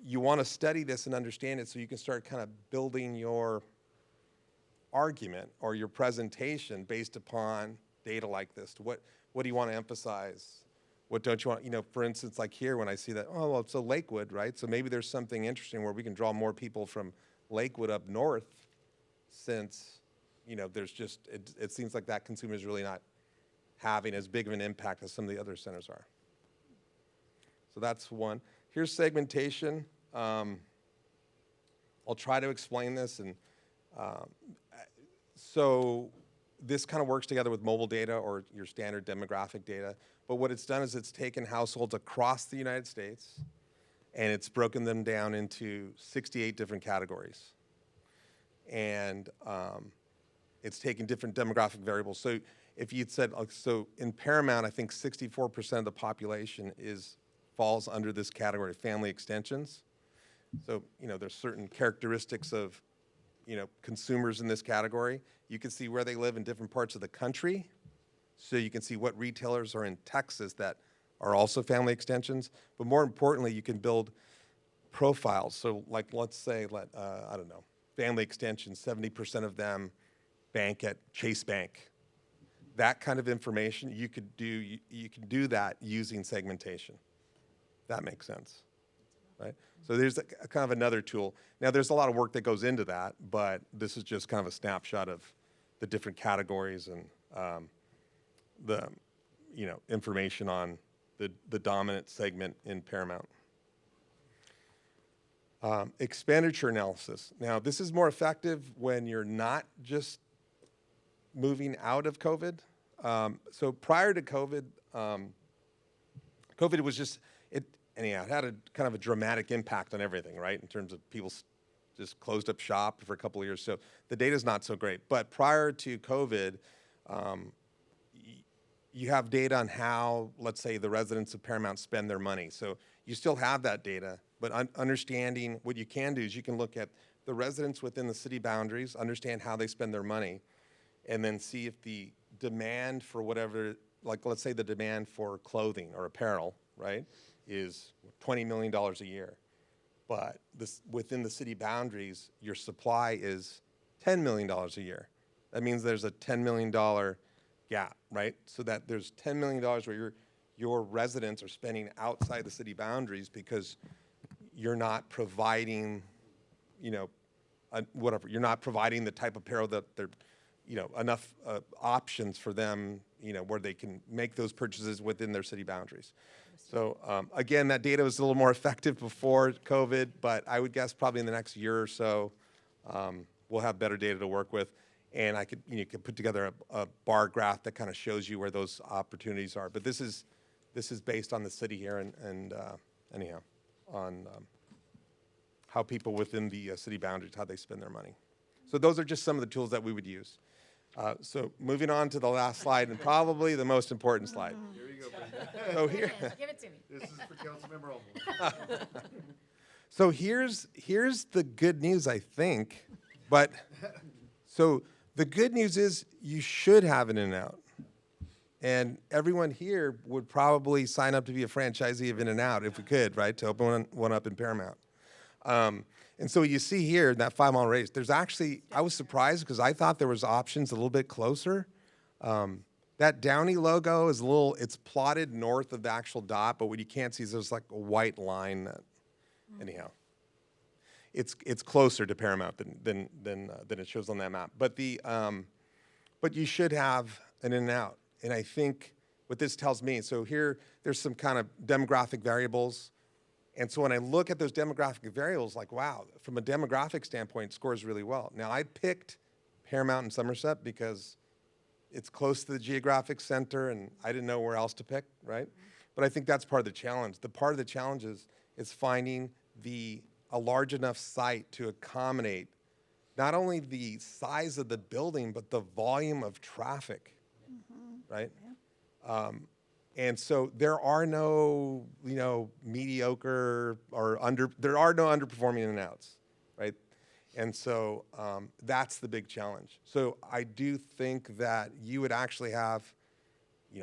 you want to study this and understand it so you can start kind of building your argument or your presentation based upon data like this. What do you want to emphasize? What don't you want, for instance, like here when I see that, oh, well, it's a Lakewood, right? So maybe there's something interesting where we can draw more people from Lakewood up north, since, there's just, it seems like that consumer is really not having as big of an impact as some of the other centers are. So that's one. Here's segmentation. I'll try to explain this. And So this kind of works together with mobile data or your standard demographic data. But what it's done is it's taken households across the United States and it's broken them down into 68 different categories. And it's taken different demographic variables. So if you'd said, so in Paramount, I think 64% of the population falls under this category, family extensions. So, there's certain characteristics of, consumers in this category. You can see where they live in different parts of the country. So you can see what retailers are in Texas that are also family extensions. But more importantly, you can build profiles. So like, let's say, I don't know, family extensions, 70% of them bank at Chase Bank. That kind of information, you can do that using segmentation. That makes sense, right? So there's a kind of another tool. Now there's a lot of work that goes into that, but this is just kind of a snapshot of the different categories and the information on the dominant segment in Paramount. Expenditure analysis. Now this is more effective when you're not just moving out of COVID. So prior to COVID, COVID was just, it had a kind of a dramatic impact on everything, right? In terms of people just closed up shop for a couple of years. So the data's not so great. But prior to COVID, you have data on how, let's say, the residents of Paramount spend their money. So you still have that data, but understanding what you can do is you can look at the residents within the city boundaries, understand how they spend their money, and then see if the demand for whatever, like let's say the demand for clothing or apparel, right, is $20 million a year. But within the city boundaries, your supply is $10 million a year. That means there's a $10 million gap, right? So that there's $10 million where your residents are spending outside the city boundaries because you're not providing, whatever, you're not providing the type of apparel that they're, enough options for them, where they can make those purchases within their city boundaries. So again, that data was a little more effective before COVID, but I would guess probably in the next year or so, we'll have better data to work with. And I could, could put together a bar graph that kind of shows you where those opportunities are. But this is based on the city here and anyhow, on how people within the city boundaries, how they spend their money. So those are just some of the tools that we would use. So moving on to the last slide, and probably the most important slide. Here you go, Brenda. So here, Give it to me. This is for Councilmember Olmos. so here's the good news, I think. But so the good news is you should have an In-N-Out. And everyone here would probably sign up to be a franchisee of In-N-Out if we could, right, to open one up in Paramount. And so you see here in that 5-mile radius, there's actually, I was surprised because I thought there was options a little bit closer. That Downey logo is it's plotted north of the actual dot, but what you can't see is there's like a white line that, anyhow. It's closer to Paramount than it shows on that map. But but you should have an In-N-Out. And I think what this tells me, so here there's some kind of demographic variables. And so when I look at those demographic variables, like, wow, from a demographic standpoint, it scores really well. Now, I picked Paramount and Somerset because it's close to the geographic center, and I didn't know where else to pick, right? But I think that's part of the challenge. The part of the challenge is finding a large enough site to accommodate not only the size of the building, but the volume of traffic, right? Yeah. And so there are no, mediocre or there are no underperforming In-N-Outs, right? And so that's the big challenge. So I do think that you would actually have,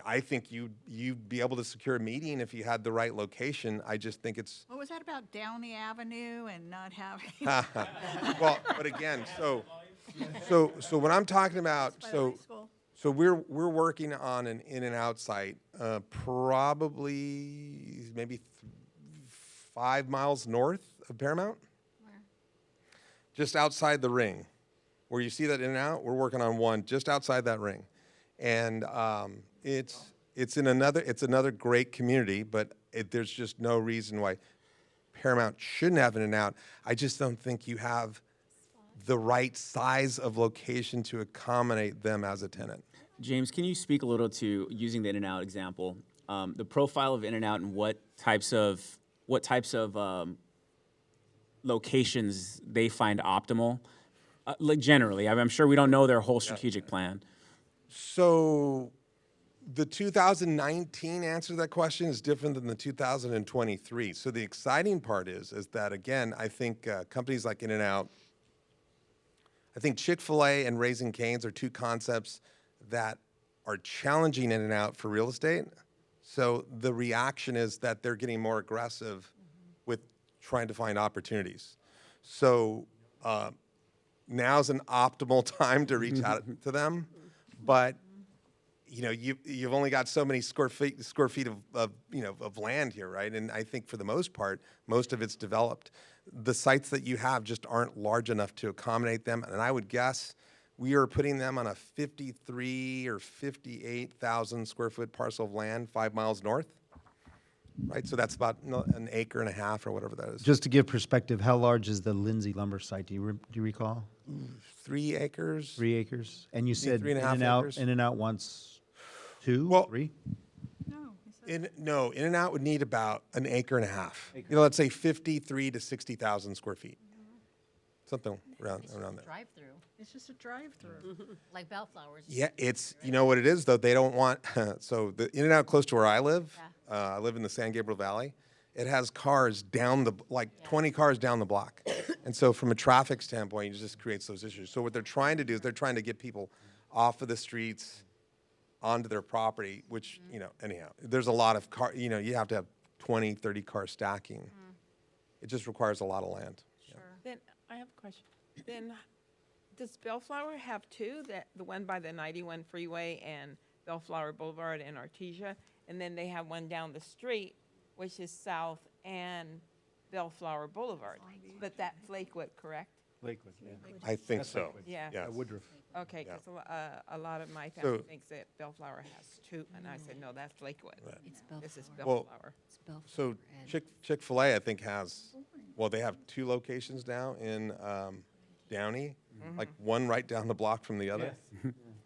I think you'd be able to secure a meeting if you had the right location. I just think it's. What was that about Downey Avenue and not having? Well, but again, so what I'm talking about, so we're working on an In-N-Out site, probably maybe 5 miles north of Paramount. Where? Just outside the ring. Where you see that In-N-Out, we're working on one just outside that ring. And it's another great community, but there's just no reason why Paramount shouldn't have an In-N-Out. I just don't think you have the right size of location to accommodate them as a tenant. James, can you speak a little to using the In-N-Out example, the profile of In-N-Out and what types of locations they find optimal? Like generally, I'm sure we don't know their whole strategic plan. So the 2019 answer to that question is different than the 2023. So the exciting part is that, again, I think companies like In-N-Out, I think Chick-fil-A and Raising Cane's are two concepts that are challenging In-N-Out for real estate. So the reaction is that they're getting more aggressive with trying to find opportunities. So now's an optimal time to reach out to them, but you know, you've only got so many square feet of land here, right? And I think for the most part, most of it's developed. The sites that you have just aren't large enough to accommodate them, and I would guess we are putting them on a 53 or 58,000 square foot parcel of land 5 miles north, right? So that's about an acre and a half or whatever that is. Just to give perspective, how large is the Lindsay lumber site? Do you recall? 3 acres. 3 acres. And you said 3.5 acres. In-N-Out wants 2, 3? No, In-N-Out would need about an acre and a half. You know, let's say 53 to 60,000 square feet. Something around there. Drive-through. It's just a drive-through. Like Bellflowers. Yeah, it's, you know what it is, though? They don't want, so the In-N-Out close to where I live, I live in the San Gabriel Valley, it has cars down 20 cars down the block. And so from a traffic standpoint, it just creates those issues. So what they're trying to do is they're trying to get people off of the streets onto their property, which, you know, anyhow, there's a lot of car, you know, you have to have 20, 30 cars stacking. It just requires a lot of land. Sure. Then I have a question. Then does Bellflower have two, the one by the 91 freeway and Bellflower Boulevard and Artesia? And then they have one down the street, which is South and Bellflower Boulevard. But that's Lakewood, correct? Lakewood, yeah. I think so. Yeah. Yes. Woodruff. Okay, Yeah. because a lot of my family So- thinks that Bellflower has two, and I said, no, that's Lakewood. It's This is Bellflower. Well, Bellflower. It's Bellflower So and- Chick-fil-A, I think, has, well, they have 2 locations now in Downey, like one right down the block from the other.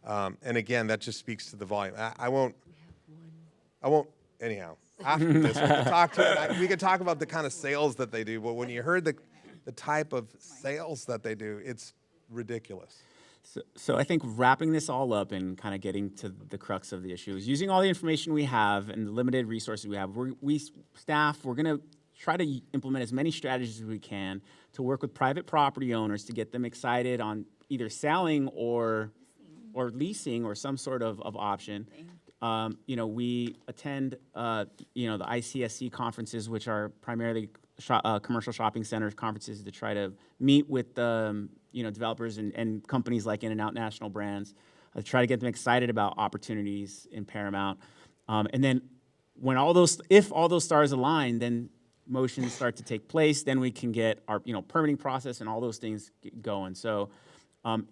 And again, that just speaks to the volume. I won't, anyhow, after this, we could talk about the kind of sales that they do, but when you heard the type of sales that they do, it's ridiculous. So I think wrapping this all up and kind of getting to the crux of the issue is using all the information we have and the limited resources we have, we're going to try to implement as many strategies as we can to work with private property owners to get them excited on either selling or leasing or some sort of option. You know, we attend, you know, the ICSC conferences, which are primarily commercial shopping centers conferences to try to meet with, you know, developers and companies like In-N-Out National Brands, try to get them excited about opportunities in Paramount. And then when if all those stars align, then motions start to take place, then we can get our, you know, permitting process and all those things going. So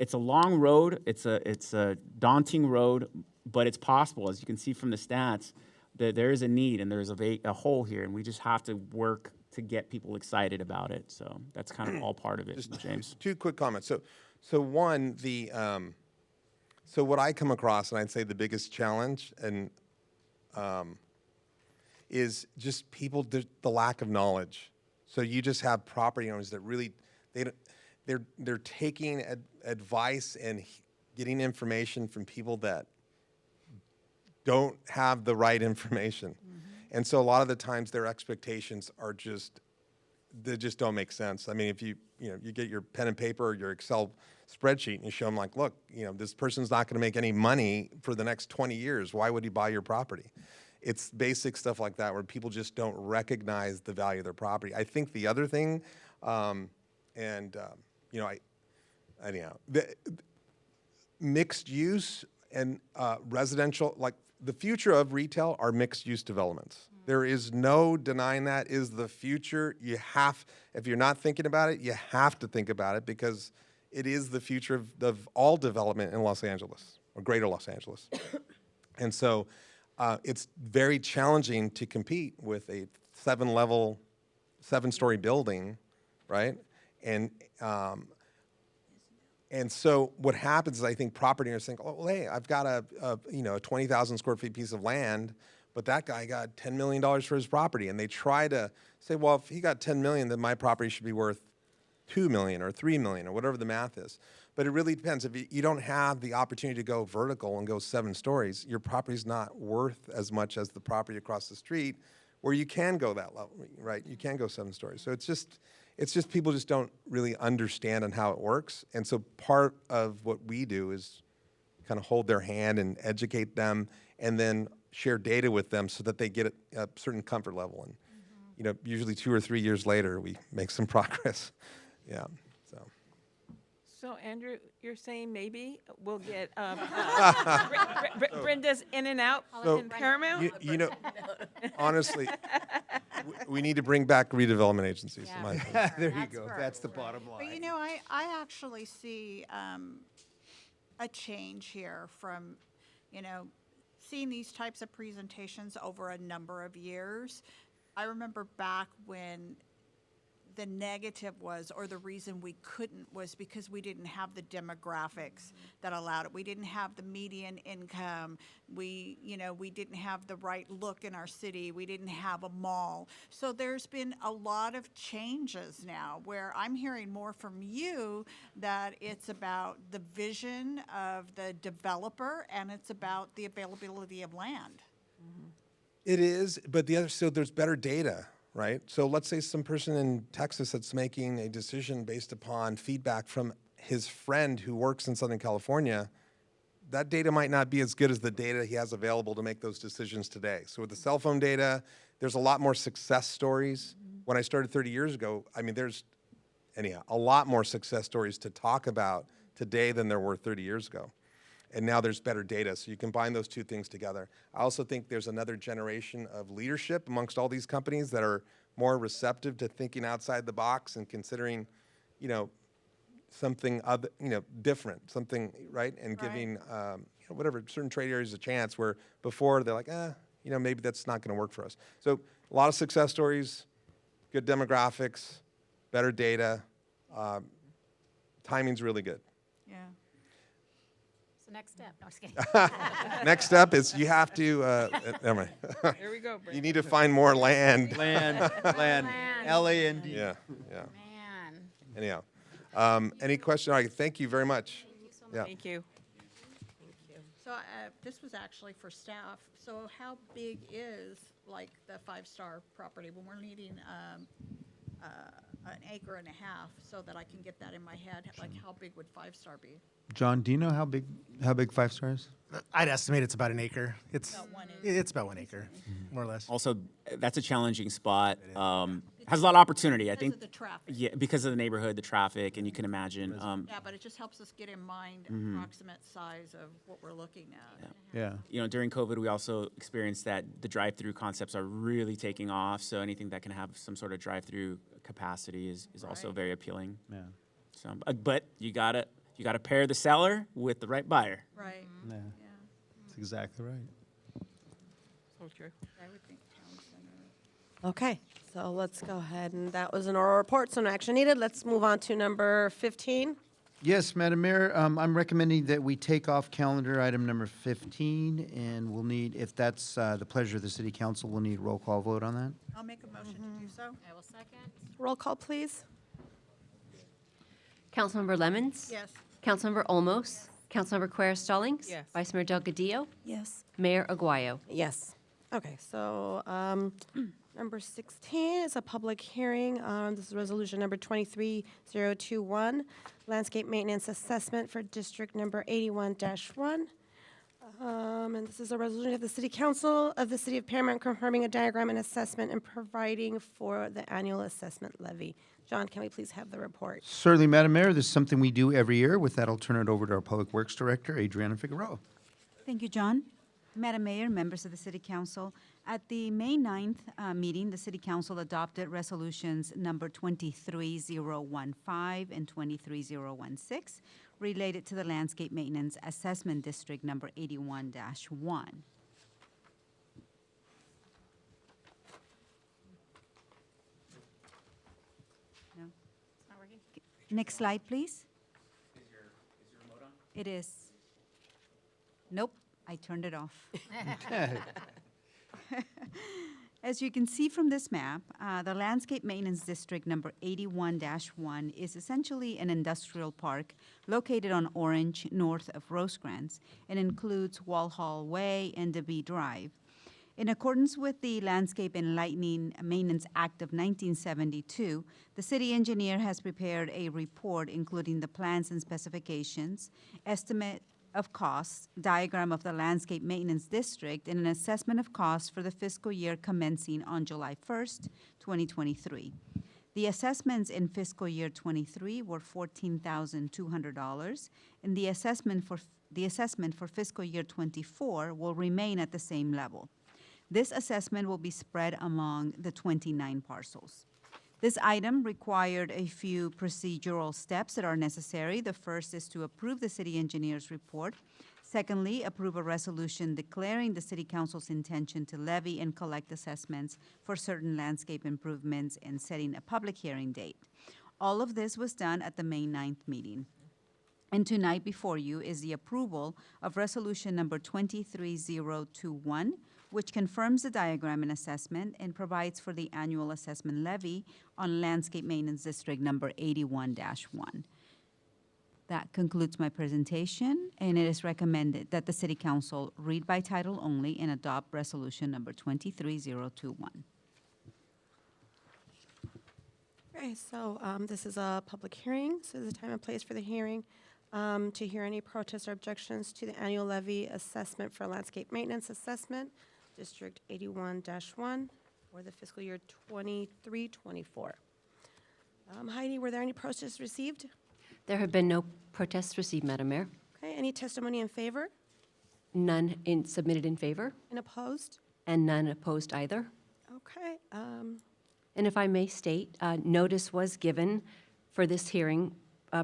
it's a long road, it's a daunting road, but it's possible. As you can see from the stats, there is a need and there's a hole here, and we just have to work to get people excited about it. So that's kind of all part of it, Just James. 2 quick comments. So one, so what I come across, and I'd say the biggest challenge, and is just people, the lack of knowledge. So you just have property owners that really, they're taking advice and getting information from people that don't have the right information. And so a lot of the times their expectations are they just don't make sense. I mean, if you get your pen and paper or your Excel spreadsheet and you show them like, look, you know, this person's not gonna make any money for the next 20 years. Why would he buy your property? It's basic stuff like that where people just don't recognize the value of their property. I think the other thing, you know, anyhow, mixed use and residential, like the future of retail are mixed use developments. There is no denying that is the future. If you're not thinking about it, you have to think about it because it is the future of all development in Los Angeles or greater Los Angeles. And so it's very challenging to compete with a 7-story building, right? And And so what happens is I think property owners think, oh, well, hey, I've got a 20,000 square feet piece of land, but that guy got $10 million for his property. And they try to say, well, if he got 10 million, then my property should be worth 2 million or 3 million or whatever the math is. But it really depends. If you don't have the opportunity to go vertical and go 7 stories, your property's not worth as much as the property across the street where you can go that level, right? You can go 7 stories. So it's just people just don't really understand on how it works. And so part of what we do is kind of hold their hand and educate them and then share data with them so that they get a certain comfort level. And, usually 2 or 3 years later, we make some progress. Yeah, so. So Andrew, you're saying maybe we'll get Brenda's In and Out So, in Paramount? Honestly, we need to bring back redevelopment agencies. in my opinion. There you go. That's the bottom line. But I actually see a change here from, seeing these types of presentations over a number of years. I remember back when the negative was, or the reason we couldn't, was because we didn't have the demographics that allowed it. We didn't have the median income. We didn't have the right look in our city. We didn't have a mall. So there's been a lot of changes now where I'm hearing more from you that it's about the vision of the developer and it's about the availability of land. It is, but so there's better data. Right? So let's say some person in Texas that's making a decision based upon feedback from his friend who works in Southern California, that data might not be as good as the data he has available to make those decisions today. So with the cell phone data, there's a lot more success stories. When I started 30 years ago, there's a lot more success stories to talk about today than there were 30 years ago. And now there's better data, so you combine those two things together. I also think there's another generation of leadership amongst all these companies that are more receptive to thinking outside the box and considering, something other, different, something, right? And giving, whatever, certain trade areas a chance where before they're like, maybe that's not gonna work for us. So a lot of success stories, good demographics, better data, timing's really good. Yeah. So next step, no, just kidding. Next step is you have to, never mind. There we go, You need to find more land. Land. L-A-N-D. Yeah. Man. Anyhow, any question? All right, thank you very much. Thank you so much. Yeah. Thank you. So this was actually for staff. So how big is like the 5-star property when we're needing an acre and a half so that I can get that in my head? Like how big would 5-star be? John, do you know how big 5-star is? I'd estimate it's about an acre. It's About 1 acre. it's about 1 acre, more or less. Also, that's a challenging spot. Has a lot of opportunity, I Because think. of the traffic. Yeah, because of the neighborhood, the traffic, and you can imagine. Yeah, but it just helps us get in mind approximate size of what we're looking at. Yeah. During COVID, we also experienced that the drive-through concepts are really taking off. So anything that can have some sort of drive-through capacity is also very appealing. Yeah. So, but you gotta pair the seller with the right buyer. Right. Yeah. Yeah. That's exactly right. So true. I would think town center. Okay, so let's go ahead, and that was an oral report, so no action needed. Let's move on to number 15. Yes, Madam Mayor, I'm recommending that we take off calendar item number 15, and we'll need, if that's the pleasure of the city council, we'll need a roll call vote on that. I'll make a motion to do so. I will second. Roll call, please. Councilmember Lemons? Yes. Councilmember Olmos? Councilmember Quer Stallings? Yes. Vice Mayor Delgadillo? Yes. Mayor Aguayo? Yes. Okay, so number 16 is a public hearing. This is resolution number 23021, landscape maintenance assessment for district number 81-1. And this is a resolution of the City Council of the City of Paramount confirming a diagram and assessment and providing for the annual assessment levy. John, can we please have the report? Certainly, Madam Mayor, this is something we do every year. With that, I'll turn it over to our Public Works Director, Adriana Figueroa. Thank you, John. Madam Mayor, members of the City Council, at the May 9th meeting, the City Council adopted resolutions number 23015 and 23016 related to the Landscape Maintenance Assessment District number 81-1. No? It's not working. Next slide, please. It is. Nope, I turned it off. As you can see from this map, the Landscape Maintenance District number 81-1 is essentially an industrial park located on Orange, north of Rosecrans, and includes Walhall Way and DeVee Drive. In accordance with the Landscape and Lighting Maintenance Act of 1972, the city engineer has prepared a report including the plans and specifications, estimate of costs, diagram of the landscape maintenance district, and an assessment of costs for the fiscal year commencing on July 1st, 2023. The assessments in fiscal year 23 were $14,200, and the assessment for fiscal year 24 will remain at the same level. This assessment will be spread among the 29 parcels. This item required a few procedural steps that are necessary. The first is to approve the city engineer's report. Secondly, approve a resolution declaring the city council's intention to levy and collect assessments for certain landscape improvements and setting a public hearing date. All of this was done at the May 9th meeting. And tonight before you is the approval of resolution number 23021, which confirms the diagram and assessment and provides for the annual assessment levy on Landscape Maintenance District number 81-1. That concludes my presentation, and it is recommended that the City Council read by title only and adopt resolution number 23021. Okay, so this is a public hearing, so this is the time and place for the hearing to hear any protests or objections to the annual levy assessment for landscape maintenance assessment, District 81-1, for the fiscal year 23-24. Heidi, were there any protests received? There have been no protests received, Madam Mayor. Okay, any testimony in favor? None submitted in favor, And opposed? and none opposed either. Okay, And if I may state, notice was given for this hearing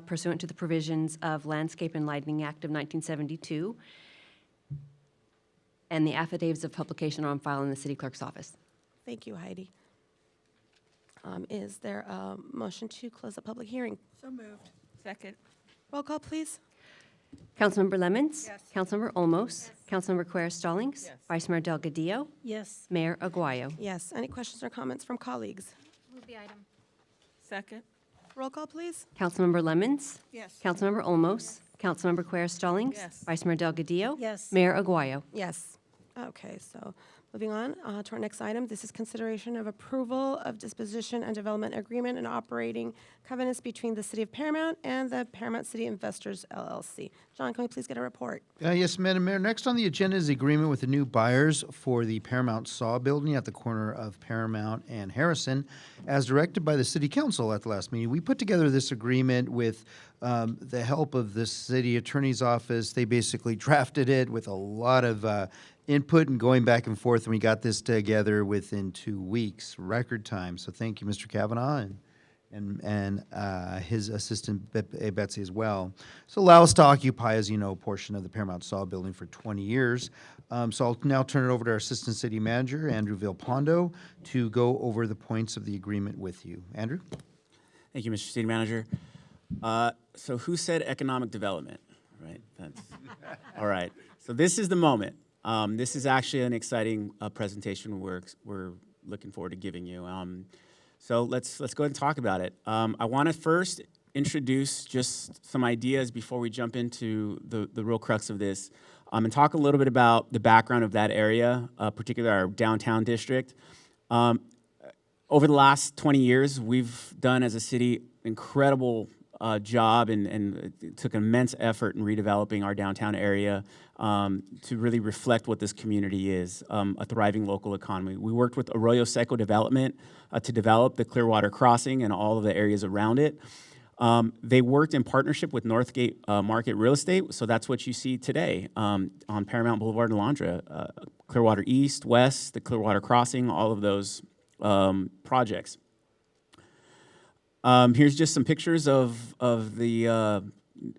pursuant to the provisions of Landscape and Lighting Act of 1972, and the affidavits of publication are on file in the city clerk's office. thank you, Heidi. Is there a motion to close the public hearing? So moved. Second. Roll call, please. Councilmember Lemons? Yes. Councilmember Olmos? Councilmember Quer Stallings? Yes. Vice Mayor Delgadillo? Yes. Mayor Aguayo? Yes, any questions or comments from colleagues? Move the item. Second. Roll call, please. Councilmember Lemons? Yes. Councilmember Olmos? Councilmember Quer Stallings? Yes. Vice Mayor Delgadillo? Yes. Mayor Aguayo? Yes. Okay, so moving on to our next item. This is consideration of approval of disposition and development agreement and operating covenants between the City of Paramount and the Paramount City Investors LLC. John, can we please get a report? Yes, Madam Mayor. Next on the agenda is the agreement with the new buyers for the Paramount Saw Building at the corner of Paramount and Harrison, as directed by the City Council at the last meeting. We put together this agreement with the help of the City Attorney's Office. They basically drafted it with a lot of input and going back and forth, and we got this together within 2 weeks, record time. So thank you, Mr. Kavanaugh, and his assistant Betsy as well. So allow us to occupy, as you know, a portion of the Paramount Saw Building for 20 years. So I'll now turn it over to our Assistant City Manager, Andrew Villalpando, to go over the points of the agreement with you. Andrew? Thank you, Mr. City Manager. So who said economic development, right? That's, all right. So this is the moment. This is actually an exciting presentation we're looking forward to giving you. So let's go ahead and talk about it. I want to first introduce just some ideas before we jump into the real crux of this, and talk a little bit about the background of that area, particularly our downtown district. Over the last 20 years, we've done as a city incredible job and it took immense effort in redeveloping our downtown area to really reflect what this community is, a thriving local economy. We worked with Arroyo Seco Development to develop the Clearwater Crossing and all of the areas around it. They worked in partnership with Northgate Market Real Estate, so that's what you see today on Paramount Boulevard and Alondra, Clearwater East, West, the Clearwater Crossing, all of those projects. Here's just some pictures of the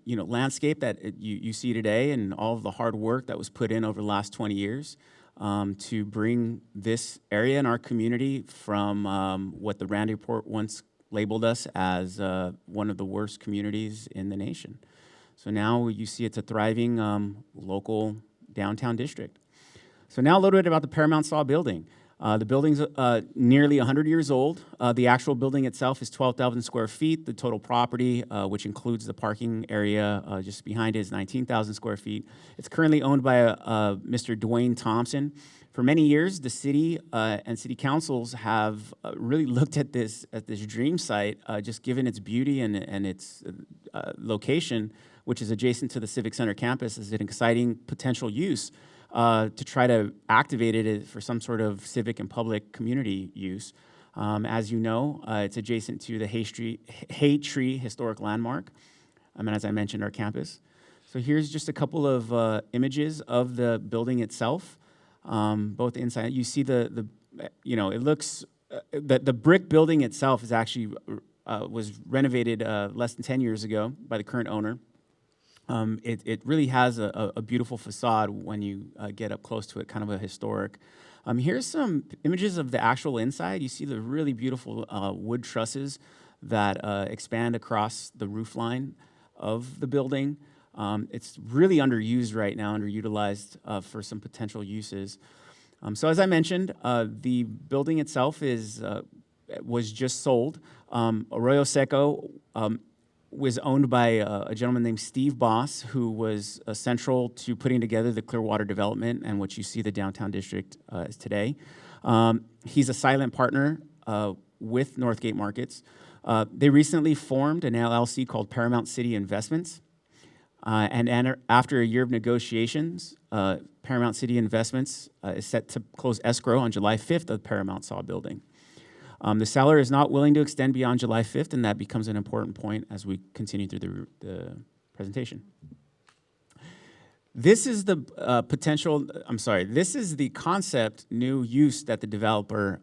landscape that you see today and all of the hard work that was put in over the last 20 years to bring this area in our community from what the Rand Report once labeled us as one of the worst communities in the nation. So now you see it's a thriving local downtown district. So now a little bit about the Paramount Saw building. The building's nearly 100 years old. The actual building itself is 12,000 square feet. The total property, which includes the parking area just behind it, is 19,000 square feet. It's currently owned by Mr. Dwayne Thompson. For many years, the city and city councils have really looked at this dream site, just given its beauty and its location, which is adjacent to the Civic Center campus, as an exciting potential use. To try to activate it for some sort of civic and public community use. As you know, it's adjacent to the Hay Tree Historic Landmark, and as I mentioned, our campus. So here's just a couple of images of the building itself, both inside. You see it looks, the brick building itself is actually, was renovated less than 10 years ago by the current owner. It really has a beautiful facade when you get up close to it, kind of a historic. Here's some images of the actual inside. You see the really beautiful wood trusses that expand across the roof line of the building. It's really underused right now, underutilized for some potential uses. So as I mentioned, the building itself was just sold. Arroyo Seco was owned by a gentleman named Steve Boss, who was central to putting together the Clearwater development and what you see the downtown district as today. He's a silent partner with Northgate Markets. They recently formed an LLC called Paramount City Investments. And after a year of negotiations, Paramount City Investments is set to close escrow on July 5th of the Paramount Saw building. The seller is not willing to extend beyond July 5th, and that becomes an important point as we continue through the presentation. This is the this is the concept new use that the developer,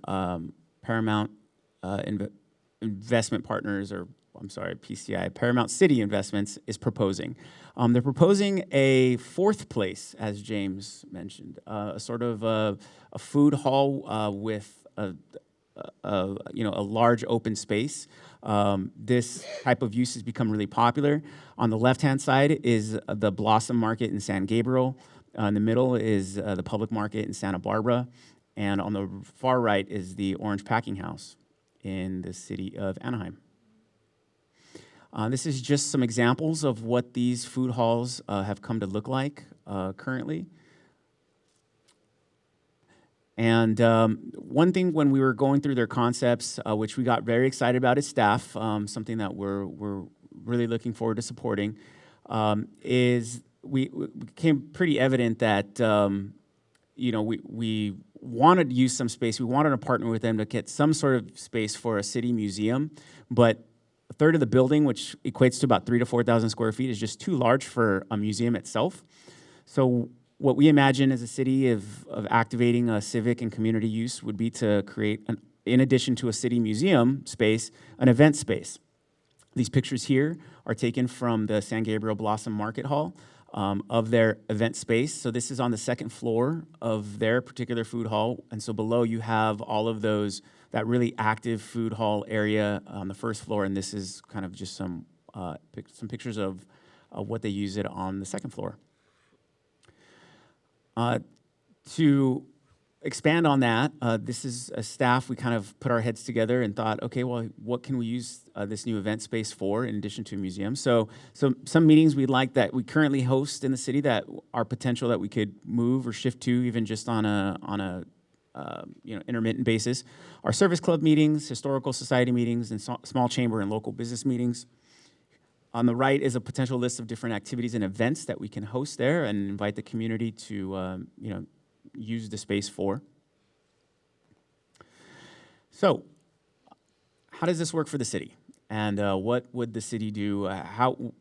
Paramount Investment Partners, or PCI, Paramount City Investments, is proposing. They're proposing a fourth place, as James mentioned, a sort of a food hall with a large open space. This type of use has become really popular. On the left-hand side is the Blossom Market in San Gabriel. In the middle is the Public Market in Santa Barbara. And on the far right is the Orange Packing House in the city of Anaheim. This is just some examples of what these food halls have come to look like currently. And one thing when we were going through their concepts, which we got very excited about as staff, something that we're really looking forward to supporting, is we became pretty evident that we wanted to use some space. We wanted to partner with them to get some sort of space for a city museum, but a third of the building, which equates to about 3,000 to 4,000 square feet, is just too large for a museum itself. So what we imagine as a city of activating a civic and community use would be to create, in addition to a city museum space, an event space. These pictures here are taken from the San Gabriel Blossom Market Hall of their event space. So this is on the second floor of their particular food hall. And so below you have all of that really active food hall area on the first floor. And this is kind of just some pictures of what they use it on the second floor. To expand on that, this is a staff, we kind of put our heads together and thought, okay, well, what can we use this new event space for in addition to a museum? So some meetings we'd like that we currently host in the city that are potential that we could move or shift to even just on a intermittent basis are service club meetings, historical society meetings, and small chamber and local business meetings. On the right is a potential list of different activities and events that we can host there and invite the community to use the space for. So how does this work for the city? And what would the city do?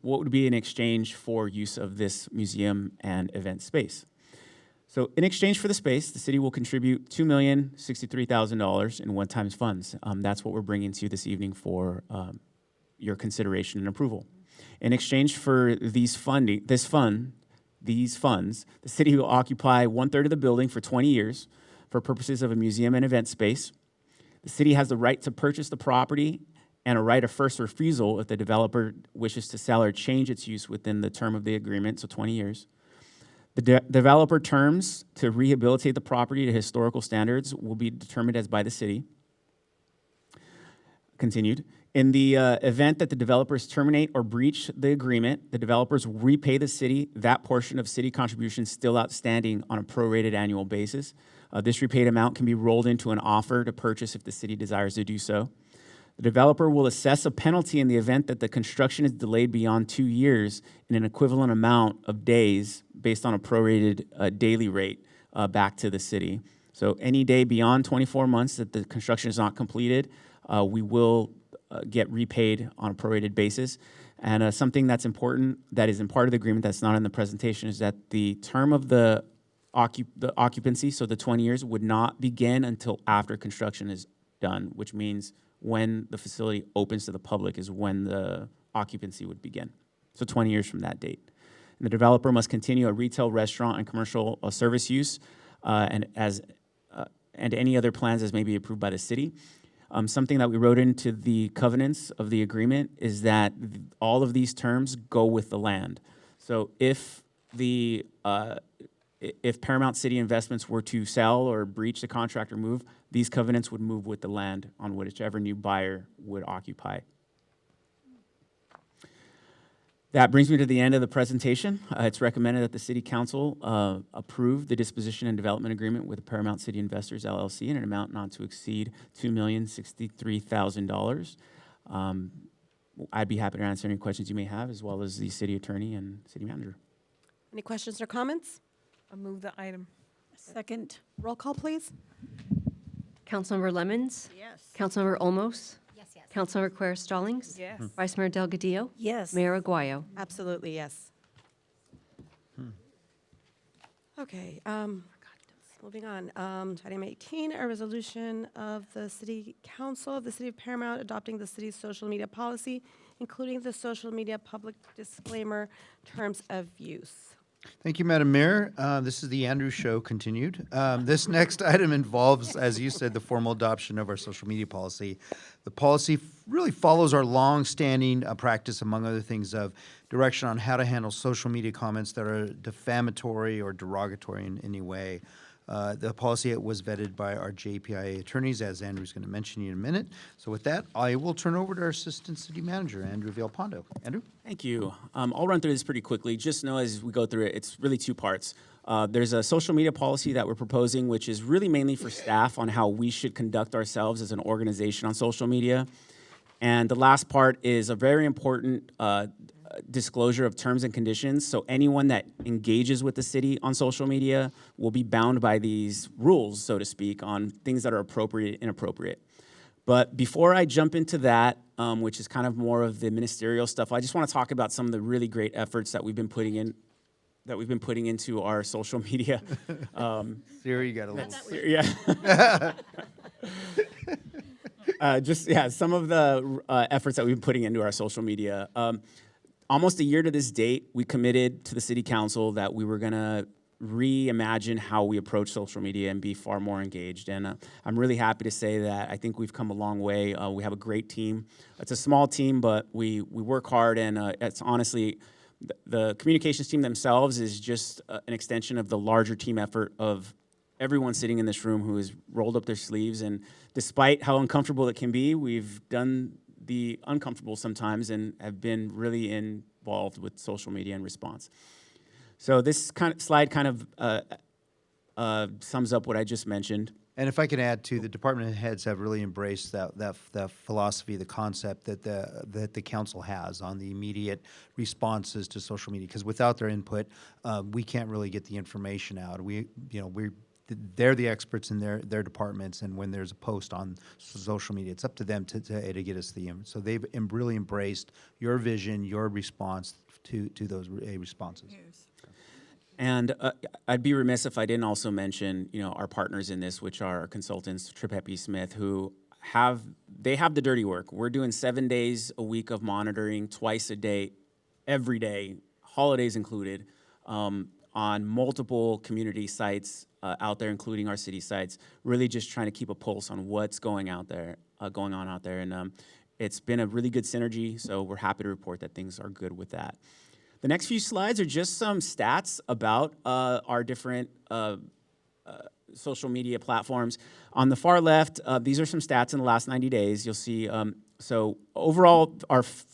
What would be in exchange for use of this museum and event space? So in exchange for the space, the city will contribute $2,063,000 in one-time funds. That's what we're bringing to you this evening for your consideration and approval. In exchange for these funds, the city will occupy 1/3 of the building for 20 years for purposes of a museum and event space. The city has the right to purchase the property and a right of first refusal if the developer wishes to sell or change its use within the term of the agreement, so 20 years. The developer terms to rehabilitate the property to historical standards will be determined as by the city. Continued. In the event that the developers terminate or breach the agreement, the developers will repay the city that portion of city contributions still outstanding on a prorated annual basis. This repaid amount can be rolled into an offer to purchase if the city desires to do so. The developer will assess a penalty in the event that the construction is delayed beyond 2 years in an equivalent amount of days based on a prorated daily rate back to the city. So any day beyond 24 months that the construction is not completed, we will get repaid on a prorated basis. And something that's important that is in part of the agreement that's not in the presentation is that the term of the occupancy, so the 20 years, would not begin until after construction is done, which means when the facility opens to the public is when the occupancy would begin. So 20 years from that date. And the developer must continue a retail, restaurant, and commercial service use and any other plans as may be approved by the city. Something that we wrote into the covenants of the agreement is that all of these terms go with the land. So if Paramount City Investments were to sell or breach the contract or move, these covenants would move with the land on whichever new buyer would occupy. That brings me to the end of the presentation. It's recommended that the City Council approve the disposition and development agreement with Paramount City Investors, LLC in an amount not to exceed $2,063,000. I'd be happy to answer any questions you may have, as well as the city attorney and city manager. Any questions or comments? I move the item. Second. Roll call, please. Councilmember Lemons? Yes. Councilmember Olmos? Yes, yes. Councilmember Quer Stallings? Yes. Vice Mayor Delgadillo? Yes. Mayor Aguayo? Absolutely, yes. Okay, moving on. Item 18, a resolution of the City Council of the City of Paramount adopting the city's social media policy, including the social media public disclaimer terms of use. Thank you, Madam Mayor. This is the Andrew Show continued. This next item involves, as you said, the formal adoption of our social media policy. The policy really follows our long-standing practice, among other things, of direction on how to handle social media comments that are defamatory or derogatory in any way. The policy was vetted by our JPIA attorneys, as Andrew's going to mention in a minute. So with that, I will turn over to our Assistant City Manager, Andrew Villalpando. Andrew? Thank you. I'll run through this pretty quickly. Just know as we go through it, it's really two parts. There's a social media policy that we're proposing, which is really mainly for staff on how we should conduct ourselves as an organization on social media. And the last part is a very important disclosure of terms and conditions. So anyone that engages with the city on social media will be bound by these rules, so to speak, on things that are appropriate and inappropriate. But before I jump into that, which is kind of more of the ministerial stuff, I just want to talk about some of the really great efforts that we've been putting into our social media. Siri, you got a little. Yeah. Some of the efforts that we've been putting into our social media. Almost a year to this date, we committed to the City Council that we were going to reimagine how we approach social media and be far more engaged. And I'm really happy to say that I think we've come a long way. We have a great team. It's a small team, but we work hard, and it's honestly, the communications team themselves is just an extension of the larger team effort of everyone sitting in this room who has rolled up their sleeves. And despite how uncomfortable it can be, we've done the uncomfortable sometimes and have been really involved with social media and response. So this slide kind of sums up what I just mentioned. And if I can add too, the department heads have really embraced that philosophy, the concept that the council has on the immediate responses to social media. Because without their input, we can't really get the information out. They're the experts in their departments, and when there's a post on social media, it's up to them to get us the So they've really embraced your vision, your response to those responses. And I'd be remiss if I didn't also mention, our partners in this, which are our consultants, Tripp Heppy Smith, who have the dirty work. We're doing 7 days a week of monitoring, twice a day, every day, holidays included, on multiple community sites out there, including our city sites, really just trying to keep a pulse on what's going on out there. And it's been a really good synergy, so we're happy to report that things are good with that. The next few slides are just some stats about our different social media platforms. On the far left, these are some stats in the last 90 days. You'll see, so overall,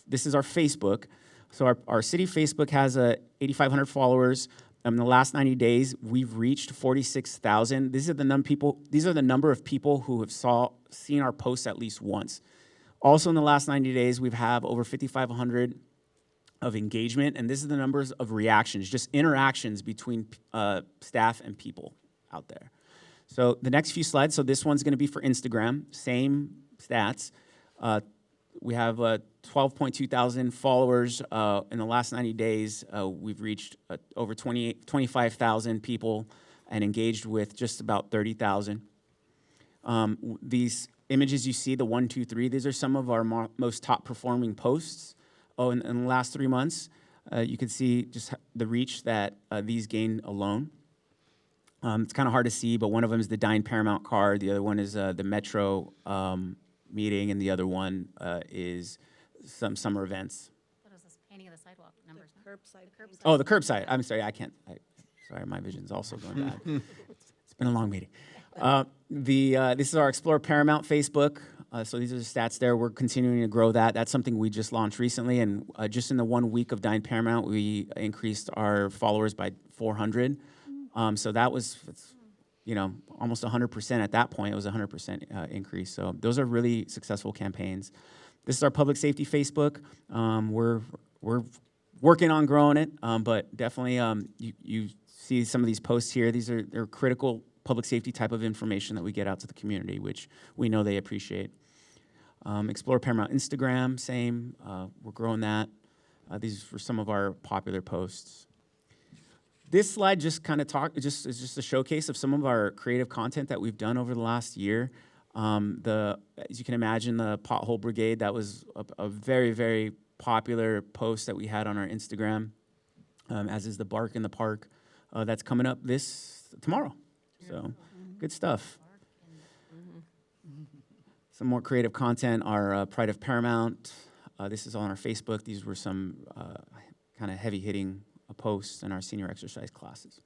this is our Facebook. So our city Facebook has 8,500 followers. In the last 90 days, we've reached 46,000. These are the number of people who have seen our posts at least once. Also in the last 90 days, we've had over 5,500 of engagement, and this is the numbers of reactions, just interactions between staff and people out there. So the next few slides, so this one's gonna be for Instagram, same stats. We have 12.2 thousand followers. In the last 90 days, we've reached over 25,000 people and engaged with just about 30,000. These images you see, the 1, 2, 3, these are some of our most top performing posts. In the last 3 months, you can see just the reach that these gained alone. It's kind of hard to see, but one of them is the Dine Paramount card. The other one is the Metro meeting, and the other one is some summer events. That was this painting of the sidewalk numbers. The curbside. Oh, the curbside. I'm sorry, sorry, my vision's also going bad. It's been a long meeting. This is our Explore Paramount Facebook. So these are the stats there. We're continuing to grow that. That's something we just launched recently, and just in the 1 week of Dine Paramount, we increased our followers by 400. So that was, almost 100% at that point. It was a 100% increase. So those are really successful campaigns. This is our public safety Facebook. We're working on growing it, but definitely you see some of these posts here. They're critical public safety type of information that we get out to the community, which we know they appreciate. Explore Paramount Instagram, same. We're growing that. These are some of our popular posts. This slide just kind of is just a showcase of some of our creative content that we've done over the last year. As you can imagine, the Pothole Brigade, that was a very, very popular post that we had on our Instagram, as is the Bark in the Park. That's coming up tomorrow. So, good stuff. Some more creative content, our Pride of Paramount. This is on our Facebook. These were some kind of heavy-hitting posts in our senior exercise classes.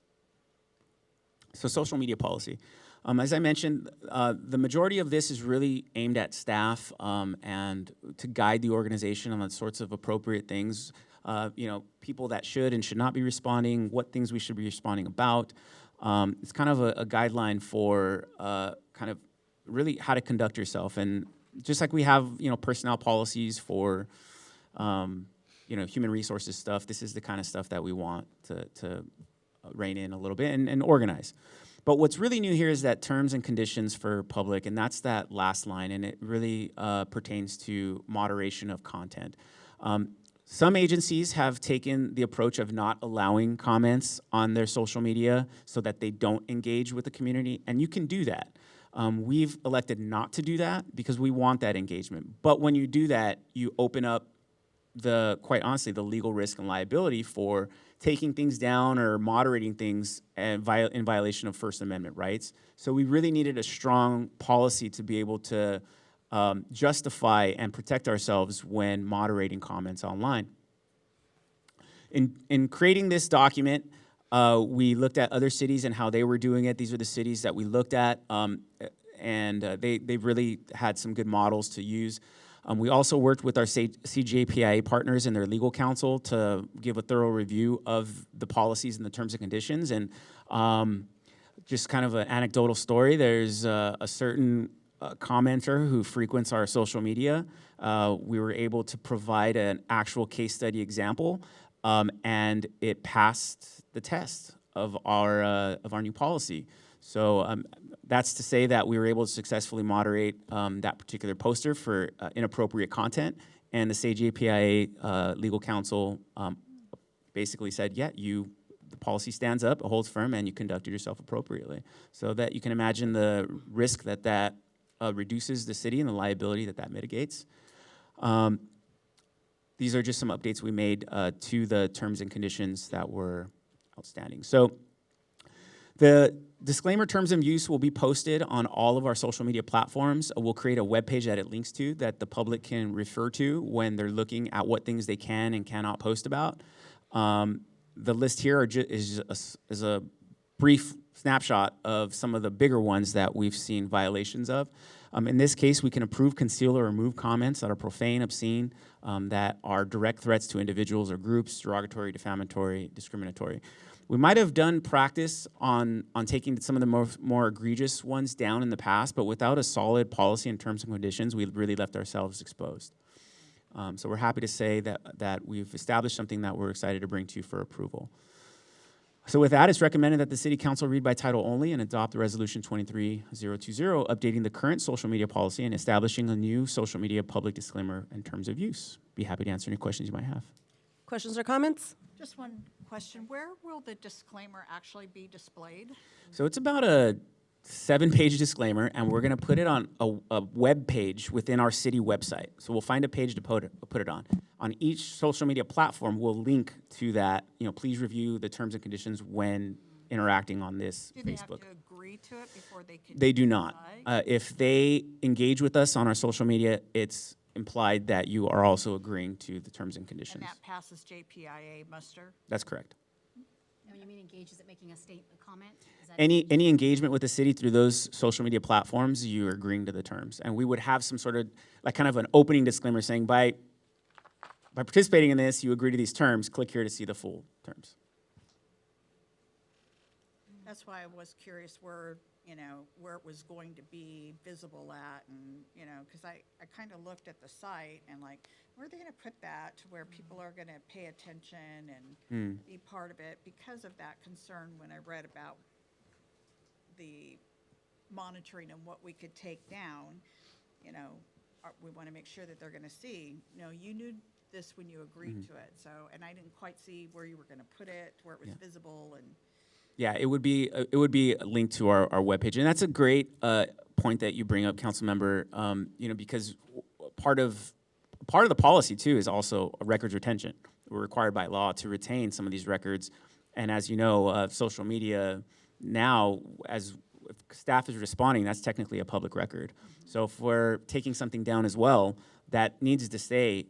So social media policy. As I mentioned, the majority of this is really aimed at staff and to guide the organization on the sorts of appropriate things, people that should and should not be responding, what things we should be responding about. It's kind of a guideline for kind of really how to conduct yourself. And just like we have, personnel policies for, human resources stuff, this is the kind of stuff that we want to rein in a little bit and organize. But what's really new here is that terms and conditions for public, and that's that last line, and it really pertains to moderation of content. Some agencies have taken the approach of not allowing comments on their social media so that they don't engage with the community, and you can do that. We've elected not to do that because we want that engagement. But when you do that, you open up quite honestly, the legal risk and liability for taking things down or moderating things in violation of First Amendment rights. So we really needed a strong policy to be able to justify and protect ourselves when moderating comments online. In creating this document, we looked at other cities and how they were doing it. These are the cities that we looked at, and they really had some good models to use. We also worked with our CJPIA partners and their legal counsel to give a thorough review of the policies and the terms and conditions. And just kind of an anecdotal story, there's a certain commenter who frequents our social media. We were able to provide an actual case study example, and it passed the test of our new policy. So that's to say that we were able to successfully moderate that particular poster for inappropriate content, and the CJPIA legal counsel basically said, yeah, the policy stands up, it holds firm, and you conducted yourself appropriately. So that you can imagine the risk that reduces the city and the liability that mitigates. These are just some updates we made to the terms and conditions that were outstanding. So The disclaimer terms of use will be posted on all of our social media platforms. We'll create a web page that it links to that the public can refer to when they're looking at what things they can and cannot post about. The list here is a brief snapshot of some of the bigger ones that we've seen violations of. In this case, we can approve, conceal, or remove comments that are profane, obscene, that are direct threats to individuals or groups, derogatory, defamatory, discriminatory. We might have done practice on taking some of the more egregious ones down in the past, but without a solid policy and terms and conditions, we really left ourselves exposed. So we're happy to say that we've established something that we're excited to bring to you for approval. So with that, it's recommended that the City Council read by title only and adopt the Resolution 23020, updating the current social media policy and establishing a new social media public disclaimer and terms of use. Be happy to answer any questions you might have. Questions or comments? Just one question. Where will the disclaimer actually be displayed? So it's about a 7-page disclaimer, and we're going to put it on a web page within our city website. So we'll find a page to put it on. On each social media platform, we'll link to that. Please review the terms and conditions when interacting on this Do they Facebook. have to agree to it before they can? They do not. comply? If they engage with us on our social media, it's implied that you are also agreeing to the terms and And conditions. that passes JPIA muster? That's correct. And when you mean engage, is it making a comment? Is that Any engagement with the city through those social media platforms, you are agreeing to the terms. And we would have some sort of, like kind of an opening disclaimer saying, by participating in this, you agree to these terms, click here to see the full terms. That's why I was curious where, where it was going to be visible at and, because I kind of looked at the site and like, where are they going to put that to where people are going to pay attention and be part of it? Because of that concern when I read about the monitoring and what we could take down, we want to make sure that they're going to see, you knew this when you agreed to it. So, and I didn't quite see where you were going to put it, where it was visible and. Yeah, it would be linked to our webpage, and that's a great point that you bring up, Councilmember. Because part of the policy too is also records retention. We're required by law to retain some of these records, and as you know, social media now, as if staff is responding, that's technically a public record. So if we're taking something down as well, that needs to stay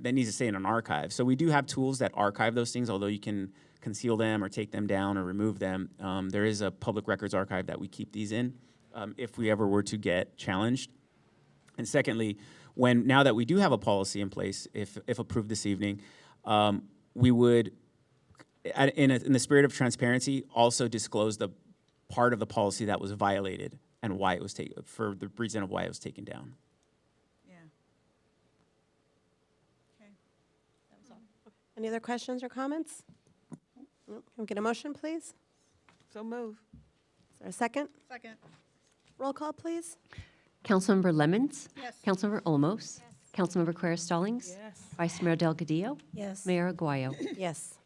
that needs to stay in an archive. So we do have tools that archive those things, although you can conceal them or take them down or remove them. There is a public records archive that we keep these in if we ever were to get challenged. And secondly, now that we do have a policy in place, if approved this evening, we would, in the spirit of transparency, also disclose the part of the policy that was violated and why it was taken, for the reason of why it was taken down. Any other questions or comments? No? Can we get a motion, please? So move. Is there a second? Second. Roll call, please. Councilmember Lemons? Yes. Councilmember Olmos? Councilmember Quer Stallings? Yes. Vice Mayor Delgadillo? Yes. Mayor Aguayo? Yes.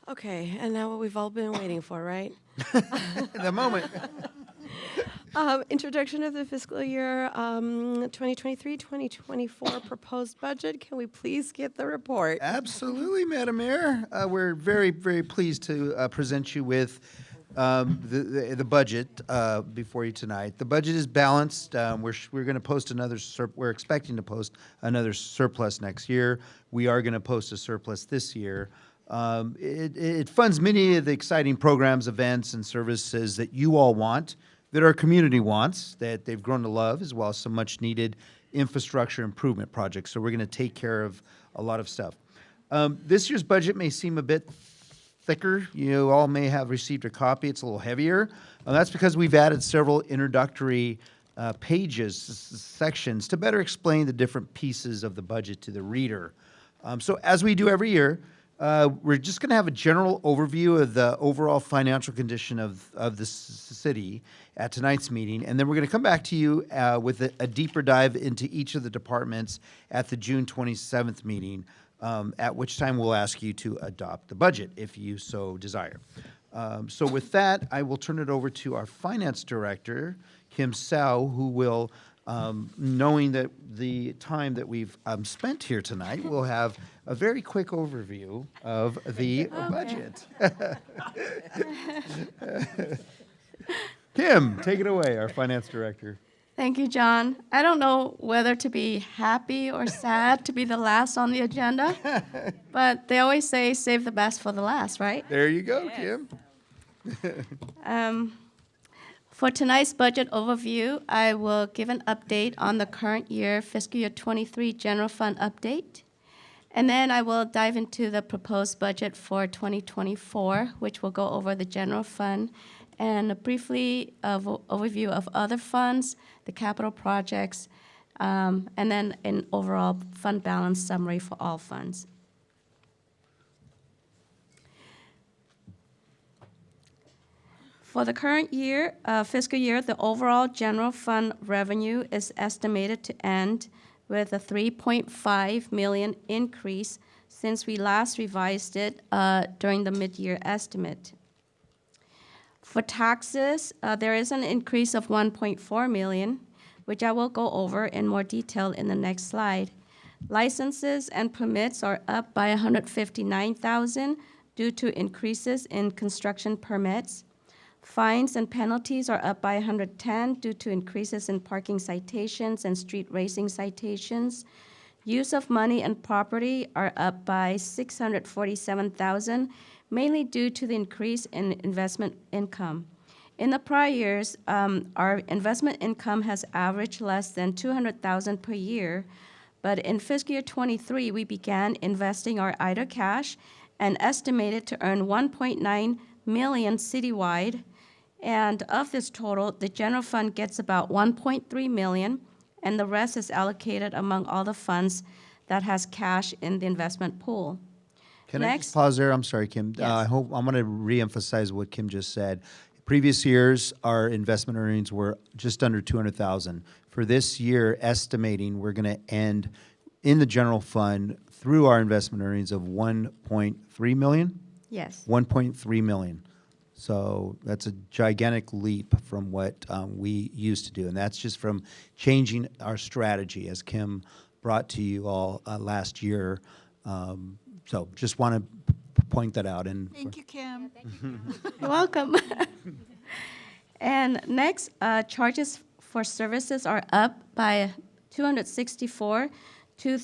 Okay, and now what we've all been waiting for, right? The moment. Introduction of the fiscal year 2023-2024 proposed budget. Can we please get the report? Absolutely, Madam Mayor. We're very, very pleased to present you with the budget before you tonight. The budget is balanced. We're going to post another. We're expecting to post another surplus next year. We are going to post a surplus this year. It funds many of the exciting programs, events, and services that you all want, that our community wants, that they've grown to love, as well as some much-needed infrastructure improvement projects. So we're going to take care of a lot of stuff. This year's budget may seem a bit thicker. You all may have received a copy. It's a little heavier. That's because we've added several introductory pages, sections, to better explain the different pieces of the budget to the reader. So as we do every year, we're just going to have a general overview of the overall financial condition of the city at tonight's meeting, and then we're going to come back to you with a deeper dive into each of the departments at the June 27th meeting, at which time we'll ask you to adopt the budget if you so desire. So with that, I will turn it over to our finance director, Kim Sao, who will Knowing that the time that we've spent here tonight, we'll have a very quick overview of the budget. Kim, take it away, our finance director. Thank you, John. I don't know whether to be happy or sad to be the last on the agenda, but they always say save the best for the last, right? There you go, Kim. For tonight's budget overview, I will give an update on the current year, fiscal year 23 general fund update. And then I will dive into the proposed budget for 2024, which will go over the general fund and a briefly overview of other funds, the capital projects, and then an overall fund balance summary for all funds. For the current year, fiscal year, the overall general fund revenue is estimated to end with a 3.5 million increase since we last revised it during the mid-year estimate. For taxes, there is an increase of 1.4 million, which I will go over in more detail in the next slide. Licenses and permits are up by 159,000 due to increases in construction permits. Fines and penalties are up by 110 due to increases in parking citations and street racing citations. Use of money and property are up by 647,000, mainly due to the increase in investment income. In the prior years, our investment income has averaged less than 200,000 per year, but in fiscal year 23, we began investing our idle cash and estimated to earn 1.9 million citywide. And of this total, the general fund gets about 1.3 million, and the rest is allocated among all the funds that has cash in the investment pool. Can I just pause there? I'm sorry, Kim. I'm going to reemphasize what Kim just said. Previous years, our investment earnings were just under 200,000. For this year, estimating we're going to end in the general fund through our investment earnings of 1.3 million? Yes. 1.3 million. So that's a gigantic leap from what we used to do. And that's just from changing our strategy, as Kim brought to you all last year. So just want to point that out. And Thank you, Kim. Thank you, Kim. You're welcome. And next, charges for services are up by 264 due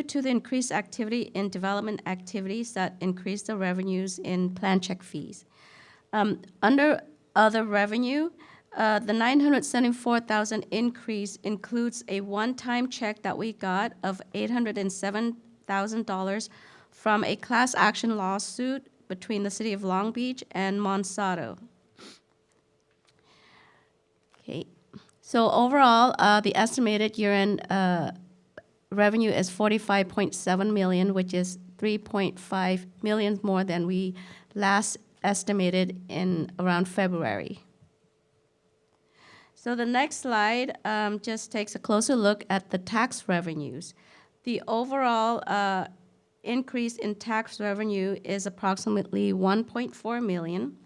to the increased activity in development activities that increase the revenues in plan check fees. Under other revenue, the 974,000 increase includes a one-time check that we got of $807,000 from a class action lawsuit between the City of Long Beach and Monsanto. Okay, so overall, the estimated year-end revenue is 45.7 million, which is 3.5 million more than we last estimated in around February. So the next slide just takes a closer look at the tax revenues. The overall increase in tax revenue is approximately 1.4 million.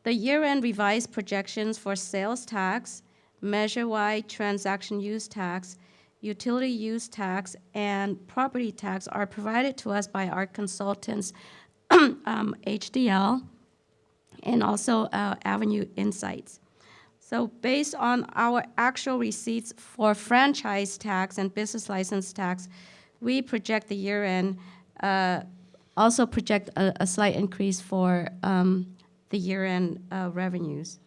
The year-end revised projections for sales tax, measure-wide transaction use tax, utility use tax, and property tax are provided to us by our consultants, HDL, and also Avenue Insights. So based on our actual receipts for franchise tax and business license tax, we project the year-end, also project a slight increase for the year-end revenues.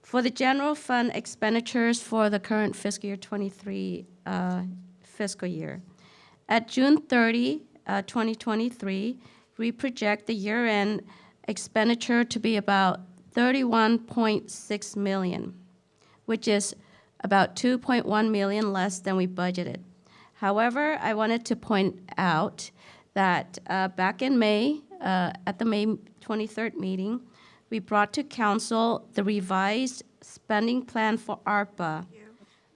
For the general fund expenditures for the current fiscal year 23 fiscal year, at June 30, 2023, we project the year-end expenditure to be about 31.6 million, which is about 2.1 million less than we budgeted. However, I wanted to point out that back in May, at the May 23rd meeting, we brought to council the revised spending plan for ARPA,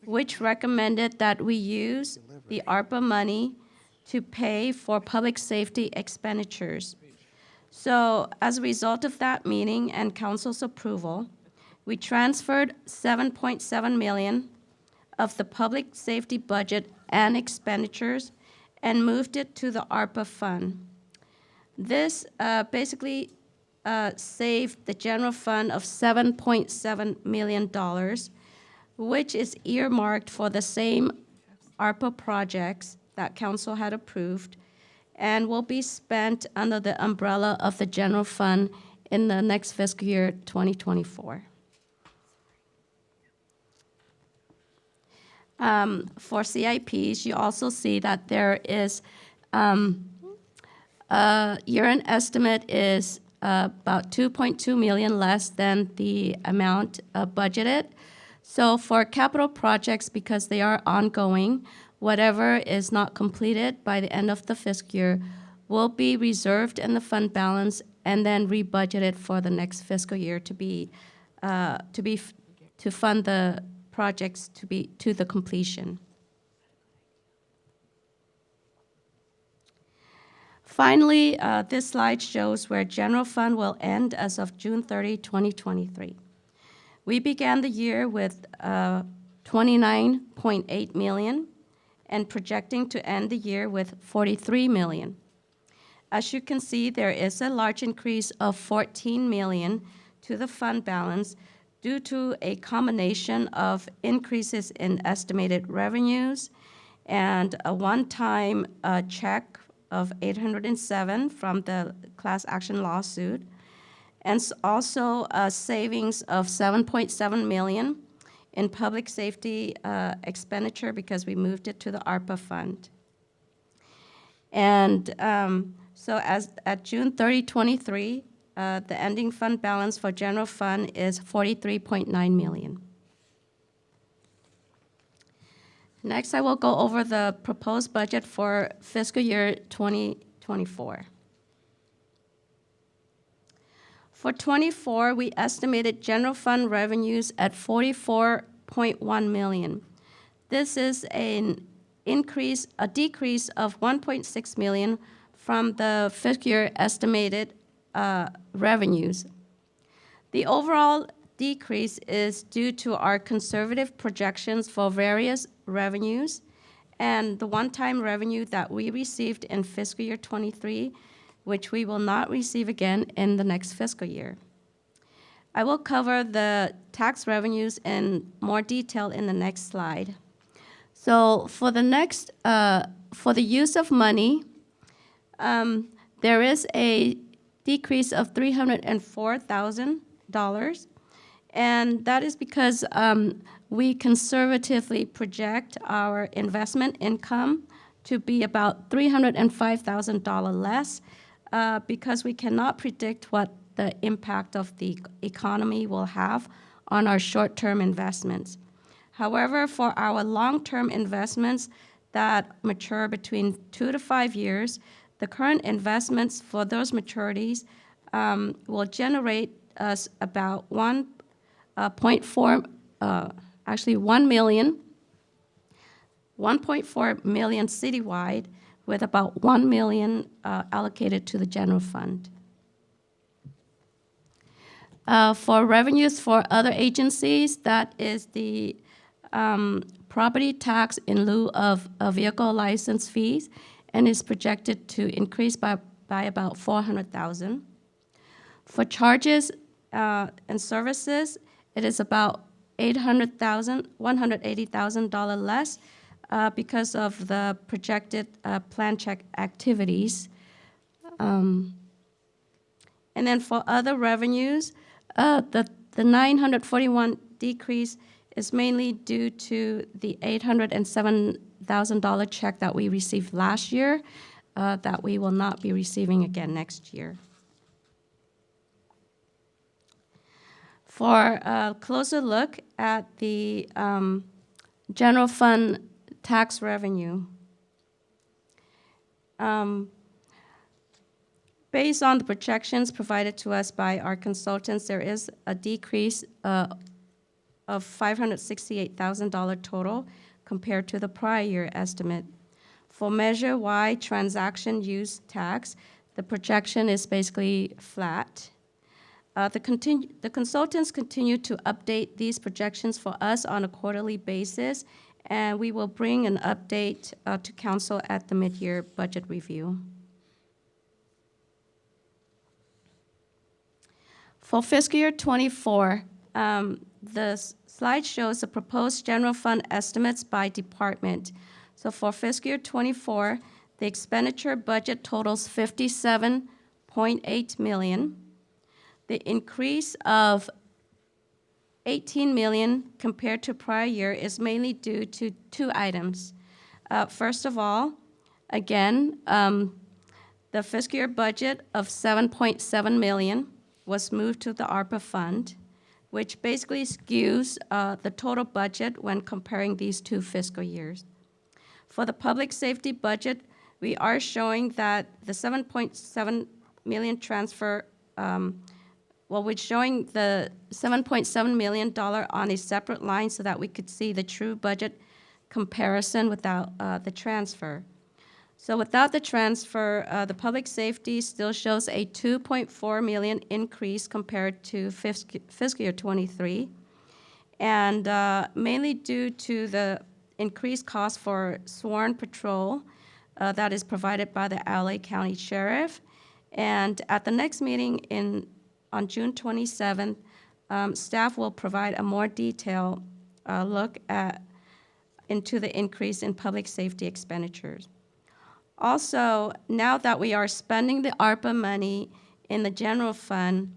which recommended that we use the ARPA money to pay for public safety expenditures. So as a result of that meeting and council's approval, we transferred $7.7 million of the public safety budget and expenditures and moved it to the ARPA fund. This basically saved the general fund of $7.7 million, which is earmarked for the same ARPA projects that council had approved and will be spent under the umbrella of the general fund in the next fiscal year 2024. For CIPs, you also see that there is year-end estimate is about $2.2 million less than the amount budgeted. So for capital projects, because they are ongoing, whatever is not completed by the end of the fiscal year will be reserved in the fund balance and then rebudgeted for the next fiscal year to fund the projects to the completion. Finally, this slide shows where general fund will end as of June 30, 2023. We began the year with $29.8 million and projecting to end the year with $43 million. As you can see, there is a large increase of $14 million to the fund balance due to a combination of increases in estimated revenues and a one-time check of $807 from the class action lawsuit, and also a savings of $7.7 million in public safety expenditure because we moved it to the ARPA fund. And so as at June 30, 23, the ending fund balance for general fund is $43.9 million. Next, I will go over the proposed budget for fiscal year 2024. For 24, we estimated general fund revenues at $44.1 million. This is a decrease of $1.6 million from the fiscal year estimated revenues. The overall decrease is due to our conservative projections for various revenues and the one-time revenue that we received in fiscal year 23, which we will not receive again in the next fiscal year. I will cover the tax revenues in more detail in the next slide. So for the next, for the use of money, there is a decrease of $304,000, and that is because we conservatively project our investment income to be about $305,000 less because we cannot predict what the impact of the economy will have on our short-term investments. However, for our long-term investments that mature between 2 to 5 years, the current investments for those maturities will generate us about $1 million citywide, with about $1 million allocated to the general fund. For revenues for other agencies, that is the property tax in lieu of vehicle license fees, and is projected to increase by about $400,000. For charges and services, it is about $180,000 less because of the projected plan check activities. And then for other revenues, the $941 decrease is mainly due to the $807,000 check that we received last year that we will not be receiving again next year. For a closer look at the general fund tax revenue, based on the projections provided to us by our consultants, there is a decrease of $568,000 total compared to the prior year estimate. For Measure Y transaction use tax, the projection is basically flat. The consultants continue to update these projections for us on a quarterly basis, and we will bring an update to council at the mid-year budget review. For fiscal year '24, slide shows the proposed general fund estimates by department. So for fiscal year '24, the expenditure budget totals $57.8 million. The increase of $18 million compared to prior year is mainly due to two items. First of all, again, the fiscal year budget of $7.7 million was moved to the ARPA fund, which basically skews the total budget when comparing these two fiscal years. For the public safety budget, we are showing that the $7.7 million transfer, we're showing the $7.7 million on a separate line so that we could see the true budget comparison without the transfer. So without the transfer, the public safety still shows a $2.4 million increase compared to fiscal year '23, and mainly due to the increased cost for sworn patrol that is provided by the LA County Sheriff. And at the next meeting on June 27th, staff will provide a more detailed look into the increase in public safety expenditures. Also, now that we are spending the ARPA money in the general fund,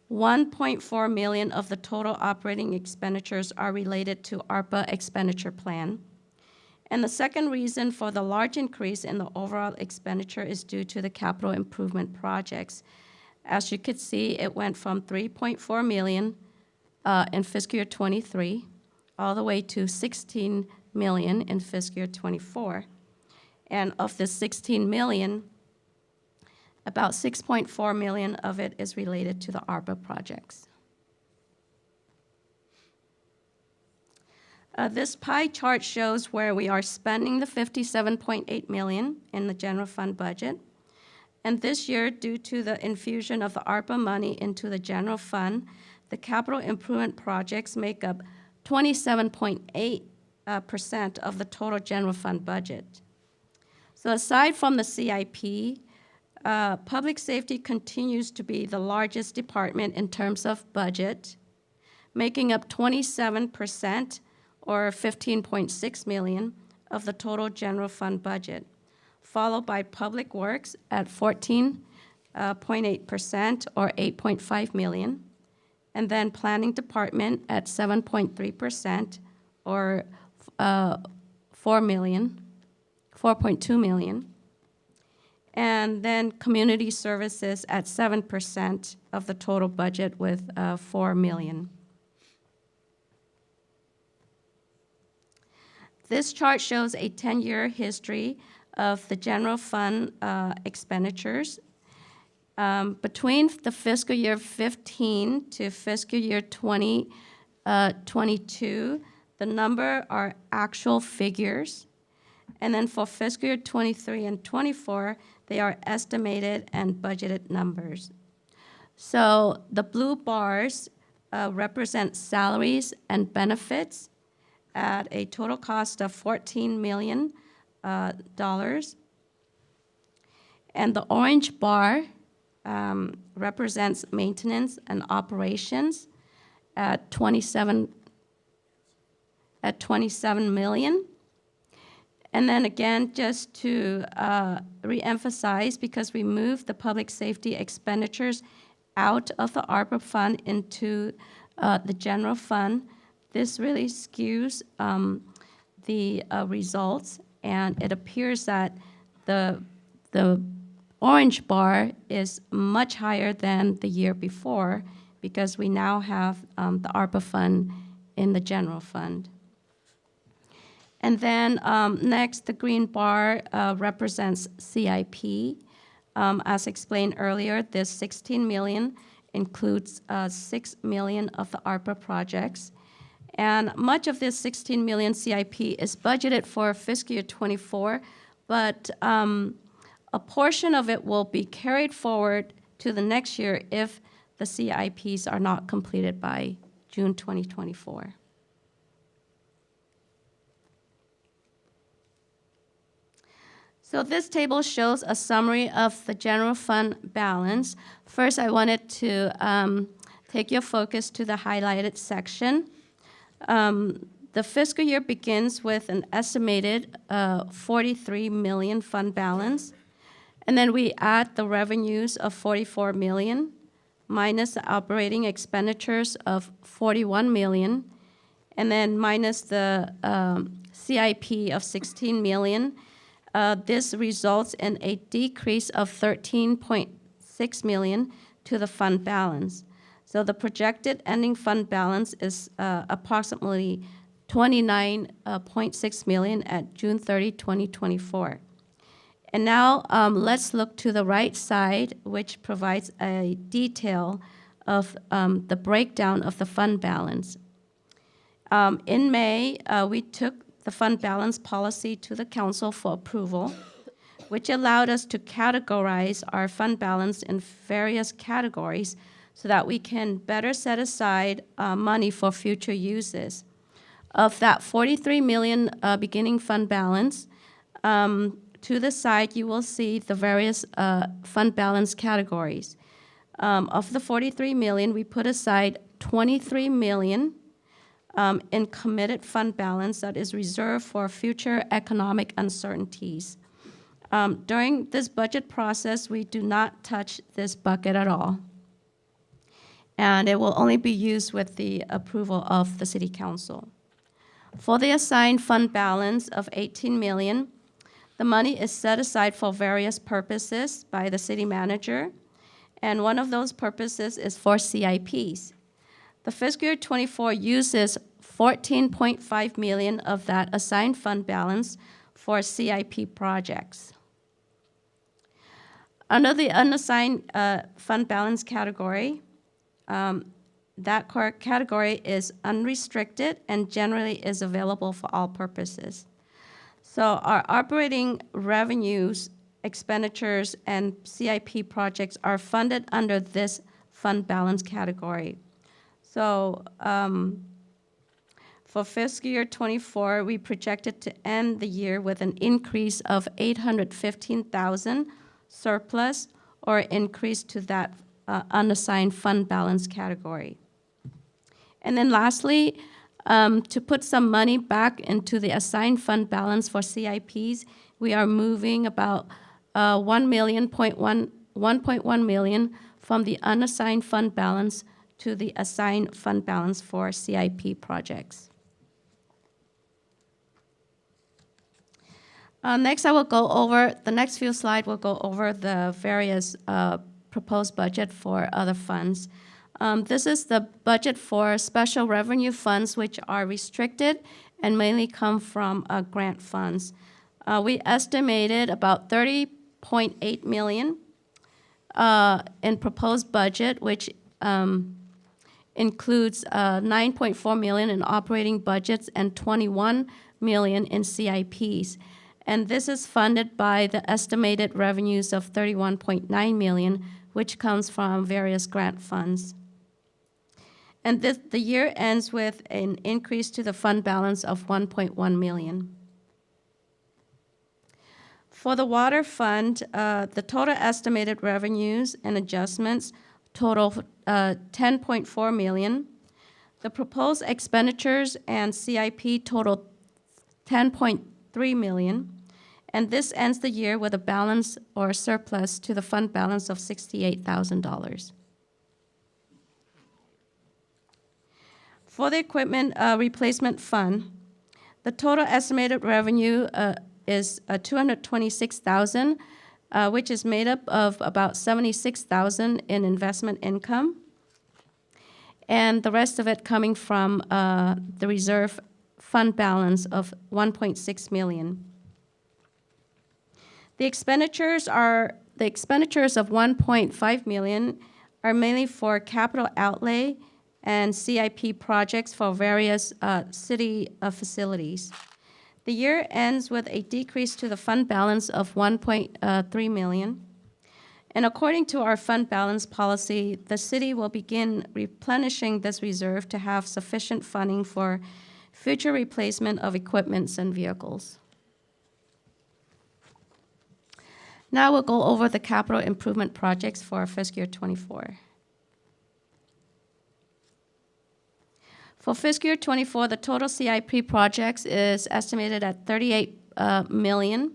$1.4 million of the total operating expenditures are related to ARPA expenditure plan. And the second reason for the large increase in the overall expenditure is due to the capital improvement projects. As you could see, it went from $3.4 million in fiscal year '23 all the way to $16 million in fiscal year '24. And of the $16 million, about $6.4 million of it is related to the ARPA projects. This pie chart shows where we are spending the $57.8 million in the general fund budget. And this year, due to the infusion of the ARPA money into the general fund, the capital improvement projects make up 27.8% of the total general fund budget. So aside from the CIP, public safety continues to be the largest department in terms of budget, making up 27% or $15.6 million of the total general fund budget, followed by public works at 14.8% or $8.5 million, and then planning department at 7.3% or $4.2 million, and then community services at 7% of the total budget with $4 million. This chart shows a 10-year history of the general fund expenditures. Between the fiscal year 15 to fiscal year 2022, the number are actual figures. And then for fiscal year 23 and 24, they are estimated and budgeted numbers. So the blue bars represent salaries and benefits at a total cost of $14 million. And the orange bar represents maintenance and operations at $27 million. And then again, just to reemphasize, because we moved the public safety expenditures out of the ARPA fund into the general fund, this really skews the results, and it appears that the orange bar is much higher than the year before because we now have the ARPA fund in the general fund. And then next, the green bar represents CIP. As explained earlier, this $16 million includes $6 million of the ARPA projects. And much of this $16 million CIP is budgeted for fiscal year '24, but a portion of it will be carried forward to the next year if the CIPs are not completed by June 2024. So this table shows a summary of the general fund balance. First, I wanted to take your focus to the highlighted section. The fiscal year begins with an estimated 43 million fund balance, and then we add the revenues of 44 million minus the operating expenditures of 41 million, and then minus the CIP of 16 million. This results in a decrease of 13.6 million to the fund balance. So the projected ending fund balance is approximately 29.6 million at June 30, 2024. And now let's look to the right side, which provides a detail of the breakdown of the fund balance. In May, we took the fund balance policy to the council for approval, which allowed us to categorize our fund balance in various categories so that we can better set aside money for future uses. Of that 43 million beginning fund balance, to the side you will see the various fund balance categories. Of the 43 million, we put aside 23 million in committed fund balance that is reserved for future economic uncertainties. During this budget process, we do not touch this bucket at all. And it will only be used with the approval of the City Council. For the assigned fund balance of 18 million, the money is set aside for various purposes by the City Manager, and one of those purposes is for CIPs. The fiscal year 24 uses 14.5 million of that assigned fund balance for CIP projects. Under the unassigned fund balance category, that category is unrestricted and generally is available for all purposes. So our operating revenues, expenditures, and CIP projects are funded under this fund balance category. So for fiscal year 24, we projected to end the year with an increase of 815,000 surplus or increase to that unassigned fund balance category. And then lastly, to put some money back into the assigned fund balance for CIPs, we are moving about 1.1 million from the unassigned fund balance to the assigned fund balance for CIP projects. Next, I will go over, the next few slides will go over the various proposed budget for other funds. This is the budget for special revenue funds, which are restricted and mainly come from grant funds. We estimated about 30.8 million in proposed budget, which includes 9.4 million in operating budgets and 21 million in CIPs. And this is funded by the estimated revenues of 31.9 million, which comes from various grant funds. And the year ends with an increase to the fund balance of 1.1 million. For the water fund, the total estimated revenues and adjustments total 10.4 million. The proposed expenditures and CIP total 10.3 million. And this ends the year with a balance or surplus to the fund balance of $68,000. For the equipment replacement fund, the total estimated revenue is $226,000, which is made up of about $76,000 in investment income, and the rest of it coming from the reserve fund balance of $1.6 million. The expenditures of $1.5 million are mainly for capital outlay and CIP projects for various city facilities. The year ends with a decrease to the fund balance of 1.3 million. And according to our fund balance policy, the city will begin replenishing this reserve to have sufficient funding for future replacement of equipments and vehicles. Now we'll go over the capital improvement projects for fiscal year '24. For fiscal year '24, the total CIP projects is estimated at $38 million.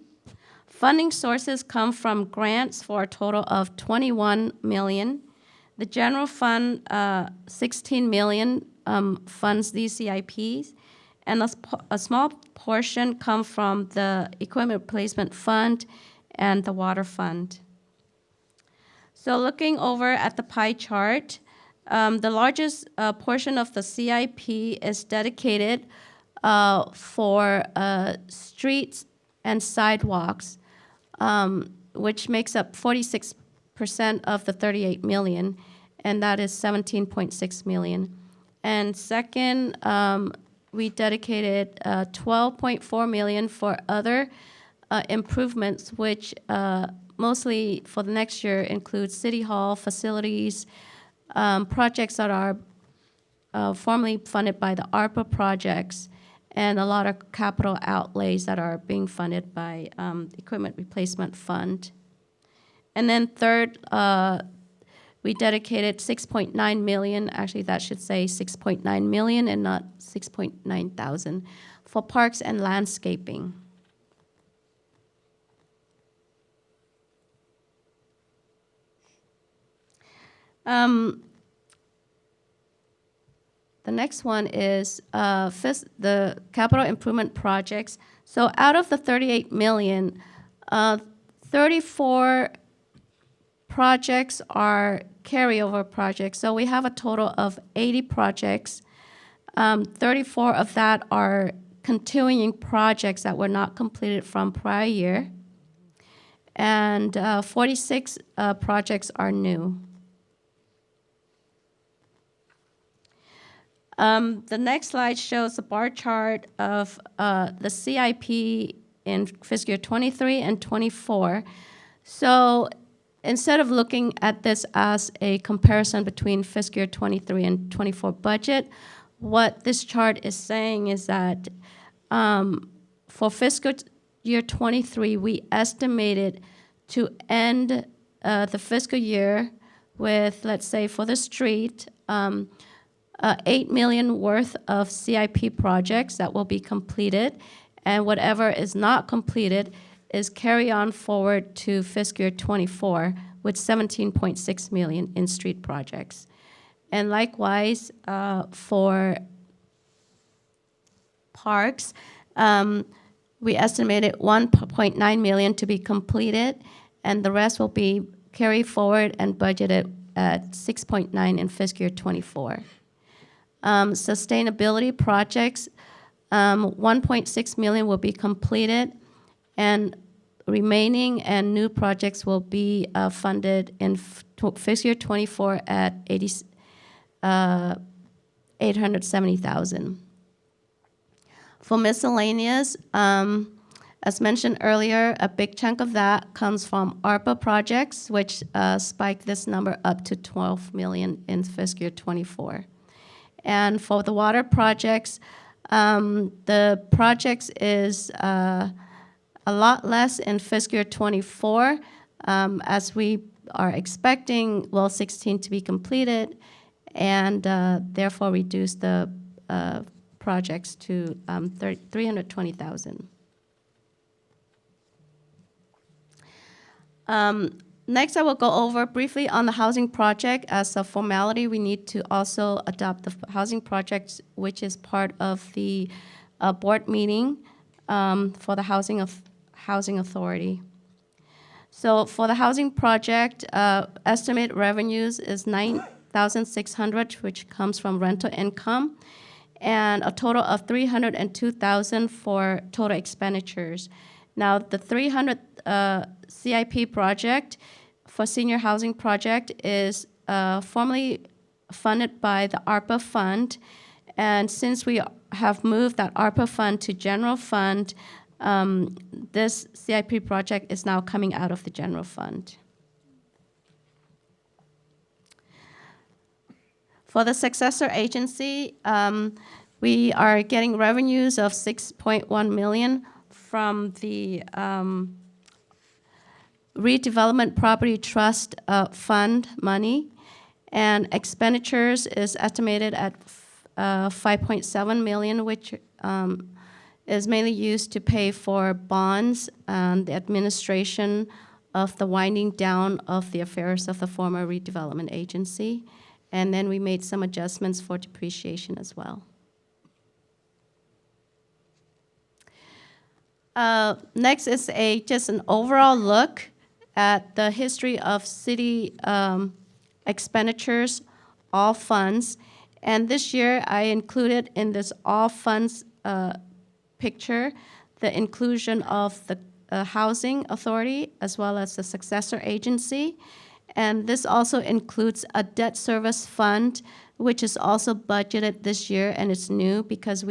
Funding sources come from grants for a total of $21 million. The general fund, $16 million, funds these CIPs, and a small portion come from the equipment replacement fund and the water fund. So looking over at the pie chart, the largest portion of the CIP is dedicated for streets and sidewalks, which makes up 46% of the $38 million, and that is $17.6 million. And second, we dedicated $12.4 million for other improvements, which mostly for the next year include City Hall facilities, projects that are formerly funded by the ARPA projects, and a lot of capital outlays that are being funded by Equipment Replacement Fund. And then third, we dedicated $6.9 million, actually that should say $6.9 million and not 6.9 thousand, for parks and landscaping. The next one is the capital improvement projects. So out of the $38 million, 34 projects are carryover projects. So we have a total of 80 projects. 34 of that are continuing projects that were not completed from prior year. And 46 projects are new. The next slide shows a bar chart of the CIP in fiscal year '23 and '24. So instead of looking at this as a comparison between fiscal year '23 and '24 budget, what this chart is saying is that for fiscal year '23, we estimated to end the fiscal year with, let's say, for the street, $8 million worth of CIP projects that will be completed, and whatever is not completed is carry on forward to fiscal year '24 with $17.6 million in street projects. And likewise, for parks, we estimated $1.9 million to be completed, and the rest will be carried forward and budgeted at $6.9 million in fiscal year '24. Sustainability projects, $1.6 million will be completed, and remaining and new projects will be funded in fiscal year '24 at $870,000. For miscellaneous, as mentioned earlier, a big chunk of that comes from ARPA projects, which spiked this number up to $12 million in fiscal year '24. And for the water projects, the projects is a lot less in fiscal year '24, as we are expecting well 16 to be completed, and therefore reduce the projects to $320,000. Next, I will go over briefly on the housing project. As a formality, we need to also adopt the housing project, which is part of the board meeting for the housing authority. So for the housing project, estimated revenues is $9,600, which comes from rental income, and a total of $302,000 for total expenditures. Now, the 300 CIP project for senior housing project is formally funded by the ARPA fund, and since we have moved that ARPA fund to general fund, this CIP project is now coming out of the general fund. For the successor agency, we are getting revenues of $6.1 million from the redevelopment property trust fund money, and expenditures is estimated at $5.7 million, which is mainly used to pay for bonds and the administration of the winding down of the affairs of the former redevelopment agency. And then we made some adjustments for depreciation as well. Next is just an overall look at the history of city expenditures, all funds. And this year, I included in this all funds picture the inclusion of the Housing Authority as well as the successor agency. And this also includes a debt service fund, which is also budgeted this year, and it's new because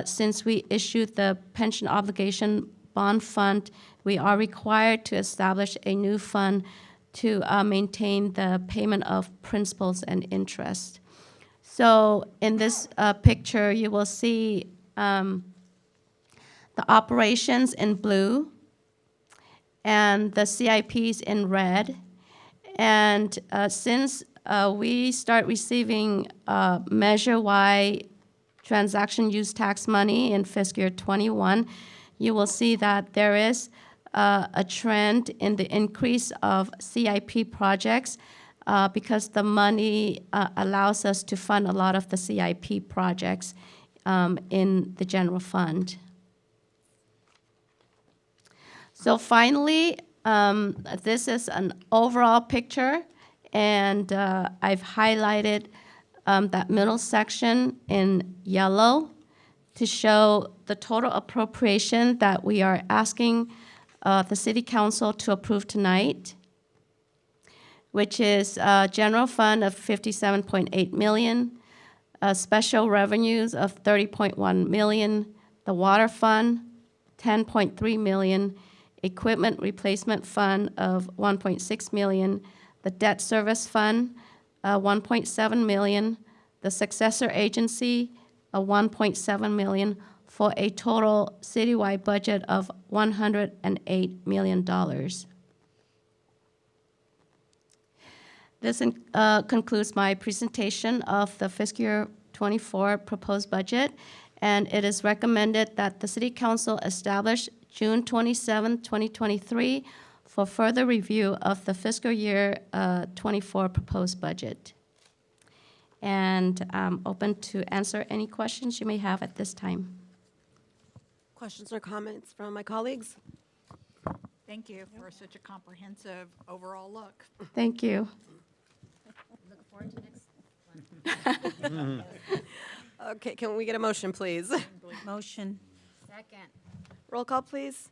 since we issued the pension obligation bond fund, we are required to establish a new fund to maintain the payment of principals and interest. So in this picture, you will see the operations in blue and the CIPs in red. And since we start receiving Measure Y transaction use tax money in fiscal year 21, you will see that there is a trend in the increase of CIP projects because the money allows us to fund a lot of the CIP projects in the general fund. So finally, this is an overall picture, and I've highlighted that middle section in yellow to show the total appropriation that we are asking the City Council to approve tonight, which is general fund of $57.8 million, special revenues of $30.1 million, the water fund, $10.3 million, equipment replacement fund of $1.6 million, the debt service fund, $1.7 million, the successor agency, $1.7 million, for a total citywide budget of $108 million. This concludes my presentation of the fiscal year 24 proposed budget, and it is recommended that the City Council establish June 27, 2023, for further review of the fiscal year 24 proposed budget. And I'm open to answer any questions you may have at this time. Questions or comments from my colleagues? Thank you for such a comprehensive overall look. Thank you. Looking forward to next one. Okay, can we get a motion, please? Motion. Second. Roll call, please.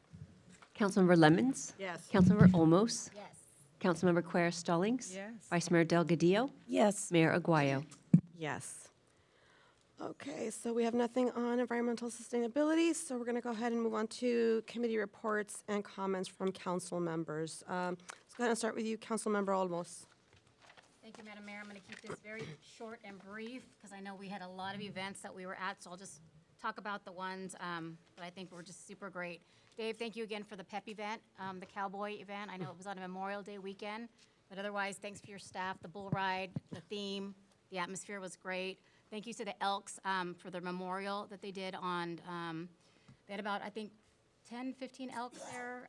Councilmember Lemons? Yes. Councilmember Olmos? Yes. Councilmember Quer Stallings? Yes. Vice Mayor Delgadillo? Yes. Mayor Aguayo? Yes. Okay, so we have nothing on environmental sustainability, so we're going to go ahead and move on to committee reports and comments from council members. Let's go ahead and start with you, Councilmember Olmos. Thank you, Madam Mayor. I'm going to keep this very short and brief because I know we had a lot of events that we were at, so I'll just talk about the ones that I think were just super great. Dave, thank you again for the PEP event, the cowboy event. I know it was on a Memorial Day weekend, but otherwise, thanks for your staff, the bull ride, the theme, the atmosphere was great. Thank you to the Elks for their memorial that they did on, they had about, I think, 10, 15 elks there,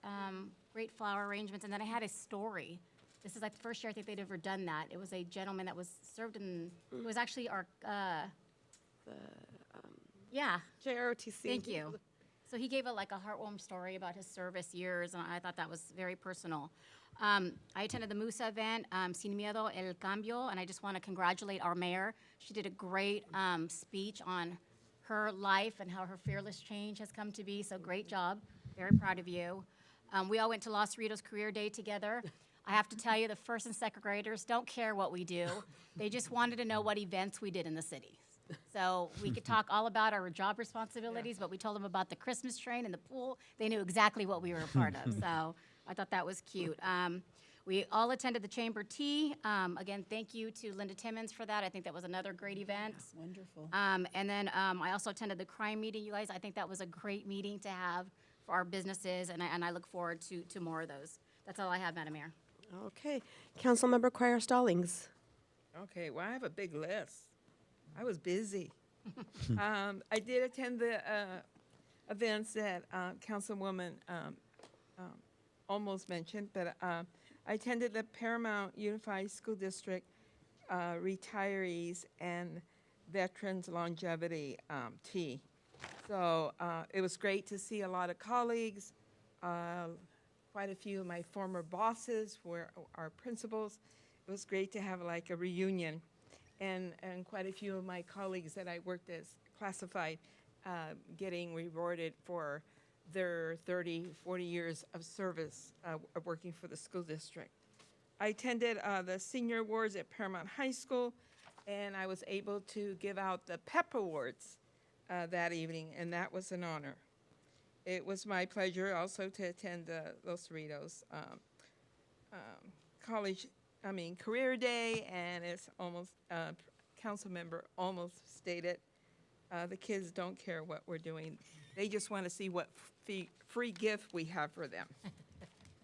great flower arrangements, and then I had a story. This is like the first year I think they'd ever done that. It was a gentleman that was served in, it was actually our, yeah. JROTC. Thank you. So he gave like a heartwarming story about his service years, and I thought that was very personal. I attended the Musa event, Sin Miedo El Cambio, and I just want to congratulate our mayor. She did a great speech on her life and how her fearless change has come to be, so great job. Very proud of you. We all went to Los Cerritos Career Day together. I have to tell you, the first and second graders don't care what we do. They just wanted to know what events we did in the city. So we could talk all about our job responsibilities, but we told them about the Christmas train and the pool. They knew exactly what we were a part of. So I thought that was cute. We all attended the chamber tea. Again, thank you to Linda Timmons for that. I think that was another great event. Wonderful. And then I also attended the crime meeting, you guys. I think that was a great meeting to have for our businesses, and I look forward to more of those. That's all I have, Madam Mayor. Okay. Councilmember Cuellar Stallings. Okay, well, I have a big list. I was busy. I did attend the events that Councilwoman almost mentioned, but I attended the Paramount Unified School District Retirees and Veterans Longevity Tea. So it was great to see a lot of colleagues. Quite a few of my former bosses were our principals. It was great to have like a reunion, and quite a few of my colleagues that I worked as classified getting rewarded for their 30, 40 years of service of working for the school district. I attended the senior awards at Paramount High School, and I was able to give out the PEP Awards that evening, and that was an honor. It was my pleasure also to attend Los Cerritos Career Day, and it's almost, council member almost stated, the kids don't care what we're doing. They just want to see what free gift we have for them.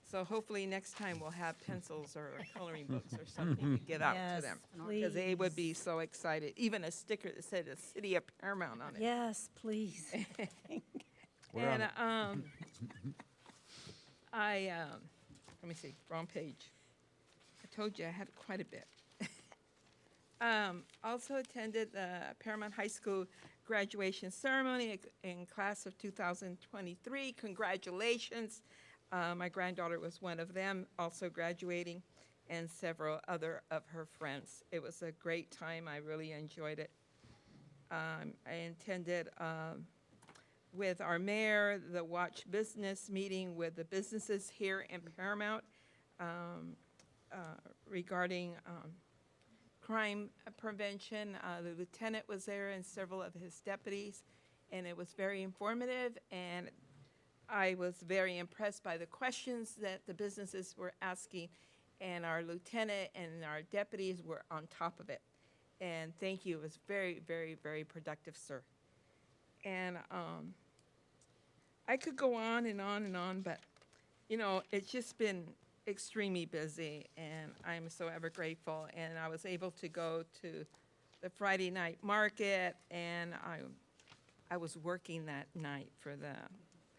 So hopefully next time we'll have pencils or coloring books or something to give out to them. Because they would be so excited. Even a sticker that said the City of Paramount on it. Yes, please. And let me see, wrong page. I told you I had quite a bit. Also attended the Paramount High School graduation ceremony in class of 2023. Congratulations. My granddaughter was one of them, also graduating, and several other of her friends. It was a great time. I really enjoyed it. I attended with our mayor, the Watch Business meeting with the businesses here in Paramount regarding crime prevention. The lieutenant was there and several of his deputies, and it was very informative, and I was very impressed by the questions that the businesses were asking, and our lieutenant and our deputies were on top of it. And thank you. It was very, very, very productive, sir. And I could go on and on and on, but, you know, it's just been extremely busy, and I'm so ever grateful. And I was able to go to the Friday night market, and I was working that night for the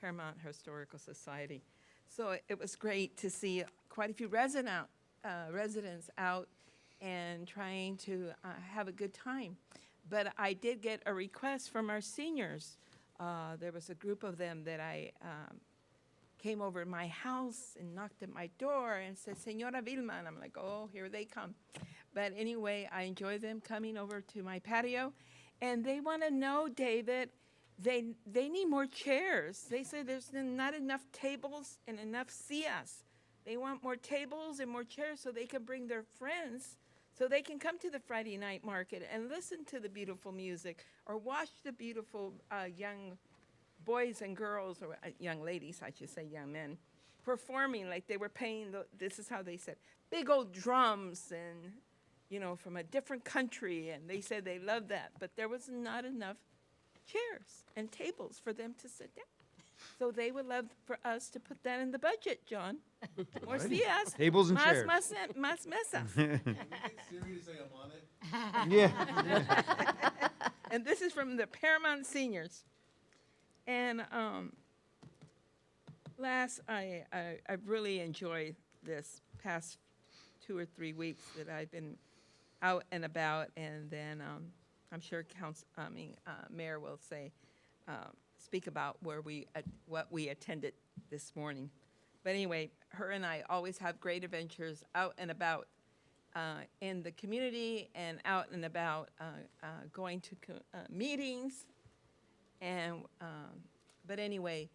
Paramount Historical Society. So it was great to see quite a few residents out and trying to have a good time. But I did get a request from our seniors. There was a group of them that I came over to my house and knocked at my door and said, Señora Vilma, and I'm like, oh, here they come. But anyway, I enjoy them coming over to my patio, and they want to know, David, they need more chairs. They say there's not enough tables and enough sillas. They want more tables and more chairs so they can bring their friends, so they can come to the Friday night market and listen to the beautiful music or watch the beautiful young boys and girls, or young ladies, I should say, young men, performing like they were playing, this is how they said, big old drums and, you know, from a different country. And they said they loved that, but there was not enough chairs and tables for them to sit down. So they would love for us to put that in the budget, John. More sillas. Tables and chairs. Más mesas. Siri to say I'm on it. Yeah. And this is from the Paramount seniors. And I've really enjoyed this past 2 or 3 weeks that I've been out and about, and then I'm sure Mayor will speak about what we attended this morning. But anyway, her and I always have great adventures out and about in the community and out and about going to meetings. And but anyway,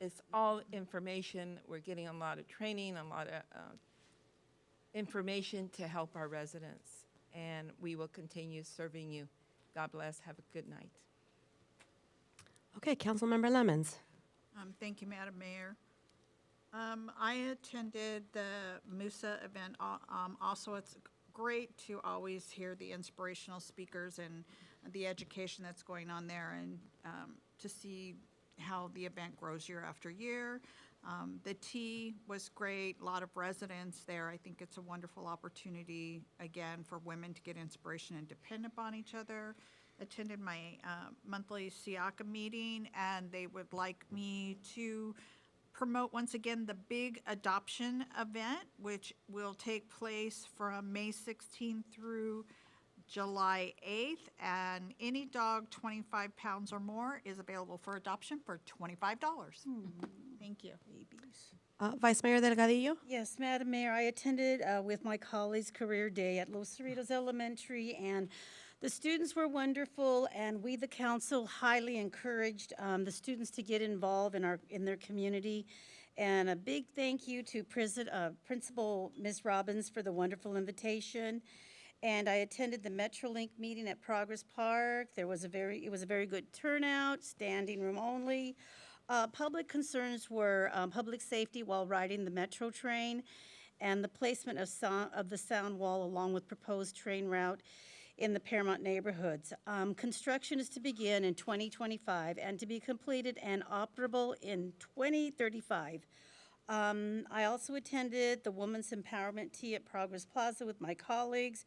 it's all information. We're getting a lot of training, a lot of information to help our residents, and we will continue serving you. God bless. Have a good night. Okay, Councilmember Lemons. Thank you, Madam Mayor. I attended the Musa event. Also, it's great to always hear the inspirational speakers and the education that's going on there, and to see how the event grows year after year. The tea was great, a lot of residents there. I think it's a wonderful opportunity, again, for women to get inspiration and depend upon each other. Attended my monthly SIACA meeting, and they would like me to promote once again the big adoption event, which will take place from May 16th through July 8th, and any dog 25 pounds or more is available for adoption for $25. Thank you. Vice Mayor Delgadillo? Yes, Madam Mayor, I attended with my colleagues Career Day at Los Cerritos Elementary, and the students were wonderful, and we, the council, highly encouraged the students to get involved in their community. And a big thank you to Principal Ms. Robbins for the wonderful invitation. And I attended the MetroLink meeting at Progress Park. It was a very good turnout, standing room only. Public concerns were public safety while riding the Metro train, and the placement of the sound wall along with proposed train route in the Paramount neighborhoods. Construction is to begin in 2025 and to be completed and operable in 2035. I also attended the Women's Empowerment Tea at Progress Plaza with my colleagues,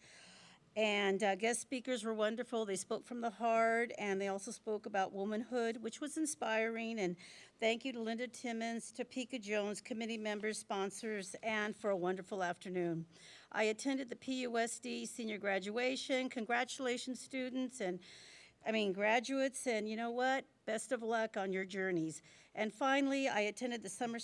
and guest speakers were wonderful. They spoke from the heart, and they also spoke about womanhood, which was inspiring. And thank you to Linda Timmons, Topeka Jones, committee members, sponsors, and for a wonderful afternoon. I attended the PUSD senior graduation. Congratulations, students, and graduates, and you know what? Best of luck on your journeys. And finally, I attended the summer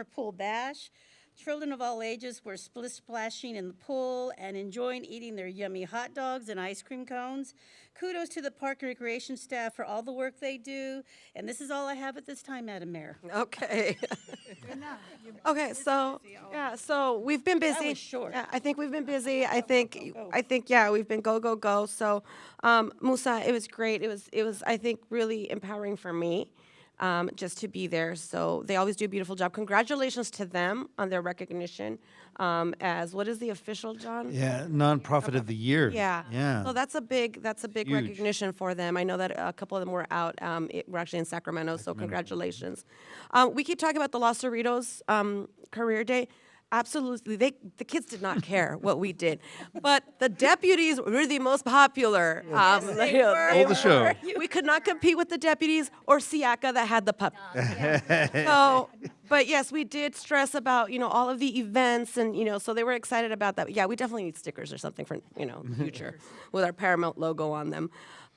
pool bash. Children of all ages were splashing in the pool and enjoying eating their yummy hot dogs and ice cream cones. Kudos to the Park and Recreation staff for all the work they do. And this is all I have at this time, Madam Mayor. Okay. Okay, so, yeah, so we've been busy. That was short. Yeah, I think we've been busy. I think, yeah, we've been go, go, go. So, Musa, it was great. It was, I think, really empowering for me. Just to be there. So they always do a beautiful job. Congratulations to them on their recognition as, what is the official, John? Yeah, Nonprofit of the Year. Yeah. Yeah. So that's a big Huge. recognition for them. I know that a couple of them were out. We're actually in Sacramento, so congratulations. We keep talking about the Los Cerritos Career Day. Absolutely, the kids did not care what we did, but the deputies were the most popular. They Stole the show. We could not compete with the deputies or SIACA that had the pup. So, but yes, we did stress about all of the events, and so they were excited about that. Yeah, we definitely need stickers or something for the future with our Paramount logo on them.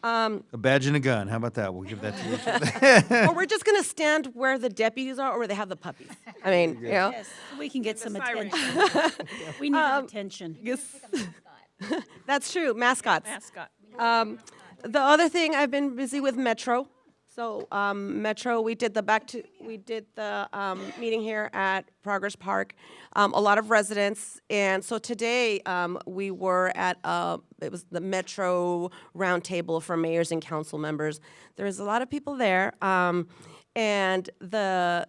A badge and a gun. How about that? We'll give that to each other. Or we're just gonna stand where the deputies are, or where they have the puppies. I mean, Yes, we can get some attention. We need attention. Yes. That's true. Mascots. Mascot. The other thing, I've been busy with Metro. So Metro, we did the meeting here at Progress Park. A lot of residents, and so today we were at it was the Metro Roundtable for mayors and council members. There was a lot of people there, and the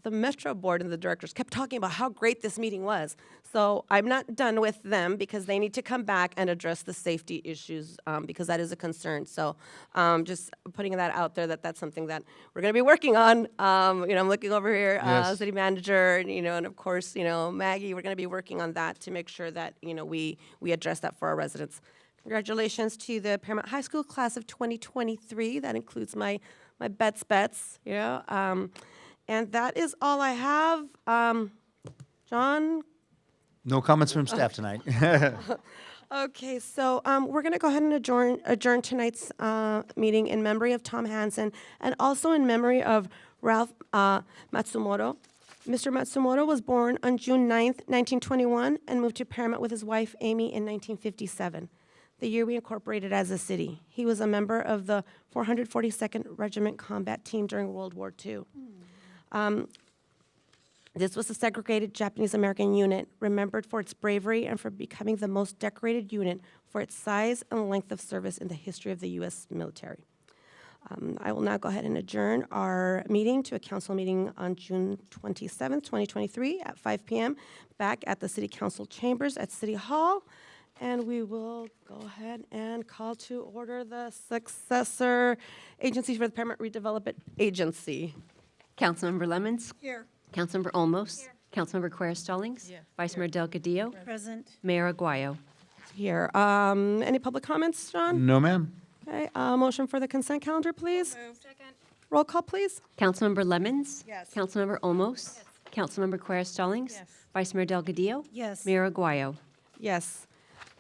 Metro board and the directors kept talking about how great this meeting was. So I'm not done with them because they need to come back and address the safety issues because that is a concern. So just putting that out there that's something that we're going to be working on. I'm looking over here, Yes. city manager, and of course, Maggie, we're going to be working on that to make sure that, we address that for our residents. Congratulations to the Paramount High School class of 2023. That includes my bets, and that is all I have. John? No comments from staff tonight. Okay, so we're going to go ahead and adjourn tonight's meeting in memory of Tom Hansen and also in memory of Ralph Matsumoto. Mr. Matsumoto was born on June 9th, 1921, and moved to Paramount with his wife, Amy, in 1957, the year we incorporated as a city. He was a member of the 442nd Regiment Combat Team during World War II. This was a segregated Japanese-American unit, remembered for its bravery and for becoming the most decorated unit for its size and length of service in the history of the U.S. military. I will now go ahead and adjourn our meeting to a council meeting on June 27th, 2023 at 5 p.m. back at the City Council Chambers at City Hall. And we will go ahead and call to order the successor agency for the Paramount Redevelopment Agency. Councilmember Lemons? Here. Councilmember Olmos? Councilmember Quer-Stallings? Yeah. Vice Mayor Delgadillo? Present. Mayor Aguayo? Here. Any public comments, John? No, ma'am. Okay, motion for the consent calendar, please. Second. Roll call, please. Councilmember Lemons? Yes. Councilmember Olmos? Councilmember Quer-Stallings? Yes. Vice Mayor Delgadillo? Yes. Mayor Aguayo? Yes.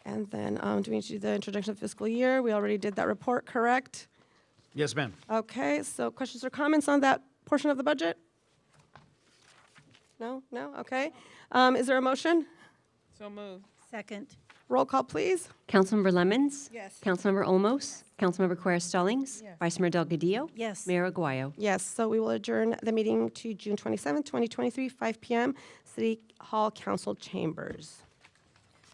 And then, do we need to do the introduction of fiscal year? We already did that report, correct? Yes, ma'am. Okay, so questions or comments on that portion of the budget? No? No? Okay. Is there a motion? So moved. Second. Roll call, please. Councilmember Lemons? Yes. Councilmember Olmos? Councilmember Quer-Stallings? Yes. Vice Mayor Delgadillo? Yes. Mayor Aguayo? Yes, so we will adjourn the meeting to June 27th, 2023, 5 p.m., City Hall Council Chambers.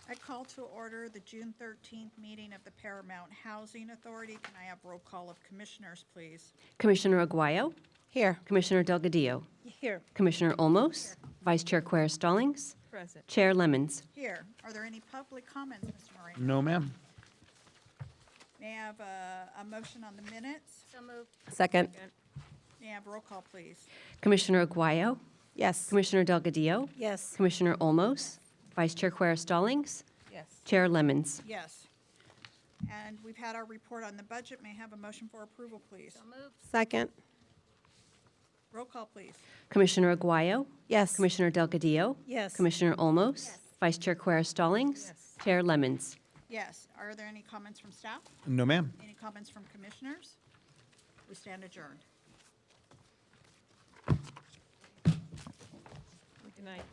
I call to order the June 13th meeting of the Paramount Housing Authority. Can I have roll call of commissioners, please? Commissioner Aguayo? Here. Commissioner Delgadillo? Here. Commissioner Olmos? Vice Chair Quer-Stallings? Present. Chair Lemons? Here. Are there any public comments, Mr. Moreno? No, ma'am. May I have a motion on the minutes? So moved. Second. May I have roll call, please? Commissioner Aguayo? Yes. Commissioner Delgadillo? Yes. Commissioner Olmos? Vice Chair Quer-Stallings? Yes. Chair Lemons? Yes. And we've had our report on the budget. May I have a motion for approval, please? So moved. Second. Roll call, please. Commissioner Aguayo? Yes. Commissioner Delgadillo? Yes. Commissioner Olmos? Vice Chair Quer-Stallings? Yes. Chair Lemons? Yes. Are there any comments from staff? No, ma'am. Any comments from commissioners? We stand adjourned. Good night.